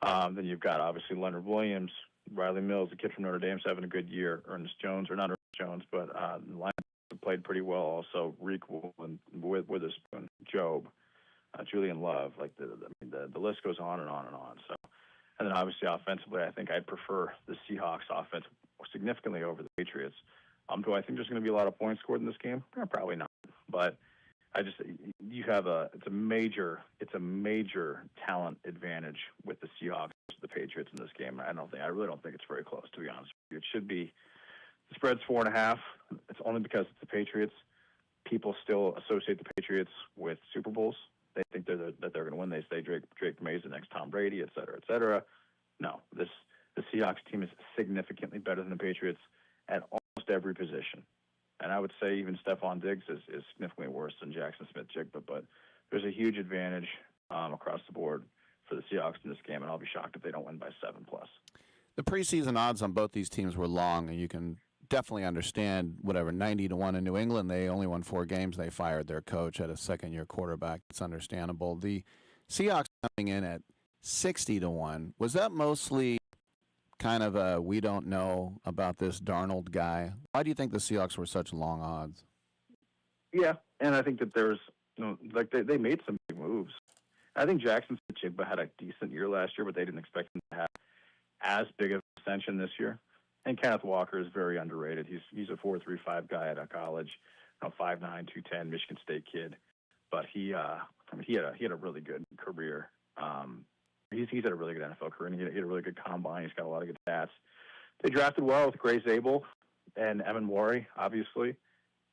Then you've got obviously Leonard Williams, Riley Mills, the kid from Notre Dame's having a good year. Ernest Jones, or not Ernest Jones, but the linebackers played pretty well. Also, Reek and Witherspoon, Job, Julian Love. Like the list goes on and on and on. So, and then obviously offensively, I think I'd prefer the Seahawks offense significantly over the Patriots. Do I think there's going to be a lot of points scored in this game? Probably not. But it's a major talent advantage with the Seahawks versus the Patriots in this game. I really don't think it's very close, to be honest with you. It should be, the spread's 4.5. It's only because it's the Patriots. People still associate the Patriots with Super Bowls. They think that they're going to win. They say Drake May's the next Tom Brady, et cetera, et cetera. No, the Seahawks team is significantly better than the Patriots at almost every position. And I would say even Stephon Diggs is significantly worse than Jackson Smith-Jigba, but there's a huge advantage across the board for the Seahawks in this game, and I'll be shocked if they don't win by 7+. The preseason odds on both these teams were long, and you can definitely understand 90-1 in New England. They only won 4 games. They fired their coach at a second-year quarterback. It's understandable. The Seahawks coming in at 60-1. Was that mostly kind of a we don't know about this Darnold guy? Why do you think the Seahawks were such long odds? Yeah, and I think that there's they made some big moves. I think Jackson Smith-Jigba had a decent year last year, but they didn't expect him to have as big of an ascension this year. And Kenneth Walker is very underrated. He's a 4.35 guy at a college, 5'9", 210, Michigan State kid. But he had a really good career. He's had a really good NFL career, and he had a really good combine. He's got a lot of good stats. They drafted well with Gray Zabel and Evan Warry, obviously,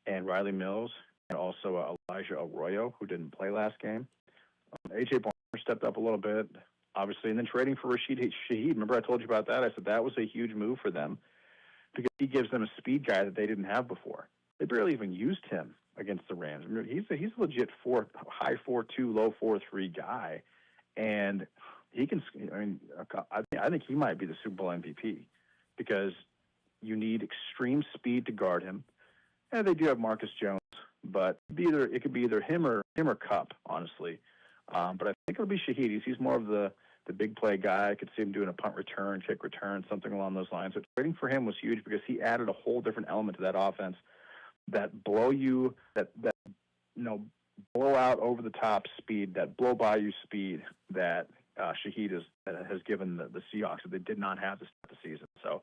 and Riley Mills, and also Elijah Arroyo, who didn't play last game. A.J. Barner stepped up a little bit, obviously, and then trading for Rashid Shaheed. Remember I told you about that? I said that was a huge move for them because he gives them a speed guy that they didn't have before. They barely even used him against the Rams. Remember, he's a legit high 4.2, low 4.3 guy, and he can. I think he might be the Super Bowl MVP because you need extreme speed to guard him. And they do have Marcus Jones, but it could be either him or Kupp, honestly. But I think it'll be Shaheed. He's more of the big play guy. I could see him doing a punt return, kick return, something along those lines. So trading for him was huge because he added a whole different element to that offense that blow out over the top speed, that blow by you speed that Shaheed has given the Seahawks that they did not have to start the season. So,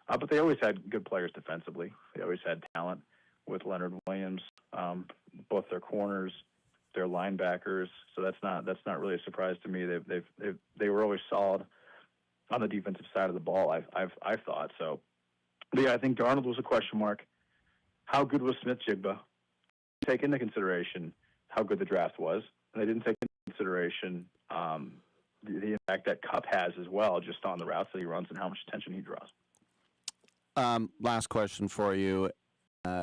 but they always had good players defensively. They always had talent with Leonard Williams, both their corners, their linebackers. So that's not really a surprise to me. They were always solid on the defensive side of the ball. I've thought so. But yeah, I think Darnold was a question mark. How good was Smith-Jigba? Take into consideration how good the draft was, and they didn't take into consideration the impact that Kupp has as well, just on the routes that he runs and how much attention he draws. Last question for you.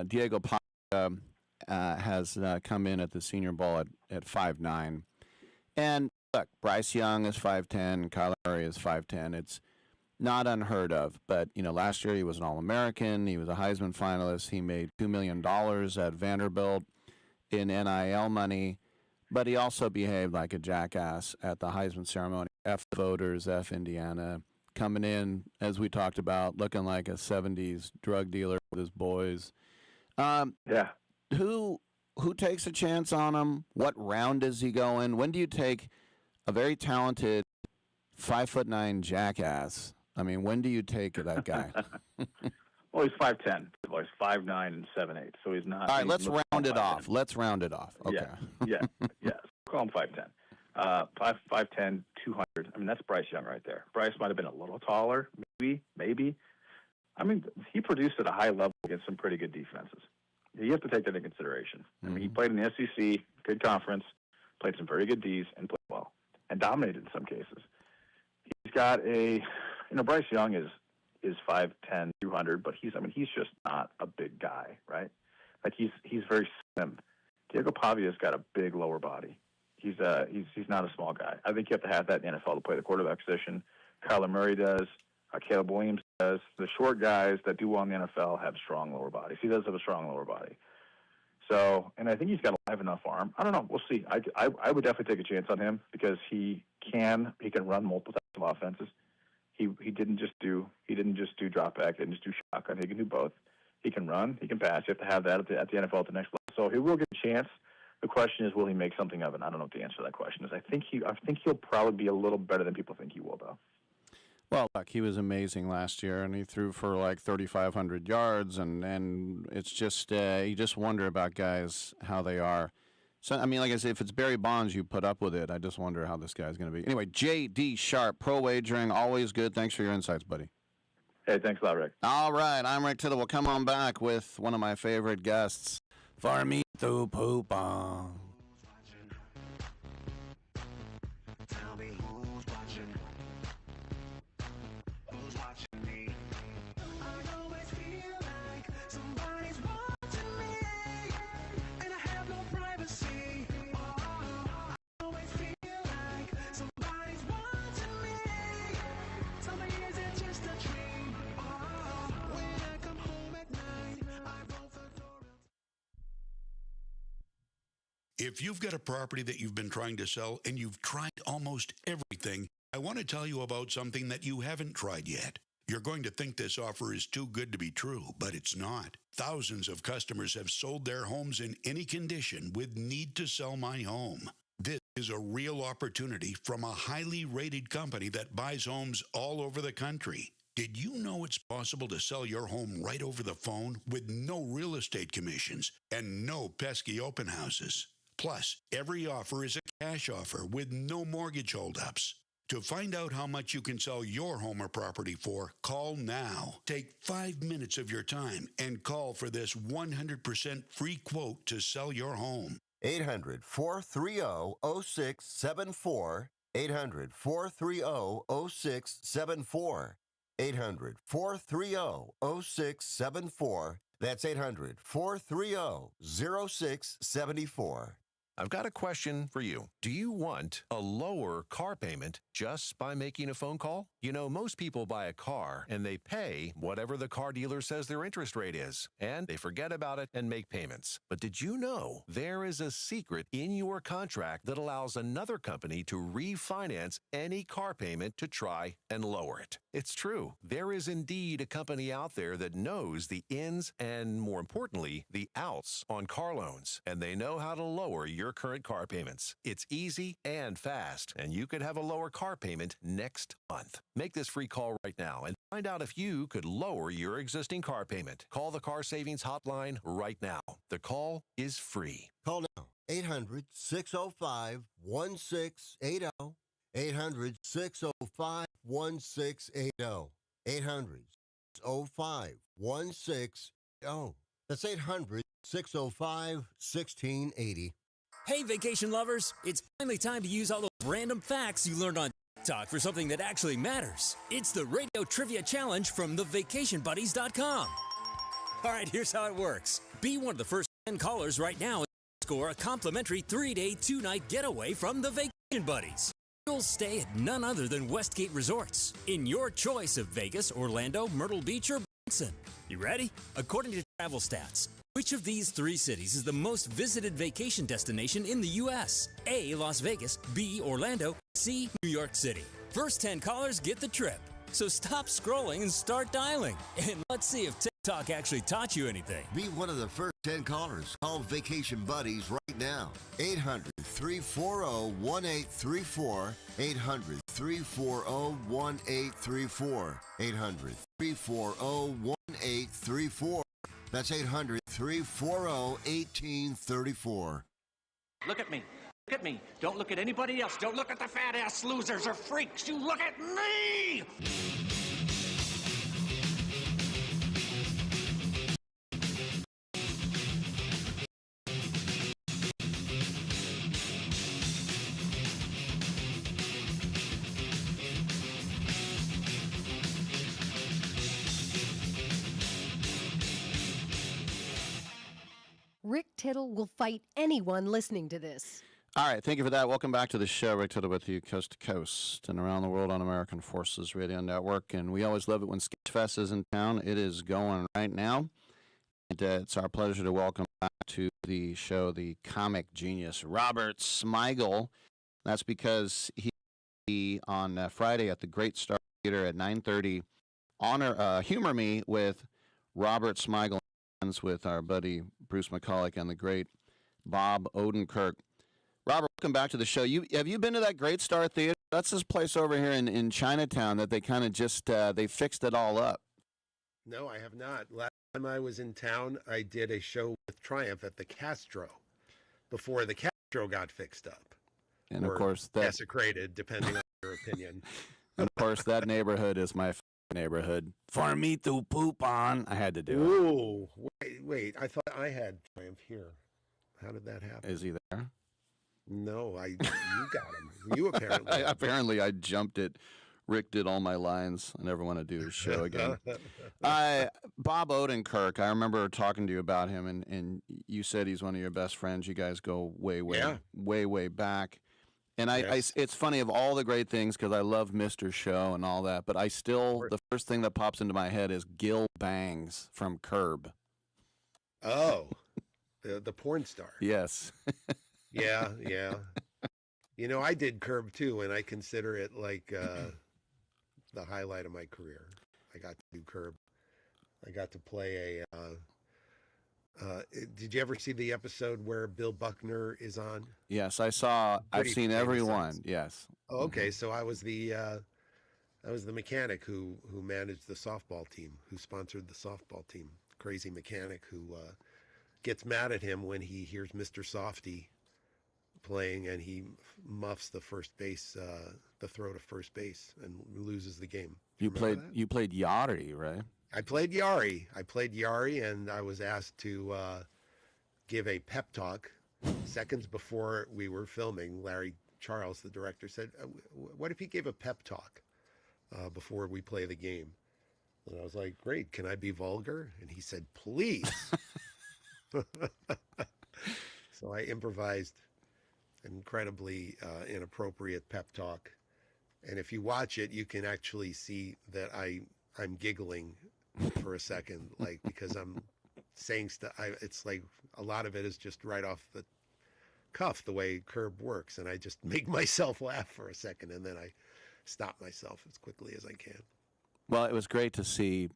Diego Paca has come in at the Senior Bowl at 5'9". And look, Bryce Young is 5'10", Kyler Murray is 5'10". It's not unheard of, but last year he was an All-American. He was a Heisman finalist. He made $2 million at Vanderbilt in NIL money, but he also behaved like a jackass at the Heisman ceremony. F voters, F Indiana, coming in, as we talked about, looking like a 70s drug dealer with his boys. Yeah. Who takes a chance on him? What round is he going? When do you take a very talented 5'9" jackass? I mean, when do you take that guy? Well, he's 5'10". Well, he's 5'9" and 7'8", so he's not. All right, let's round it off. Let's round it off. Okay. Yeah. Call him 5'10". 5'10", 200. I mean, that's Bryce Young right there. Bryce might have been a little taller, maybe. I mean, he produced at a high level against some pretty good defenses. You have to take that into consideration. Mm-hmm. I mean, he played in the SEC, good conference, played some very good Ds, and played well, and dominated in some cases. He's got Bryce Young is is 5'10", 200, but he's just not a big guy, right? Like he's very slim. Diego Pavia's got a big lower body. He's not a small guy. I think you have to have that in the NFL to play the quarterback position. Kyler Murray does. Caleb Williams does. The short guys that do well in the NFL have strong lower bodies. He does have a strong lower body. So, and I think he's got a live enough arm. I don't know. We'll see. I would definitely take a chance on him because he can run multiple types of offenses. He didn't just do drop back. He didn't just do shotgun. He can do both. He can run. He can pass. You have to have that at the NFL at the next level. So he will get a chance. The question is, will he make something of it? I don't know what the answer to that question is. I think he'll probably be a little better than people think he will, though. Well, look, he was amazing last year, and he threw for like 3,500 yards, and it's just you just wonder about guys, how they are. So, I mean, like I said, if it's Barry Bonds, you put up with it. I just wonder how this guy's going to be. Anyway, J.D. Sharp, Pro Wagering, always good. Thanks for your insights, buddy. Hey, thanks a lot, Rick. All right, I'm Rick Tittle. We'll come on back with one of my favorite guests, For Me to Poop On. If you've got a property that you've been trying to sell and you've tried almost everything, I want to tell you about something that you haven't tried yet. You're going to think this offer is too good to be true, but it's not. Thousands of customers have sold their homes in any condition with Need to Sell My Home. This is a real opportunity from a highly rated company that buys homes all over the country. Did you know it's possible to sell your home right over the phone with no real estate commissions and no pesky open houses? Plus, every offer is a cash offer with no mortgage holdups. To find out how much you can sell your home or property for, call now. Take 5 minutes of your time and call for this 100% free quote to sell your home. 800-430-0674. 800-430-0674. 800-430-0674. That's 800-430-0674. I've got a question for you. Do you want a lower car payment just by making a phone call? You know, most people buy a car and they pay whatever the car dealer says their interest rate is, and they forget about it and make payments. But did you know there is a secret in your contract that allows another company to refinance any car payment to try and lower it? It's true. There is indeed a company out there that knows the ins and, more importantly, the outs on car loans, and they know how to lower your current car payments. It's easy and fast, and you could have a lower car payment next month. Make this free call right now and find out if you could lower your existing car payment. Call the Car Savings Hotline right now. The call is free. Call now. 800-605-1680. 800-605-1680. 800-605-1680. That's 800-605-1680. Hey, vacation lovers, it's finally time to use all those random facts you learned on TikTok for something that actually matters. It's the Radio Trivia Challenge from thevacationbuddies.com. All right, here's how it works. Be one of the first 10 callers right now and score a complimentary 3-day, 2-night getaway from the Vacation Buddies. You'll stay at none other than Westgate Resorts in your choice of Vegas, Orlando, Myrtle Beach, or Branson. You ready? According to Travel Stats, which of these 3 cities is the most visited vacation destination in the U.S.? A, Las Vegas, B, Orlando, C, New York City. First 10 callers get the trip. So stop scrolling and start dialing. And let's see if TikTok actually taught you anything. Be one of the first 10 callers. Call Vacation Buddies right now. 800-340-1834. 800-340-1834. 800-340-1834. That's 800-340-1834. Look at me. Look at me. Don't look at anybody else. Don't look at the fat-ass losers or freaks. You look at me! Rick Tittle will fight anyone listening to this. All right, thank you for that. Welcome back to the show. Rick Tittle with you coast to coast and around the world on American Forces Radio Network. And we always love it when Sketchfest is in town. It is going right now. And it's our pleasure to welcome back to the show the comic genius, Robert Smigel. That's because he on Friday at the Great Star Theater at 9:30, humor me with Robert Smigel, with our buddy Bruce McCulloch and the great Bob Odenkirk. Robert, welcome back to the show. Have you been to that Great Star Theater? That's this place over here in Chinatown that they kind of just they fixed it all up. No, I have not. Last time I was in town, I did a show with Triumph at the Castro before the Castro got fixed up. And or of course, desecrated, depending on your opinion. And of course, that neighborhood is my neighborhood for me to poop on. I had to do it. Ooh, wait! I thought I had Triumph here. How did that happen? Is he there? No, you got him. You apparently. Apparently, I jumped it. Rick did all my lines. I never want to do his show again. Bob Odenkirk, I remember talking to you about him, and you said he's one of your best friends. You guys go way back. And it's funny, of all the great things, because I love Mr. Show and all that, but the first thing that pops into my head is Gil Bangs from Curb. Oh, the porn star. Yes. Yeah. You know, I did Curb too, and I consider it like the highlight of my career. I got to do Curb. I got to play did you ever see the episode where Bill Buckner is on? Yes, I saw. I've seen every one. Yes. Oh, okay, so I was the mechanic who managed the softball team, who sponsored the softball team. Crazy mechanic who gets mad at him when he hears Mr. Softy playing, and he muffs the throw to first base, and loses the game. You played Yachty, right? I played Yari, and I was asked to give a pep talk seconds before we were filming. Larry Charles, the director, said, "What if he gave a pep talk before we play the game?" And I was like, "Great, can I be vulgar?" And he said, "Please." So I improvised an incredibly inappropriate pep talk, and if you watch it, you can actually see that I'm giggling for a second, like, because I'm saying stuff. It's like a lot of it is just right off the cuff, the way Curb works, and I just make myself laugh for a second, and then I stop myself as quickly as I can. Well, it was great to see,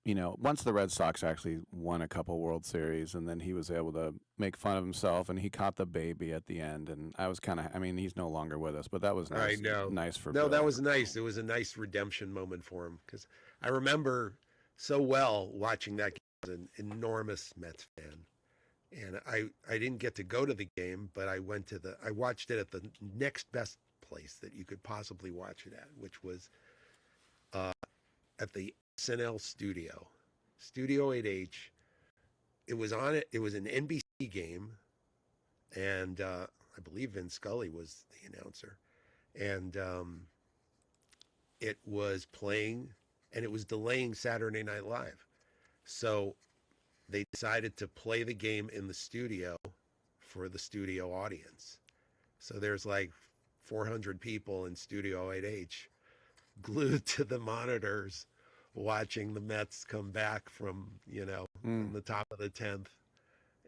once the Red Sox actually won a couple World Series, and then he was able to make fun of himself, and he caught the baby at the end, and I was he's no longer with us, but that was nice. I know. Nice for No, Bill. that was nice. It was a nice redemption moment for him, because I remember so well watching that game. I was an enormous Mets fan, and I didn't get to go to the game, but I watched it at the next best place that you could possibly watch it at, which was at the SNL Studio 8H. It was an NBC game, and I believe Vin Scully was the announcer, and it was playing, and it was delaying Saturday Night Live. So they decided to play the game in the studio for the studio audience. So there's like 400 people in Studio 8H glued to the monitors watching the Mets come back from, the top of the 10th.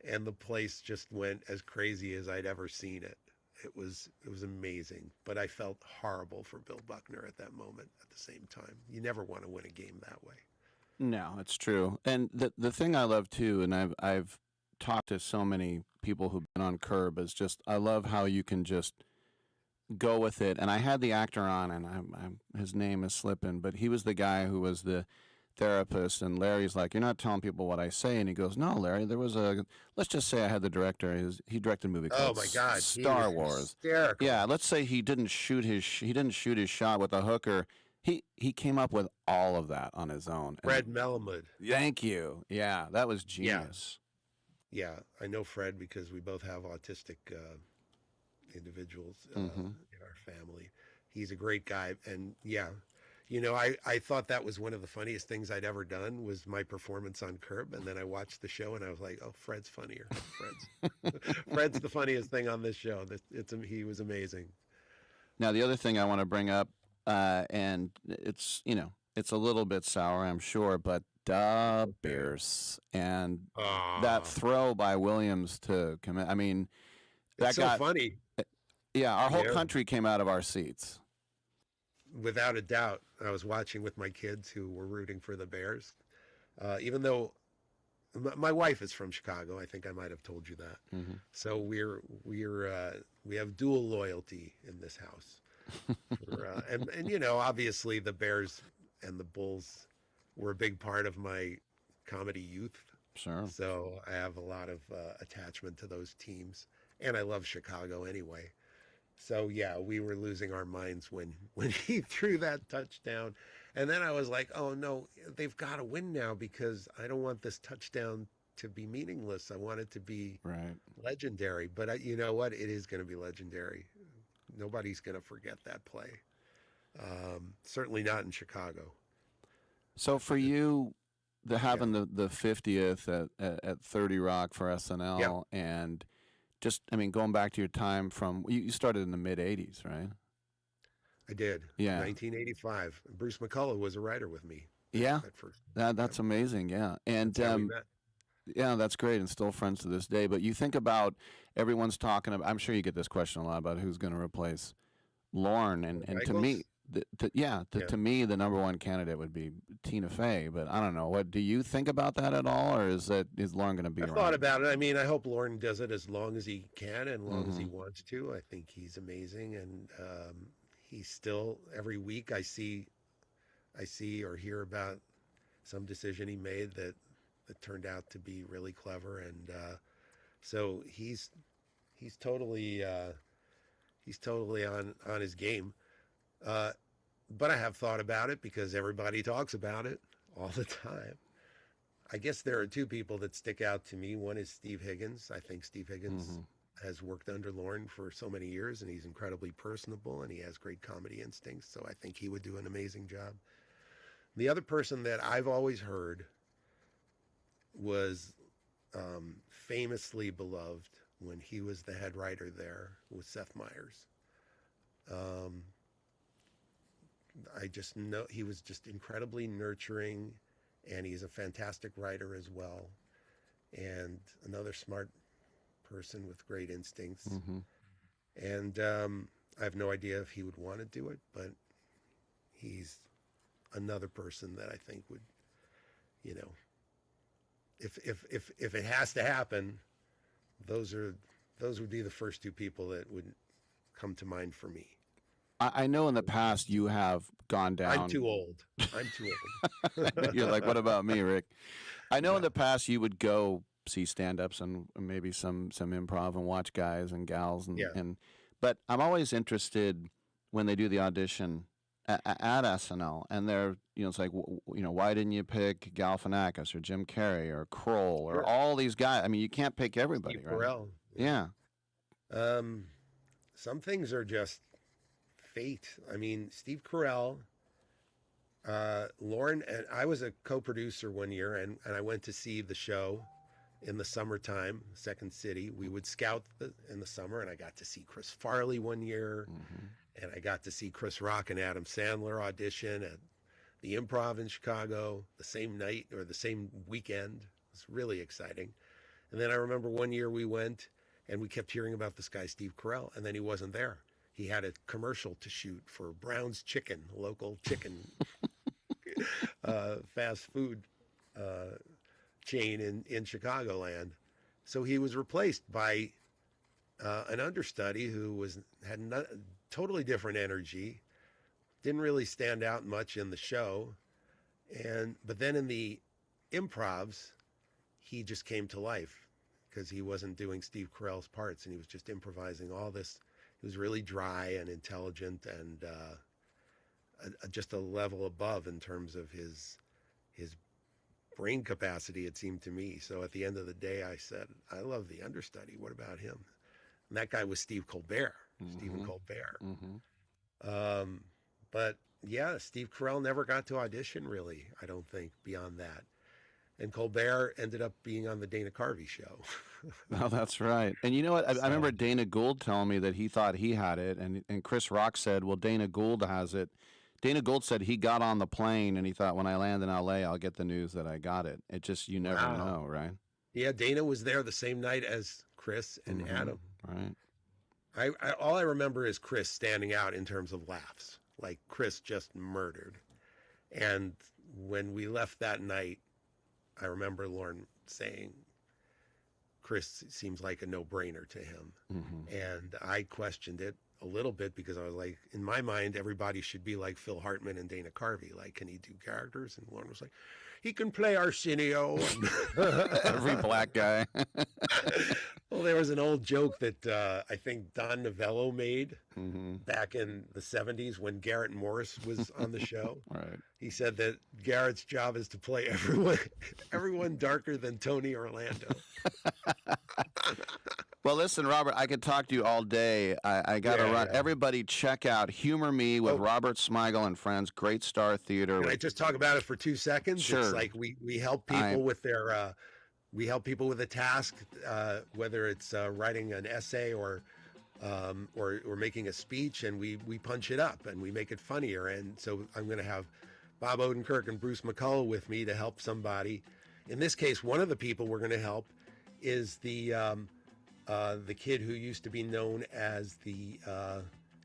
And the place just went as crazy as I'd ever seen it. It was amazing, but I felt horrible for Bill Buckner at that moment. At the same time, you never want to win a game that way. No, it's true. And the thing I love too, and I've talked to so many people who've been on Curb, is just I love how you can just go with it. And I had the actor on, and his name is slipping, but he was the guy who was the therapist, and Larry's like, "You're not telling people what I say," and he goes, "No, Larry, there was let's just say I had the director. He directed a movie called Star Wars. Hysterical. Yeah, let's say he didn't shoot his shot with a hooker. He came up with all of that on his own. Fred Melamud. Thank you. Yeah, that was genius. Yeah, I know Fred because we both have autistic individuals in our family. He's a great guy, and yeah, I thought that was one of the funniest things I'd ever done was my performance on Curb. And then I watched the show and I was like, oh, Fred's funnier. Fred's the funniest thing on this show. He was amazing. Now, the other thing I want to bring up, and it's a little bit sour, I'm sure, but the Bears and that throw by Williams to commit. I mean, that It's so got funny. Yeah, our whole Yeah. country came out of our seats. Without a doubt. I was watching with my kids who were rooting for the Bears. Even though my wife is from Chicago, I think I might have told you that. Mhm. So we have dual loyalty in this house. And obviously the Bears and the Bulls were a big part of my comedy youth. Sure. So I have a lot of attachment to those teams, and I love Chicago anyway. So yeah, we were losing our minds when he threw that touchdown. And then I was like, oh no, they've got to win now because I don't want this touchdown to be meaningless. I want it to be legendary. But you know what? It is going to be legendary. Nobody's going to forget that play. Certainly not in Chicago. So for you, having the 50th at 30 Rock for SNL, and just, I mean, going back to your time from, you started in the mid 80s, right? I did. Yeah. 1985. Bruce McCullough was a writer with me. Yeah. At first. That's amazing. Yeah. And That's how we met. yeah, that's great, and still friends to this day. But you think about, everyone's talking about, I'm sure you get this question a lot about who's going to replace Lorne, and to me, to me, the number one candidate would be Tina Fey. But I don't know. What do you think about that at all, or is Lorne going to be I've around? thought about it. I mean, I hope Lorne does it as long as he can and long as he wants to. I think he's amazing, and he's still, every week I see or hear about some decision he made that turned out to be really clever, and so he's totally on his game. But I have thought about it because everybody talks about it all the time. I guess there are two people that stick out to me. One is Steve Higgins. I think Steve Higgins has worked under Lorne for so many years, and he's incredibly personable, and he has great comedy instincts. So I think he would do an amazing job. The other person that I've always heard was famously beloved when he was the head writer there was Seth Meyers. I just know he was just incredibly nurturing, and he's a fantastic writer as well, and another smart person with great instincts. And I have no idea if he would want to do it, but he's another person that I think would, if it has to happen, those would be the first two people that would come to mind for me. I know in the past you have gone down. I'm too old. You're like, what about me, Rick? I know in the past you would go see stand-ups and maybe some improv and watch guys and gals, but I'm always interested when they do the audition at SNL, and they're, it's like, why didn't you pick Galifianakis or Jim Carrey or Kroll or all these guys? I mean, you can't pick everybody, Steve right? Carell. Yeah. Some things are just fate. I mean, Steve Carell, Lorne, and I was a co-producer one year, and I went to see the show in the summertime, Second City. We would scout in the summer, and I got to see Chris Farley one year, and I got to see Chris Rock and Adam Sandler audition at the Improv in Chicago the same night or the same weekend. It was really exciting. And then I remember one year we went, and we kept hearing about this guy, Steve Carell, and then he wasn't there. He had a commercial to shoot for Brown's Chicken, a local chicken fast food chain in Chicagoland. So he was replaced by an understudy who had totally different energy, didn't really stand out much in the show, but then in the improvs, he just came to life because he wasn't doing Steve Carell's parts, and he was just improvising all this. He was really dry and intelligent, and just a level above in terms of his brain capacity, it seemed to me. So at the end of the day, I said, I love the understudy. What about him? And that guy was Steve Colbert, Stephen Colbert. But yeah, Steve Carell never got to audition, really, I don't think, beyond that. And Colbert ended up being on the Dana Carvey show. Oh, that's right. And you know what? I remember Dana Gould telling me that he thought he had it, and Chris Rock said, well, Dana Gould has it. Dana Gould said he got on the plane and he thought, when I land in L.A., I'll get the news that I got it. It just, you never know, right? Yeah, Dana was there the same night as Chris and Adam. Right. All I remember is Chris standing out in terms of laughs. Like, Chris just murdered. And when we left that night, I remember Lauren saying, Chris seems like a no-brainer to him. And I questioned it a little bit because I was like, in my mind, everybody should be like Phil Hartman and Dana Carvey. Like, can he do characters? And Lauren was like, he can play Arsenio. Every black guy. Well, there was an old joke that I think Don Novello made back in the 70s when Garrett Morris was on the show. Right. He said that Garrett's job is to play everyone darker than Tony Orlando. Well, listen, Robert, I could talk to you all day. I got to run. Yeah. Everybody check out Humor Me with Robert Smigel and Friends, Great Star Theater. Can I just talk about it for 2 seconds? Sure. It's like we help people with their, we help people with a task, whether it's writing an essay or making a speech, and we punch it up and we make it funnier. And so I'm going to have Bob Odenkirk and Bruce McCullough with me to help somebody. In this case, one of the people we're going to help is the kid who used to be known as the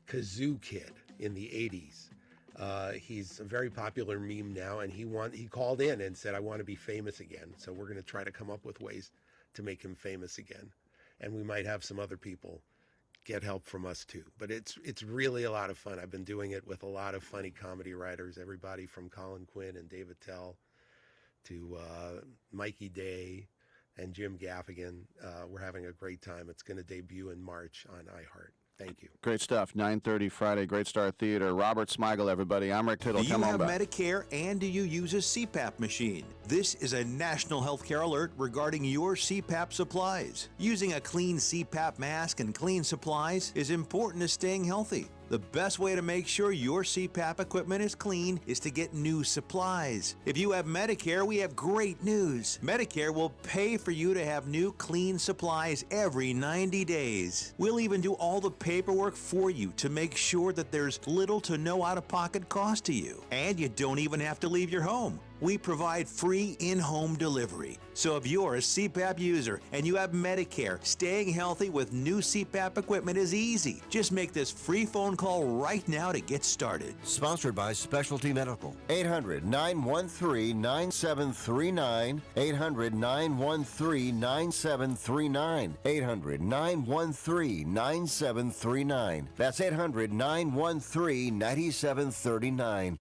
Kazoo Kid in the 80s. He's a very popular meme now, and he called in and said, I want to be famous again. So we're going to try to come up with ways to make him famous again. And we might have some other people get help from us too. But it's really a lot of fun. I've been doing it with a lot of funny comedy writers, everybody from Colin Quinn and David Tell to Mikey Day and Jim Gaffigan. We're having a great time. It's going to debut in March on iHeart. Thank you. Great stuff. 9:30 Friday, Great Star Theater. Robert Smigel, everybody. I'm Rick Tittle. Do you have Medicare and do you use a CPAP machine? This is a national healthcare alert regarding your CPAP supplies. Using a clean CPAP mask and clean supplies is important to staying healthy. The best way to make sure your CPAP equipment is clean is to get new supplies. If you have Medicare, we have great news. Medicare will pay for you to have new clean supplies every 90 days. We'll even do all the paperwork for you to make sure that there's little to no out-of-pocket cost to you. And you don't even have to leave your home. We provide free in-home delivery. So if you're a CPAP user and you have Medicare, staying healthy with new CPAP equipment is easy. Just make this free phone call right now to get started. Sponsored by Specialty Medical. 800-913-9739. 800-913-9739. 800-913-9739. That's 800-913-9739.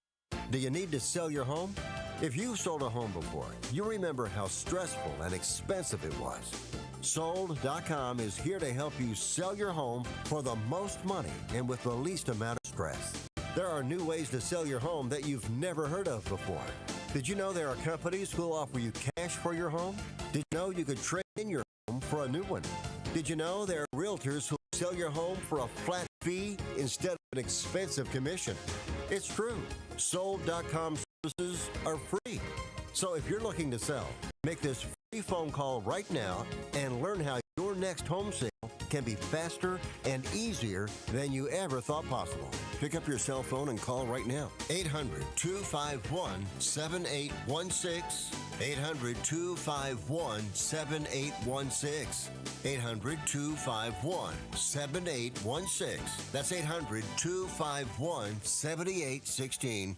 Do you need to sell your home? If you've sold a home before, you remember how stressful and expensive it was. Sold.com is here to help you sell your home for the most money and with the least amount of stress. There are new ways to sell your home that you've never heard of before. Did you know there are companies who will offer you cash for your home? Did you know you could trade in your home for a new one? Did you know there are realtors who sell your home for a flat fee instead of an expensive commission? It's true. Sold.com services are free. So if you're looking to sell, make this free phone call right now and learn how your next home sale can be faster and easier than you ever thought possible. Pick up your cell phone and call right now. 800-251-7816. 800-251-7816. 800-251-7816. That's 800-251-7816.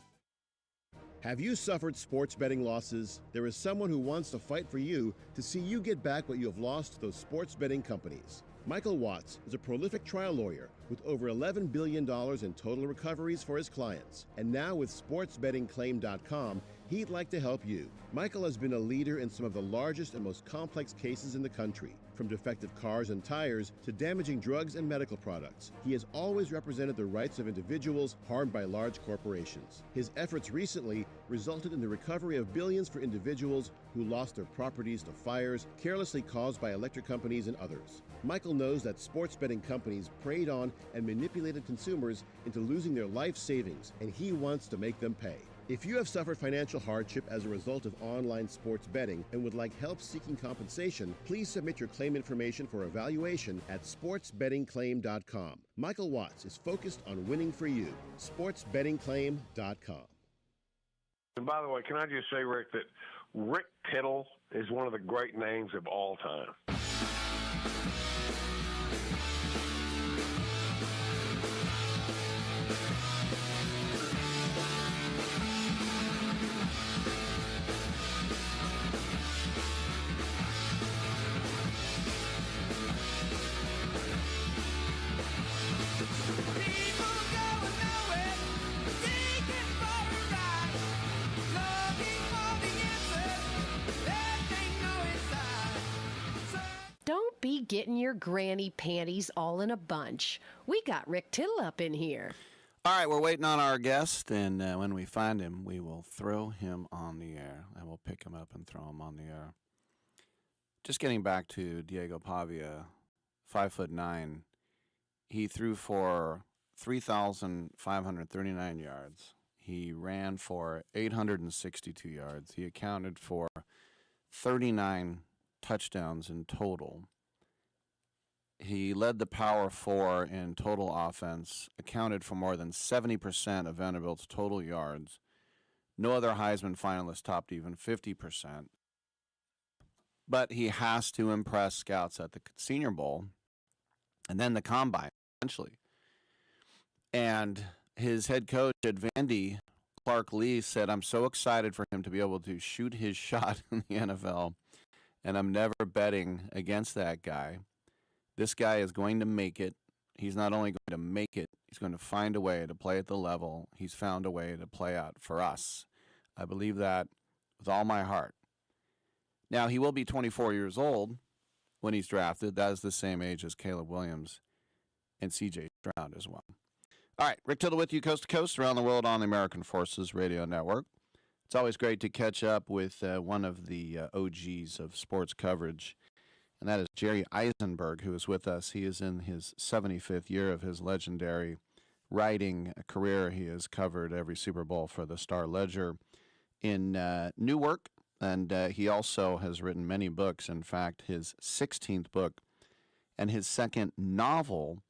Have you suffered sports betting losses? There is someone who wants to fight for you to see you get back what you have lost to those sports betting companies. Michael Watts is a prolific trial lawyer with over $11 billion in total recoveries for his clients. And now with SportsBettingClaim.com, he'd like to help you. Michael has been a leader in some of the largest and most complex cases in the country. From defective cars and tires to damaging drugs and medical products, he has always represented the rights of individuals harmed by large corporations. His efforts recently resulted in the recovery of billions for individuals who lost their properties to fires carelessly caused by electric companies and others. Michael knows that sports betting companies preyed on and manipulated consumers into losing their life savings, and he wants to make them pay. If you have suffered financial hardship as a result of online sports betting and would like help seeking compensation, please submit your claim information for evaluation at sportsbettingclaim.com. Michael Watts is focused on winning for you. sportsbettingclaim.com. And by the way, can I just say, Rick, that Rick Tittle is one of the great names of all time. Don't be getting your granny panties all in a bunch. We got Rick Tittle up in here. All right, we're waiting on our guest, and when we find him, we will throw him on the air. I will pick him up and throw him on the air. Just getting back to Diego Pavia, 5'9", he threw for 3,539 yards. He ran for 862 yards. He accounted for 39 touchdowns in total. He led the Power Four in total offense, accounted for more than 70% of Vanderbilt's total yards. No other Heisman finalist topped even 50%. But he has to impress scouts at the Senior Bowl and then the Combine, eventually. And his head coach at Vandy, Clark Lee, said, "I'm so excited for him to be able to shoot his shot in the NFL, and I'm never betting against that guy. This guy is going to make it. He's not only going to make it, he's going to find a way to play at the level he's found a way to play at for us. I believe that with all my heart." Now, he will be 24 years old when he's drafted. That is the same age as Caleb Williams and C.J. Stroud as well. All right, Rick Tittle with you coast to coast around the world on the American Forces Radio Network. It's always great to catch up with one of the OGs of sports coverage, and that is Jerry Izenberg, who is with us. He is in his 75th year of his legendary writing career. He has covered every Super Bowl for the Star-Ledger in Newark, and he also has written many books. In fact, his 16th book and his second novel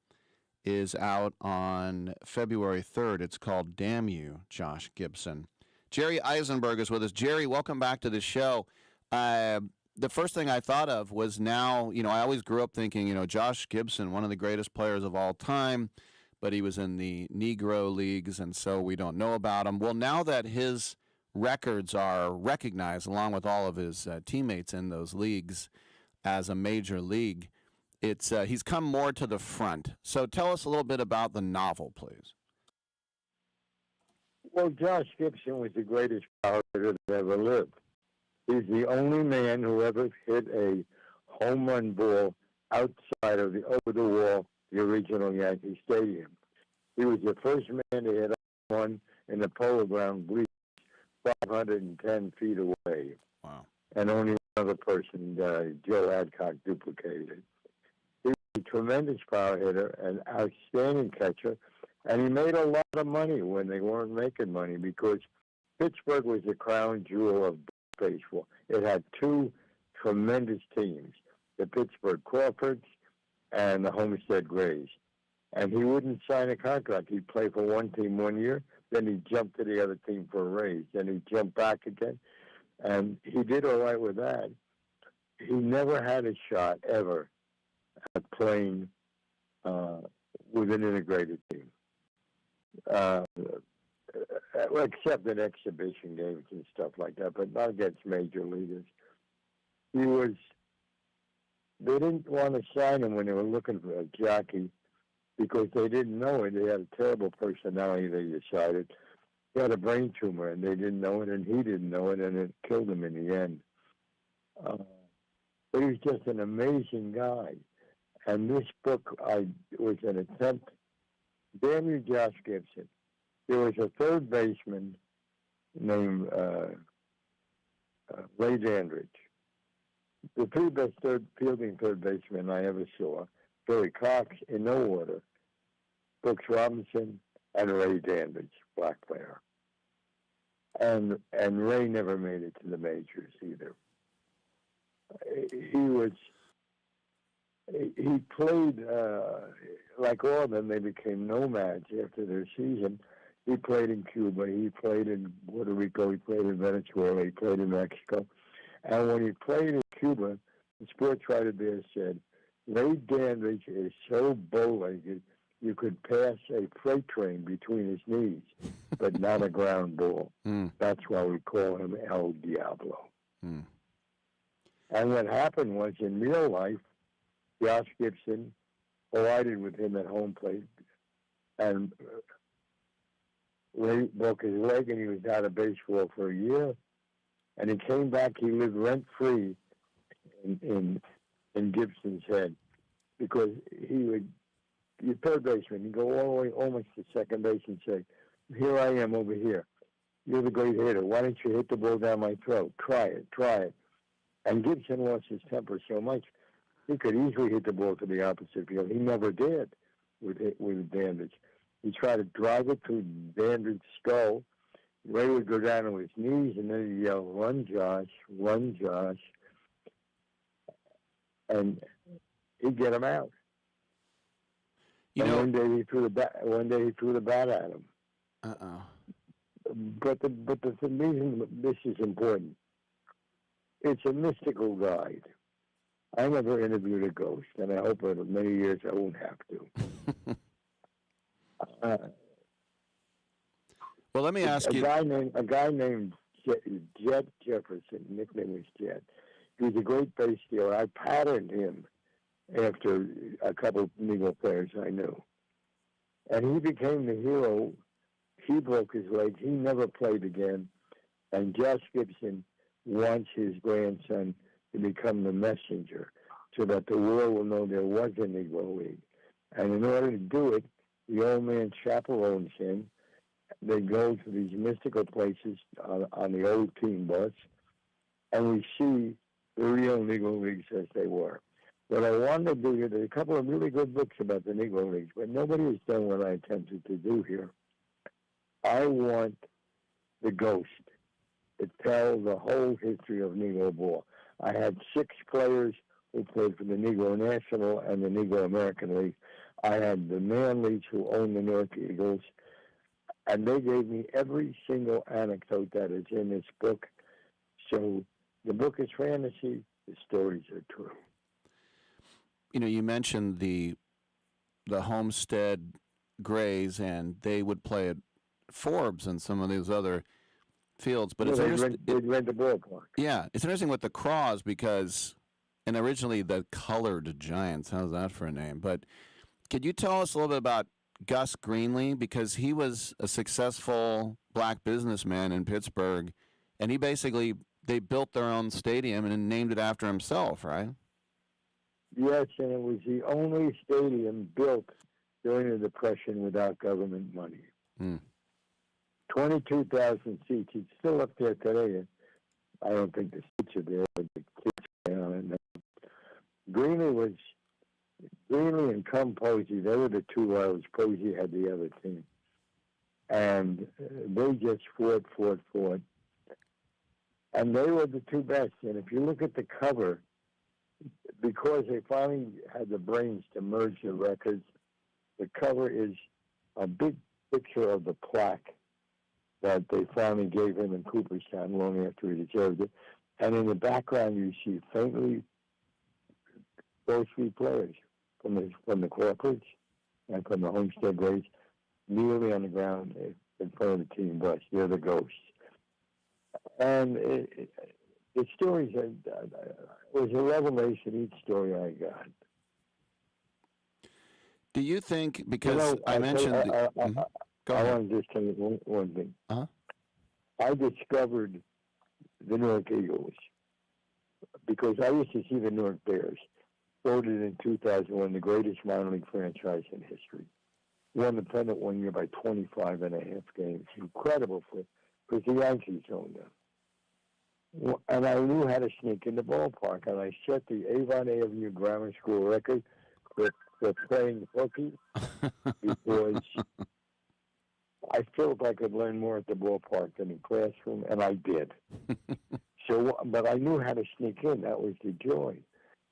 is out on February 3rd. It's called Damn You, Josh Gibson. Jerry Izenberg is with us. Jerry, welcome back to the show. The first thing I thought of was now, I always grew up thinking, Josh Gibson, one of the greatest players of all time, but he was in the Negro leagues, and so we don't know about him. Well, now that his records are recognized, along with all of his teammates in those leagues, as a major league, he's come more to the front. So tell us a little bit about the novel, please. Well, Josh Gibson was the greatest power hitter that ever lived. He's the only man who ever hit a home run ball outside of the over-the-wall, the original Yankee Stadium. He was the first man to hit one in the Polo Ground bleachers 510 feet away. Wow. And only another person, Joe Adcock, duplicated it. He was a tremendous power hitter, an outstanding catcher, and he made a lot of money when they weren't making money because Pittsburgh was the crown jewel of baseball. It had two tremendous teams, the Pittsburgh Crawfords and the Homestead Grays. And he wouldn't sign a contract. He'd play for one team 1 year, then he'd jump to the other team for a raise, then he'd jump back again. And he did all right with that. He never had a shot ever at playing with an integrated team. Except in exhibition games and stuff like that, but not against major leaguers. They didn't want to sign him when they were looking for a jockey because they didn't know it. They had a terrible personality, they decided. He had a brain tumor, and they didn't know it, and he didn't know it, and it killed him in the end. but he was just an amazing guy. And this book was an attempt. Damn you, Josh Gibson. There was a third baseman named Ray Dandridge. The three best fielding third basemen I ever saw, Billy Cox, in no order, Brooks Robinson, and Ray Dandridge, black player. And Ray never made it to the majors either. He played, like all of them, they became nomads after their season. He played in Cuba, he played in Puerto Rico, he played in Venezuela, he played in Mexico. And when he played in Cuba, the sports writer there said, Ray Dandridge is so bow-legged, you could pass a freight train between his knees, but not a ground ball. That's why we call him El Diablo. And what happened was, in real life, Josh Gibson collided with him at home plate, and Ray broke his leg, and he was out of baseball for a year. And he came back. He lived rent-free in Gibson's head, because he would, your third baseman, he'd go all the way almost to second base and say, here I am over here. You're the great hitter. Why don't you hit the ball down my throat? Try it. And Gibson lost his temper so much, he could easily hit the ball to the opposite field. He never did with Dandridge. He tried to drive it through Dandridge's skull. Ray would go down on his knees, and then he'd yell, run, Josh, run, Josh. And he'd get him out. One day he threw the bat at him. But the reason this is important, it's a mystical guide. I never interviewed a ghost, and I hope in many years I won't have to. Well, let me ask you. A guy named Jet Jefferson, nickname was Jet. He was a great base stealer. I patterned him after a couple of Negro players I knew. And he became the hero. He broke his leg. He never played again. And Josh Gibson wants his grandson to become the messenger so that the world will know there was a Negro League. And in order to do it, the old man chaperones him. They go to these mystical places on the old team bus, and we see the real Negro Leagues as they were. What I wanted to do here, there's a couple of really good books about the Negro Leagues, but nobody has done what I attempted to do here. I want the ghost to tell the whole history of Negro ball. I had 6 players who played for the Negro National and the Negro American League. I had the Man Leagues who owned the North Eagles, and they gave me every single anecdote that is in this book. So the book is fantasy, the stories are true. You know, you mentioned the Homestead Grays, and they would play at Forbes and some of these other fields. But they'd it's rent the ballpark. Yeah, it's interesting with the Craws because, and originally the Colored Giants. How's that for a name? But could you tell us a little bit about Gus Greenlee, because he was a successful black businessman in Pittsburgh, and they built their own stadium and named it after himself, right? Yes, and it was the only stadium built during the Depression without government money. 22,000 seats. It's still up there today. I don't think the seats are there, but the kids are on it. Greenlee and Posey, they were the two rivals. Posey had the other team. And they just fought. And they were the two best. And if you look at the cover, because they finally had the brains to merge the records, the cover is a big picture of the plaque that they finally gave him in Cooperstown long after he deserved it. And in the background, you see faintly those 3 players from the Corporate and from the Homestead Grays, nearly on the ground in front of the team bus. They're the ghosts. And the stories, it was a revelation, each story I got. Do you think, because I mentioned... I want to just tell you one thing. I discovered the North Eagles because I used to see the Newark Bears, voted in 2001 the greatest minor league franchise in history. Won the pennant one year by 25 and a half games. Incredible because the Yankees owned them. And I knew how to sneak in the ballpark, and I set the Avon Avenue Grammar School record for playing hooky because I felt I could learn more at the ballpark than in classroom, and I did. But I knew how to sneak in. That was the joy.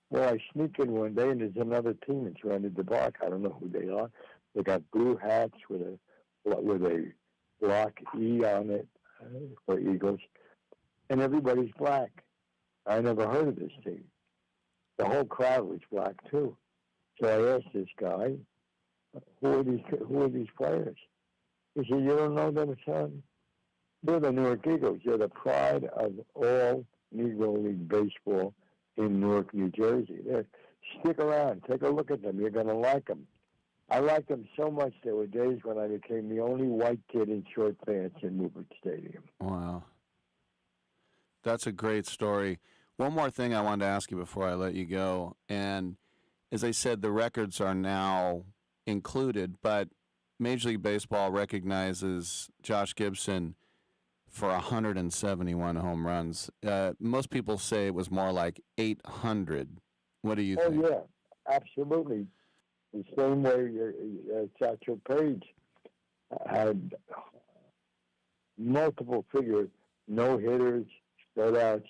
Well, I sneak in one day, and there's another team that's surrounded the park. I don't know who they are. They got blue hats with a block E on it for Eagles, and everybody's black. I never heard of this team. The whole crowd was black too. So I asked this guy, "Who are these players?" He said, "You don't know them, son? They're the Newark Eagles. They're the pride of all Negro League baseball in Newark, New Jersey. Stick around. Take a look at them. You're going to like them." I liked them so much there were days when I became the only white kid in short pants in Newport Stadium. Wow. That's a great story. One more thing I wanted to ask you before I let you go. And as I said, the records are now included, but Major League Baseball recognizes Josh Gibson for 171 home runs. Most people say it was more like 800. What do you think? Oh, yeah, absolutely. The same way Satchel Paige had multiple figures, no-hitters, shutouts.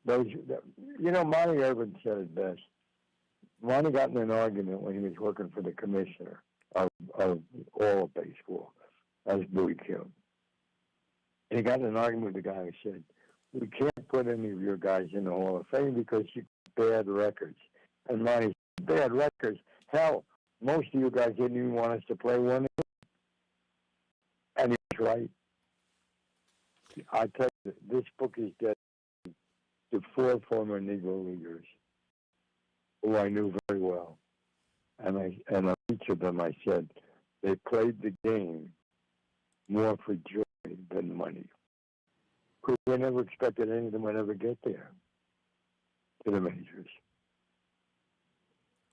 Monty Irvin said it best. Monty got in an argument when he was working for the commissioner of all of baseball, as Bowie Kuhn. And he got in an argument with the guy who said, "We can't put any of your guys in the Hall of Fame because you got bad records." And Monty said, "Bad records? Hell, most of you guys didn't even want us to play one." And he was right. I tell you, this book is dedicated to 4 former Negro Leaguers who I knew very well. And on each of them I said, they played the game more for joy than money. Because they never expected any of them would ever get there to the majors.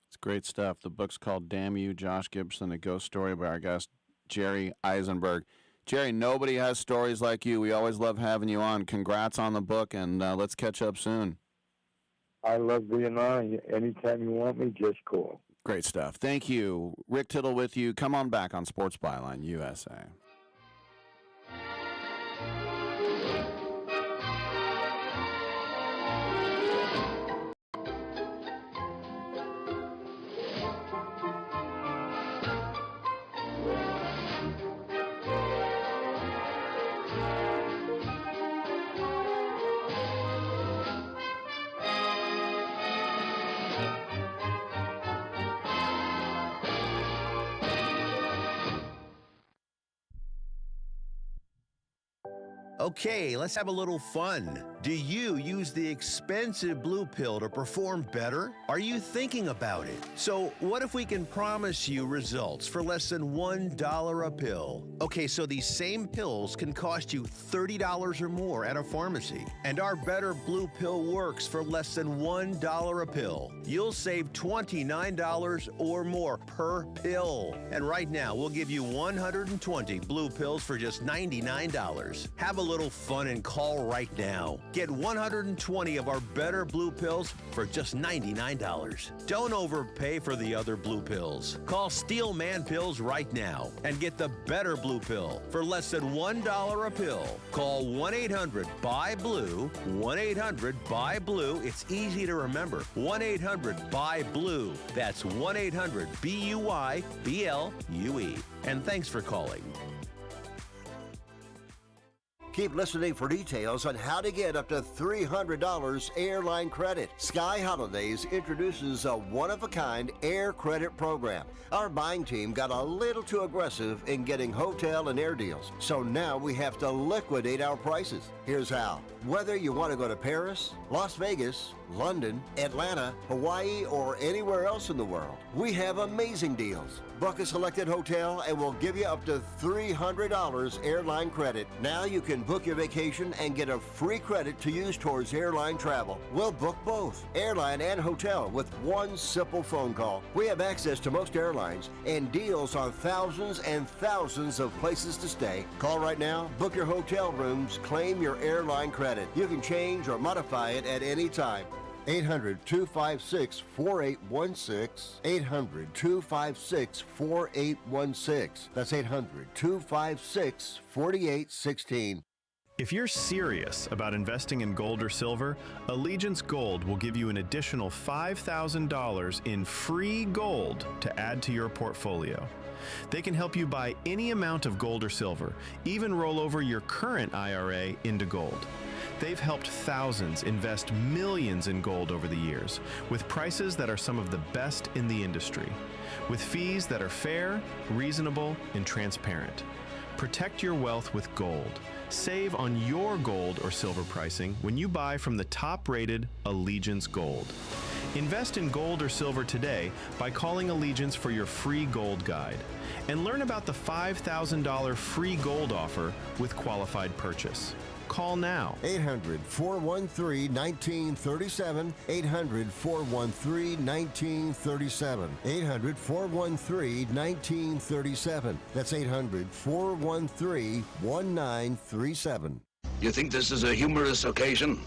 It's great stuff. The book's called Damn You, Josh Gibson, a ghost story by our guest, Jerry Izenberg. Jerry, nobody has stories like you. We always love having you on. Congrats on the book, and let's catch up soon. I love being on. Anytime you want me, just call. Great stuff. Thank you. Rick Tittle with you. Come on back on Sports Byline USA. Okay, let's have a little fun. Do you use the expensive blue pill to perform better? Are you thinking about it? So what if we can promise you results for less than $1 a pill? Okay, so these same pills can cost you $30 or more at a pharmacy. And our Better Blue Pill works for less than $1 a pill. You'll save $29 or more per pill. And right now, we'll give you 120 blue pills for just $99. Have a little fun and call right now. Get 120 of our Better Blue Pills for just $99. Don't overpay for the other blue pills. Call Steel Man Pills right now and get the Better Blue Pill for less than $1 a pill. Call 1-800-BUY-BLUE, 1-800-BUY-BLUE. It's easy to remember. 1-800-BUY-BLUE. That's 1-800-BUY-BLUE. And thanks for calling. Keep listening for details on how to get up to $300 airline credit. Sky Holidays introduces a one-of-a-kind air credit program. Our buying team got a little too aggressive in getting hotel and air deals, so now we have to liquidate our prices. Here's how. Whether you want to go to Paris, Las Vegas, London, Atlanta, Hawaii, or anywhere else in the world. We have amazing deals. Book a selected hotel and we'll give you up to $300 airline credit. Now you can book your vacation and get a free credit to use towards airline travel. We'll book both, airline and hotel, with one simple phone call. We have access to most airlines and deals on thousands and thousands of places to stay. Call right now, book your hotel rooms, claim your airline credit. You can change or modify it at any time. 800-256-4816. 800-256-4816. That's 800-256-4816. If you're serious about investing in gold or silver, Allegiance Gold will give you an additional $5,000 in free gold to add to your portfolio. They can help you buy any amount of gold or silver, even roll over your current IRA into gold. They've helped thousands invest millions in gold over the years, with prices that are some of the best in the industry, with fees that are fair, reasonable, and transparent. Protect your wealth with gold. Save on your gold or silver pricing when you buy from the top-rated Allegiance Gold. Invest in gold or silver today by calling Allegiance for your free gold guide. And learn about the $5,000 free gold offer with qualified purchase. Call now. 800-413-1937. 800-413-1937. 800-413-1937. That's 800-413-1937. You think this is a humorous occasion?